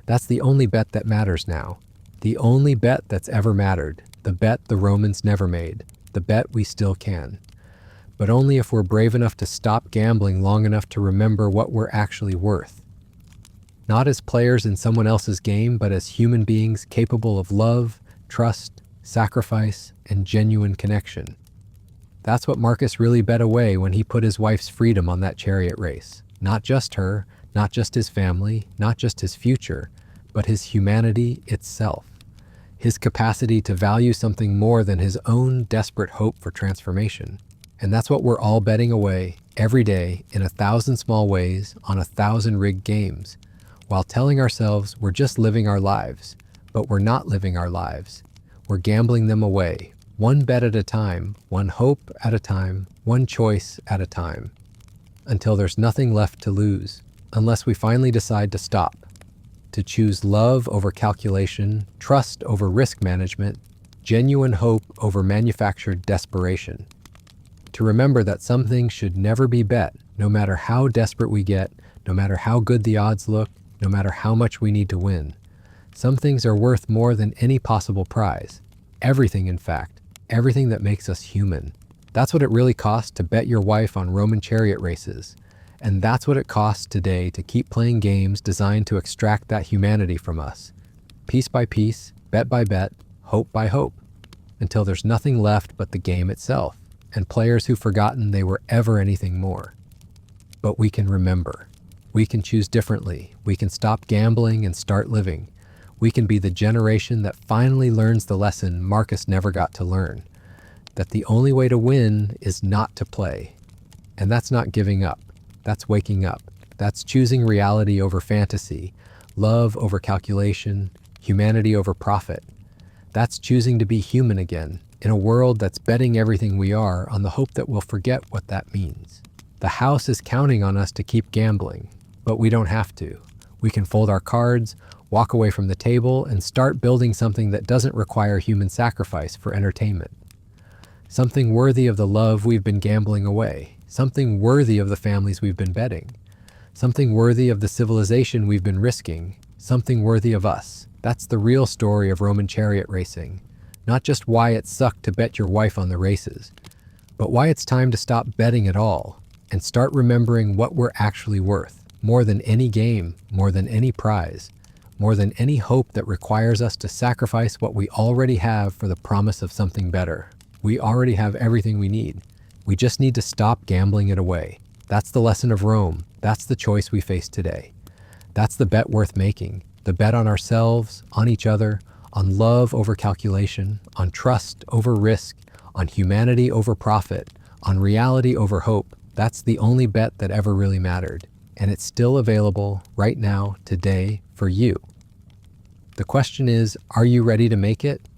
That's the only bet that matters now. The only bet that's ever mattered. The bet the Romans never made. The bet we still can. But only if we're brave enough to stop gambling long enough to remember what we're actually worth. Not as players in someone else's game, but as human beings capable of love, trust, sacrifice, and genuine connection. That's what Marcus really bet away when he put his wife's freedom on that chariot race. Not just her, not just his family, not just his future, but his humanity itself. His capacity to value something more than his own desperate hope for transformation. And that's what we're all betting away every day in 1,000 small ways on 1,000 rigged games, while telling ourselves we're just living our lives, but we're not living our lives. We're gambling them away, one bet at a time, one hope at a time, one choice at a time, until there's nothing left to lose, unless we finally decide to stop, to choose love over calculation, trust over risk management, genuine hope over manufactured desperation. To remember that some things should never be bet, no matter how desperate we get, no matter how good the odds look, no matter how much we need to win. Some things are worth more than any possible prize. Everything, in fact. Everything that makes us human. That's what it really costs to bet your wife on Roman chariot races. And that's what it costs today to keep playing games designed to extract that humanity from us. Piece by piece, bet by bet, hope by hope. Until there's nothing left but the game itself. And players who've forgotten they were ever anything more. But we can remember. We can choose differently. We can stop gambling and start living. We can be the generation that finally learns the lesson Marcus never got to learn. That the only way to win is not to play. And that's not giving up. That's waking up. That's choosing reality over fantasy, love over calculation, humanity over profit. That's choosing to be human again. In a world that's betting everything we are on the hope that we'll forget what that means. The house is counting on us to keep gambling, but we don't have to. We can fold our cards, walk away from the table, and start building something that doesn't require human sacrifice for entertainment. Something worthy of the love we've been gambling away. Something worthy of the families we've been betting. Something worthy of the civilization we've been risking. Something worthy of us. That's the real story of Roman chariot racing. Not just why it sucked to bet your wife on the races, but why it's time to stop betting at all and start remembering what we're actually worth, more than any game, more than any prize, more than any hope that requires us to sacrifice what we already have for the promise of something better. We already have everything we need. We just need to stop gambling it away. That's the lesson of Rome. That's the choice we face today. That's the bet worth making. The bet on ourselves, on each other, on love over calculation, on trust over risk, on humanity over profit, on reality over hope. That's the only bet that ever really mattered. and it's still available right now, today, for you. The question is, are you ready to make it?